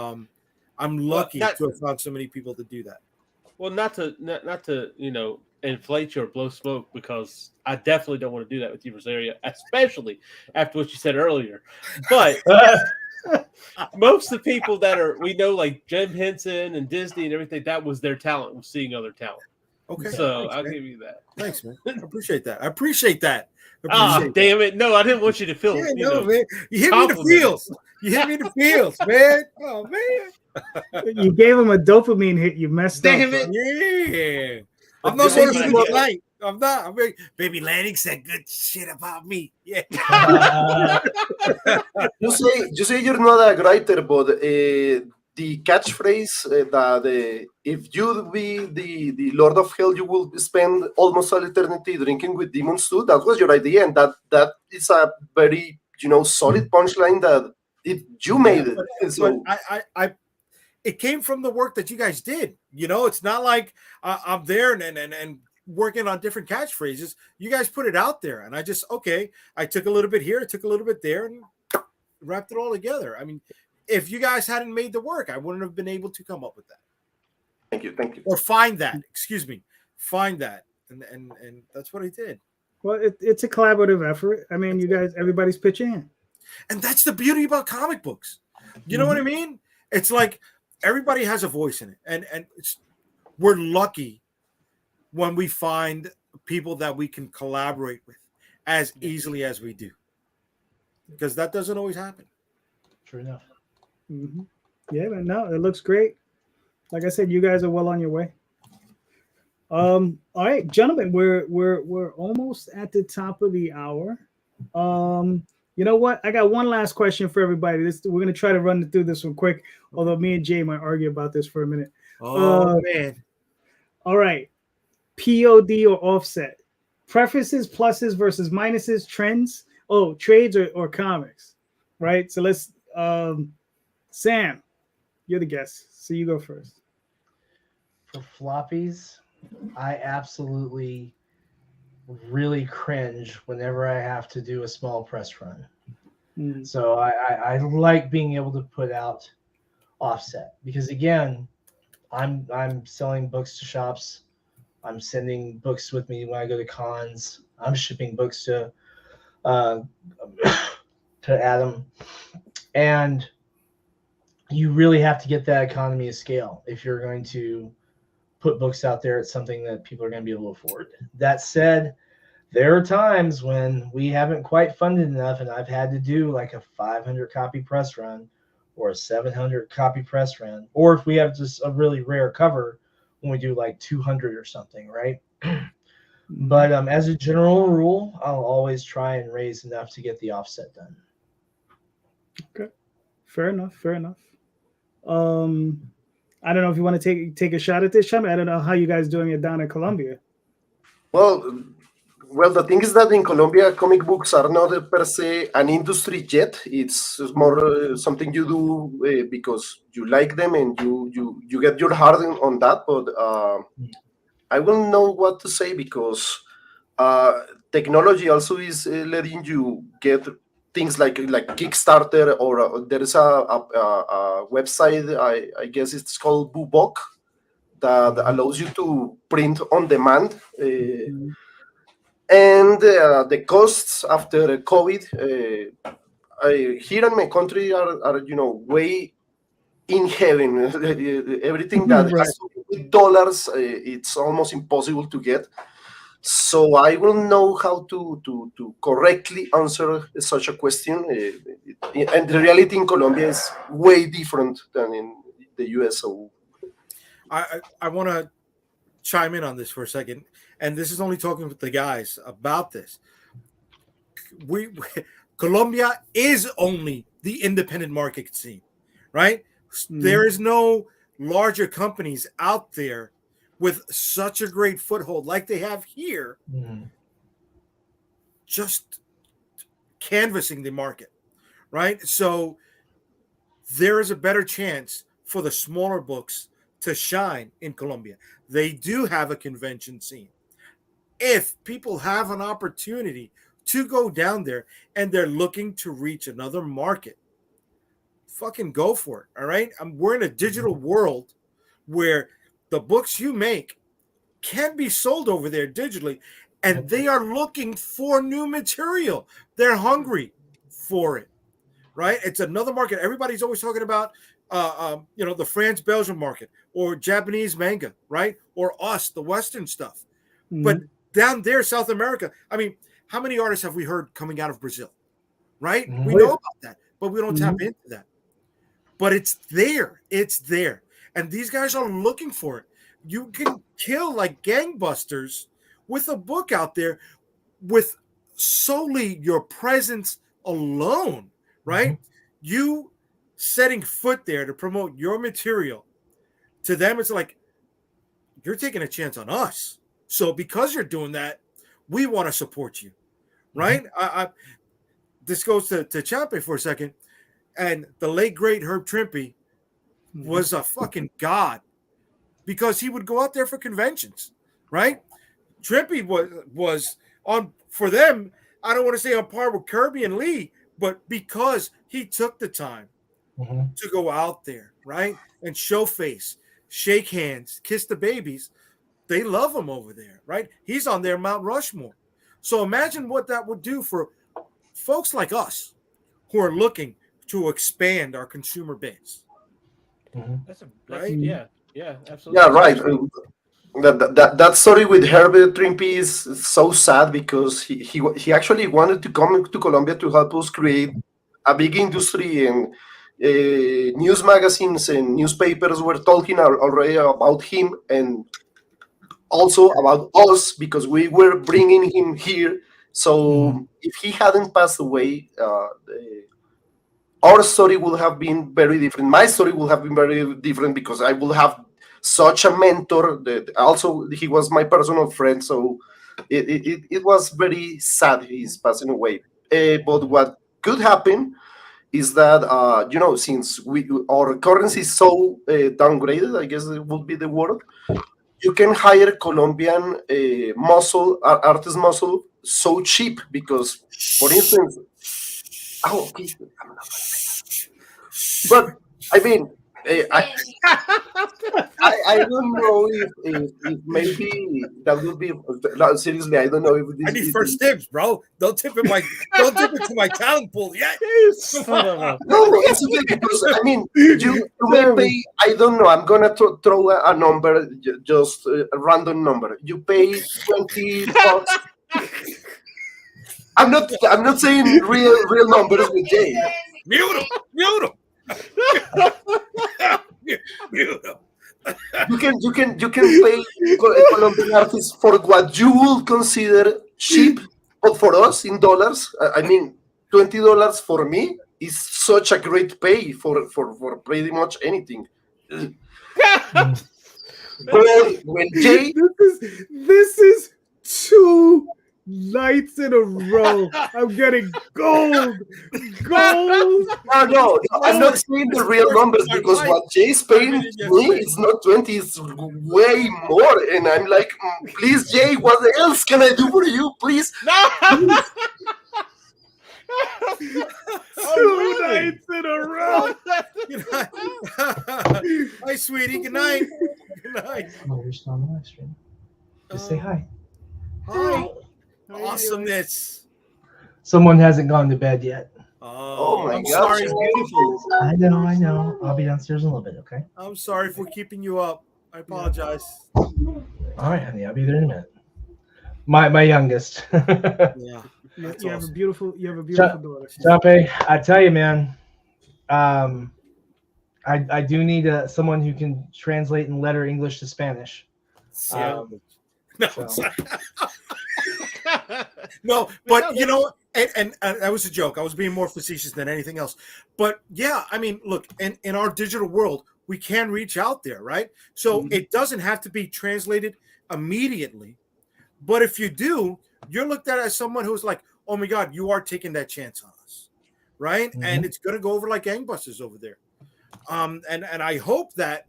I'm lucky to have found so many people to do that. Well, not to inflate you or blow smoke, because I definitely don't want to do that with you, Rosario, especially after what you said earlier. But most of the people that we know, like Jim Henson and Disney and everything, that was their talent, was seeing other talent. Okay, so I'll give you that. Thanks, man. I appreciate that. Damn it! No, I didn't want you to feel. Man. You hit me in the feels. Man. Oh man. You gave him a dopamine hit. You messed up. Damn it! Yeah. I'm not going to sleep tonight. I'm not. Baby Lanning said good shit about me. Yeah. You say you're not a writer, but the catchphrase that if you be the Lord of Hell, you will spend almost all eternity drinking with demons too. That was your idea, and that is a very solid punchline that you made it. So it came from the work that you guys did. It's not like I'm there and working on different catchphrases. You guys put it out there, and I took a little bit here, I took a little bit there, and wrapped it all together. I mean, if you guys hadn't made the work, I wouldn't have been able to come up with that. Thank you. Or find that. And that's what I did. Well, it's a collaborative effort. I mean, you guys, everybody's pitching in. And that's the beauty about comic books. You know what I mean? It's like everybody has a voice in it. And we're lucky when we find people that we can collaborate with as easily as we do. Because that doesn't always happen. True enough. Mm-hmm. Yeah, but no, it looks great. Like I said, you guys are well on your way. All right, gentlemen, we're almost at the top of the hour. You know what? I got one last question for everybody. We're gonna try to run through this one quick. Although me and Jay might argue about this for a minute. Oh man. All right. POD or offset. Preferences, pluses versus minuses, trends. Oh, trades or comics. Right. So let's Sam, you're the guest. So you go first. For floppies, I absolutely really cringe whenever I have to do a small press run. So I like being able to put out offset because again, I'm selling books to shops. I'm sending books with me when I go to cons. I'm shipping books to Adam, and you really have to get that economy of scale if you're going to put books out there. It's something that people are going to be able to afford. That said, there are times when we haven't quite funded enough, and I've had to do like a 500 copy press run or a 700 copy press run, or if we have just a really rare cover when we do like 200 or something, right? But as a general rule, I'll always try and raise enough to get the offset done. Okay, fair enough. Fair enough. I don't know if you want to take a shot at this, Chum. I don't know how you guys doing it down in Colombia. Well, the thing is that in Colombia, comic books are not per se an industry yet. It's more something you do because you like them and you get your heart on that. But I will know what to say because technology also is letting you get things like Kickstarter or there is a website. I guess it's called Bubok that allows you to print on demand. And the costs after COVID here in my country are way in heaven. Everything that has to do with dollars, it's almost impossible to get. So I will know how to correctly answer such a question. And the reality in Colombia is way different than in the US. So I want to chime in on this for a second, and this is only talking with the guys about this. Colombia is only the independent market scene, right? There is no larger companies out there with such a great foothold like they have here, just canvassing the market, right? So there is a better chance for the smaller books to shine in Colombia. They do have a convention scene. If people have an opportunity to go down there and they're looking to reach another market, fucking go for it. All right. We're in a digital world where the books you make can be sold over there digitally, and they are looking for new material. They're hungry for it, right? It's another market. Everybody's always talking about, the France-Belgium market or Japanese manga, right? Or us, the Western stuff. But down there, South America, I mean, how many artists have we heard coming out of Brazil, right? We know about that, but we don't tap into that. But it's there. It's there. And these guys are looking for it. You can kill like gangbusters with a book out there with solely your presence alone, right? You setting foot there to promote your material. To them, it's like, you're taking a chance on us. So because you're doing that, we want to support you, right? This goes to Champe for a second. And the late, great Herb Trimpe was a fucking god because he would go out there for conventions, right? Trimpe was on, for them, I don't want to say on par with Kirby and Lee, but because he took the time to go out there, right? And show face, shake hands, kiss the babies. They love him over there, right? He's on their Mount Rushmore. So imagine what that would do for folks like us who are looking to expand our consumer base. That's right? Yeah, absolutely. Yeah, right. That story with Herbert Trimpe is so sad because he actually wanted to come to Colombia to help us create a big industry, and news magazines and newspapers were talking already about him and also about us because we were bringing him here. So if he hadn't passed away, our story would have been very different. My story would have been very different because I would have such a mentor. That also he was my personal friend, so it was very sad he's passing away. But what could happen is that since our currency is so downgraded, I guess it would be the word. You can hire Colombian artist muscle so cheap because, for instance, okay, but I mean, I don't know if maybe that would be seriously. I don't know if this. I need first tips, bro. Don't tip it to my talent pool yet. No, it's okay because I mean, you may pay. I don't know. I'm gonna throw a number, just a random number. You pay $20. I'm not saying real numbers with Jay. Mute him. You can pay Colombian artists for what you would consider cheap, but for us in dollars, I mean, $20 for me is such a great pay for pretty much anything. But when Jay, this is two nights in a row. I'm getting gold. no, I'm not saying the real numbers because what Jay's paying me is not 20, it's way more. And I'm like, please, Jay, what else can I do for you? Please. No. Two nights in a row. Hi, sweetie. Good night. Good night. Oh, you're still on the live stream. Just say hi. Hi. Awesomeness. Someone hasn't gone to bed yet. Oh my I'm God, sorry. she's beautiful. I know. I'll be downstairs in a little bit, okay? I'm sorry for keeping you up. I apologize. All right, honey. I'll be there in a minute. My youngest. Yeah. You have a beautiful daughter. Chape, I tell you, man. I do need someone who can translate and letter English to Spanish. No, So. no, but you know, and that was a joke. I was being more facetious than anything else. But yeah, I mean, look, in our digital world, we can reach out there, right? So it doesn't have to be translated immediately. But if you do, you're looked at as someone who's like, oh my God, you are taking that chance on us, right? Mm-hmm. And it's going to go over like gangbusters over there. And I hope that,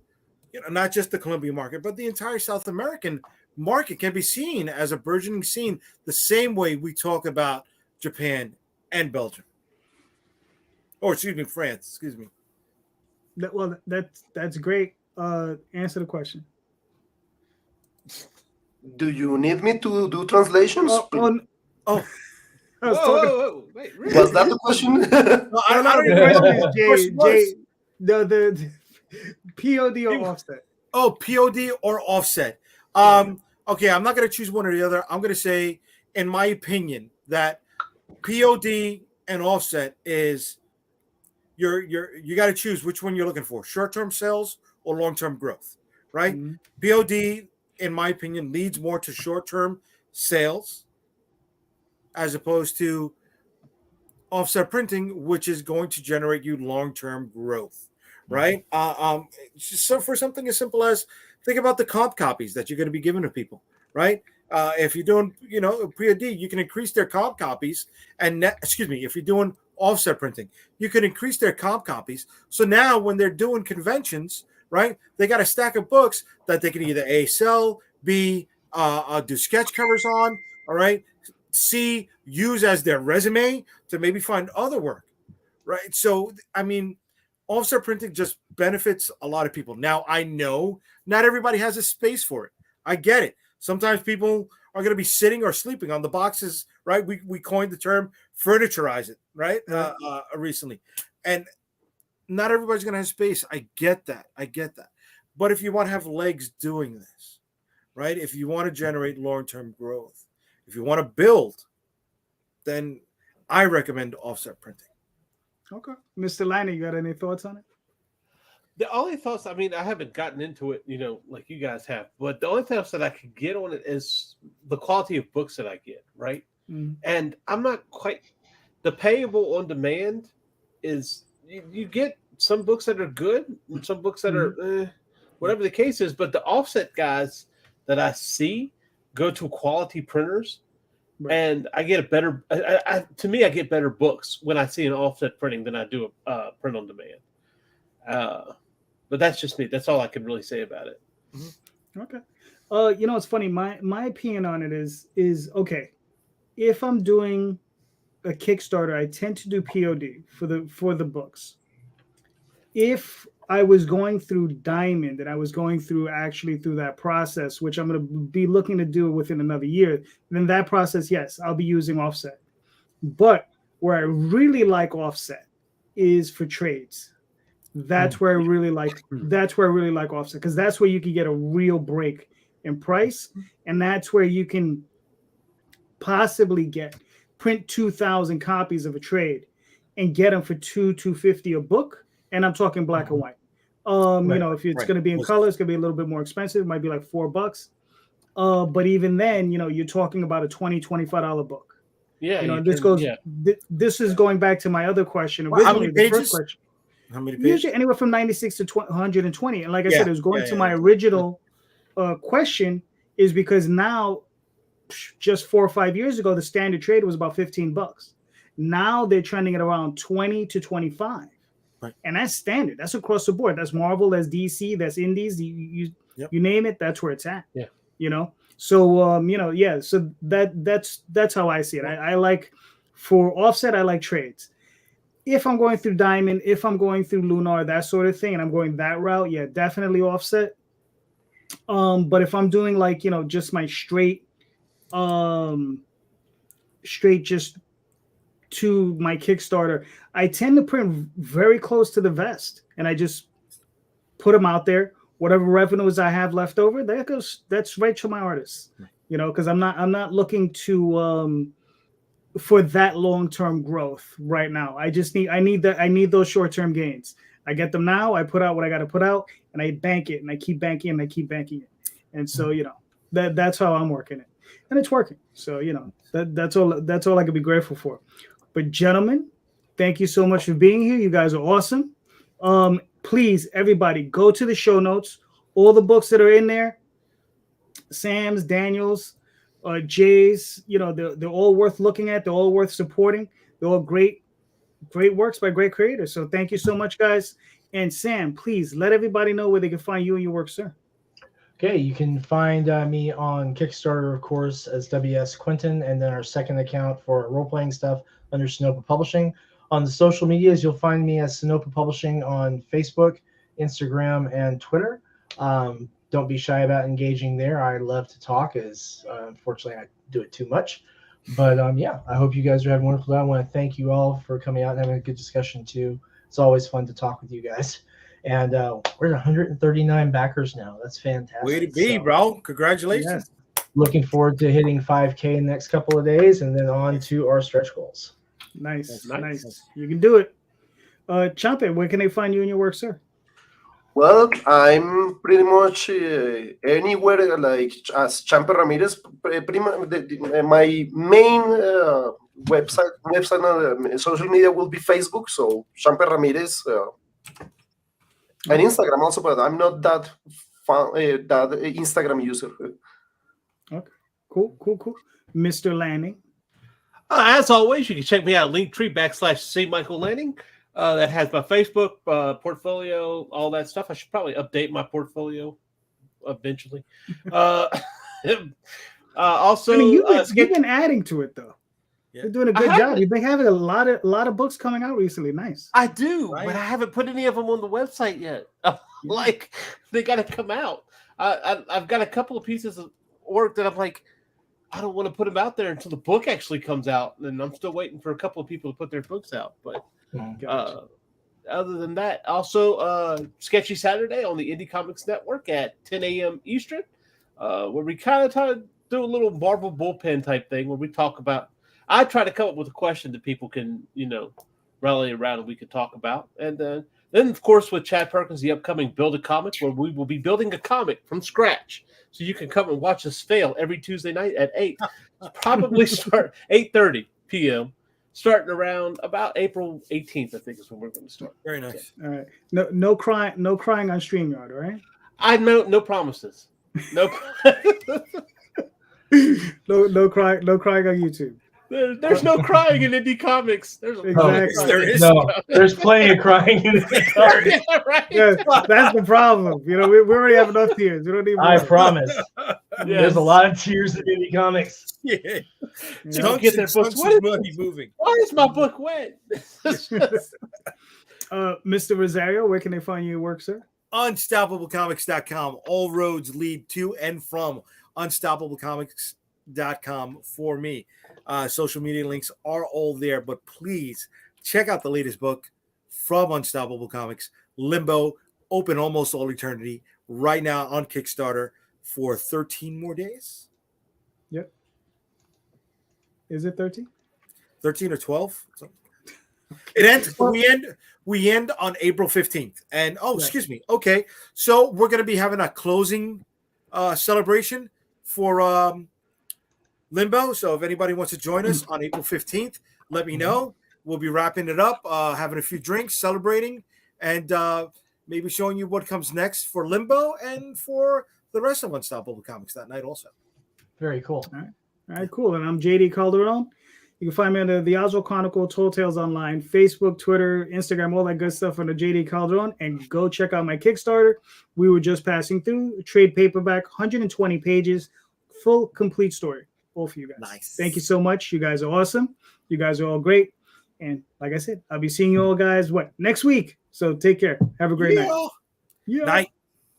you know, not just the Colombian market, but the entire South American market can be seen as a burgeoning scene the same way we talk about Japan and Belgium. Or excuse me, France. Excuse me. Well, that's great. Answer the question. Do you need me to do translations? Whoa. Wait, really? Was that the question? The POD or offset? Oh, POD or offset. Okay, I'm not going to choose one or the other. I'm going to say, in my opinion, that POD and offset is you got to choose which one you're looking for: short-term sales or long-term growth, right? Mm-hmm. POD, in my opinion, leads more to short-term sales as opposed to offset printing, which is going to generate you long-term growth, right? So for something as simple as think about the comp copies that you're going to be giving to people, right? If you're doing, POD, you can increase their comp copies, and if you're doing offset printing, you can increase their comp copies. So now when they're doing conventions, right, they got a stack of books that they can either A, sell, B, do sketch covers on, all right, C, use as their resume to maybe find other work, right? So, I mean, offset printing just benefits a lot of people. Now, I know not everybody has a space for it. I get it. Sometimes people are going to be sitting or sleeping on the boxes, right? We coined the term furniturize it, right? Recently. And not everybody's going to have space. I get that. But if you want to have legs doing this, right? If you want to generate long-term growth, if you want to build, then I recommend offset printing. Okay. Mr. Lanning, you got any thoughts on it? The only thoughts, I mean, I haven't gotten into it, like you guys have, but the only thoughts that I could get on it is the quality of books that I get, right? Mm-hmm. And I'm not quite, the payable on demand is, you get some books that are good and some books that are, whatever the case is. But the offset guys that I see go to quality printers, and I get a better. To me, I get better books when I see an offset printing than I do a print on demand. But that's just me. That's all I can really say about it. Okay. It's funny. My opinion on it is okay. If I'm doing a Kickstarter, I tend to do POD for the books. If I was going through Diamond and I was going through that process, which I'm going to be looking to do within another year, then that process, yes, I'll be using offset. But where I really like offset is for trades. That's where I really like offset, because that's where you can get a real break in price, and that's where you can possibly print 2,000 copies of a trade and get them for $250 a book, and I'm talking black and white. If it's going to be in color, it's going to be a little bit more expensive. It might be like $4. But even then, you're talking about a $20-$25 book. Yeah, this is going back to my other question. Well, how many pages? The first question. How many pages? Usually anywhere from 96 to 120. And like I said, it was going to my original question, is because now, just 4 or 5 years ago, the standard trade was about $15. Now they're trending at around 20 to 25. Right. And that's standard. That's across the board. That's Marvel, that's DC, that's Indies. You name it, that's where it's at. Yeah. So so that's how I see it. I like, for offset, I like trades. If I'm going through Diamond, if I'm going through Lunar, that sort of thing, and I'm going that route, yeah, definitely offset. But if I'm doing just my straight just to my Kickstarter, I tend to print very close to the vest, and I just put them out there. Whatever revenues I have left over, that's right to my artists, because I'm not looking to for that long-term growth right now. I need those short-term gains. I get them now. I put out what I got to put out, and I bank it, and I keep banking, and I keep banking it. And so that's how I'm working it, and it's working. So that's all I can be grateful for. But gentlemen, thank you so much for being here. You guys are awesome. Please, everybody, go to the show notes. All the books that are in there, Sam's, Daniel's, Jay's, they're all worth looking at. They're all worth supporting. They're all great works by great creators. So thank you so much, guys. And Sam, please let everybody know where they can find you and your work, sir. Okay, you can find me on Kickstarter, of course, as WS Quinton, and then our second account for role-playing stuff under Sonopa Publishing. On the social medias, you'll find me as Sonopa Publishing on Facebook, Instagram, and Twitter. Don't be shy about engaging there. I love to talk, as unfortunately I do it too much. But I hope you guys are having a wonderful day. I want to thank you all for coming out and having a good discussion too. It's always fun to talk with you guys. And we're at 139 backers now. That's fantastic. Way to be, bro. Congratulations. Yeah. Looking forward to hitting 5K in the next couple of days, and then on to our stretch goals. Nice. You can do it. Champe, where can they find you and your work, sir? Well, I'm pretty much anywhere, like as Champe Ramirez. My main website, social media will be Facebook. So Champe Ramirez, and Instagram also, but I'm not that Instagram user. Okay, cool. Mr. Lanning. As always, you can check me out at Linktree / Michael Lanning. That has my Facebook portfolio, all that stuff. I should probably update my portfolio eventually. Also, you've been adding to it though. Yeah. You're doing a good job. You've been having a lot of books coming out recently. Nice. I do, right? But I haven't put any of them on the website yet. Like, they got to come out. I've got a couple of pieces of work that I'm like, I don't want to put them out there until the book actually comes out, and I'm still waiting for a couple of people to put their books out. But other than that, also Sketchy Saturday on the Indy Comics Network at 10 a.m. Eastern, where we kind of try to do a little Marvel bullpen type thing where we talk about. I try to come up with a question that people can, rally around and we can talk about. And then of course, with Chad Perkins, the upcoming Build a Comic, where we will be building a comic from scratch. So you can come and watch us fail every Tuesday night at 8. Probably start 8:30 p.m. Starting around about April 18th, I think is when we're going to start. Very nice. All right. No crying on StreamYard, all right? I know no promises. No, no crying on YouTube. there's no crying in Indie Comics. There's Exactly. There is. No, there's plenty of crying in the comics. Yeah, right. Yeah, that's the problem. You know, we already have enough tears. We don't need more. I promise. Yes. There's a lot of tears in Indie Comics. Yeah. Yeah. Don't get their books. Chunks of money moving. Why is my book wet? Mr. Rosario, where can they find your work, sir? UnstoppableComics.com. All roads lead to and from UnstoppableComics.com for me. Social media links are all there, but please check out the latest book from Unstoppable Comics, Limbo, open almost all eternity, right now on Kickstarter for 13 more days. Yep. Is it 13? 13 or 12? It ends. We end on April 15th. And excuse me. Okay. So we're going to be having a closing celebration for Limbo. So if anybody wants to join us on April 15th, let me know. We'll be wrapping it up, having a few drinks, celebrating, and maybe showing you what comes next for Limbo and for the rest of Unstoppable Comics that night also. Very cool. All right, cool. And I'm JD Calderon. You can find me under the Oswald Chronicle, Tall Tales Online, Facebook, Twitter, Instagram, all that good stuff under JD Calderon. And go check out my Kickstarter. We were just passing through trade paperback, 120 pages, full complete story. All for you guys. Nice. Thank you so much. You guys are awesome. You guys are all great. And like I said, I'll be seeing you all guys next week. So take care. Have a great night. Night.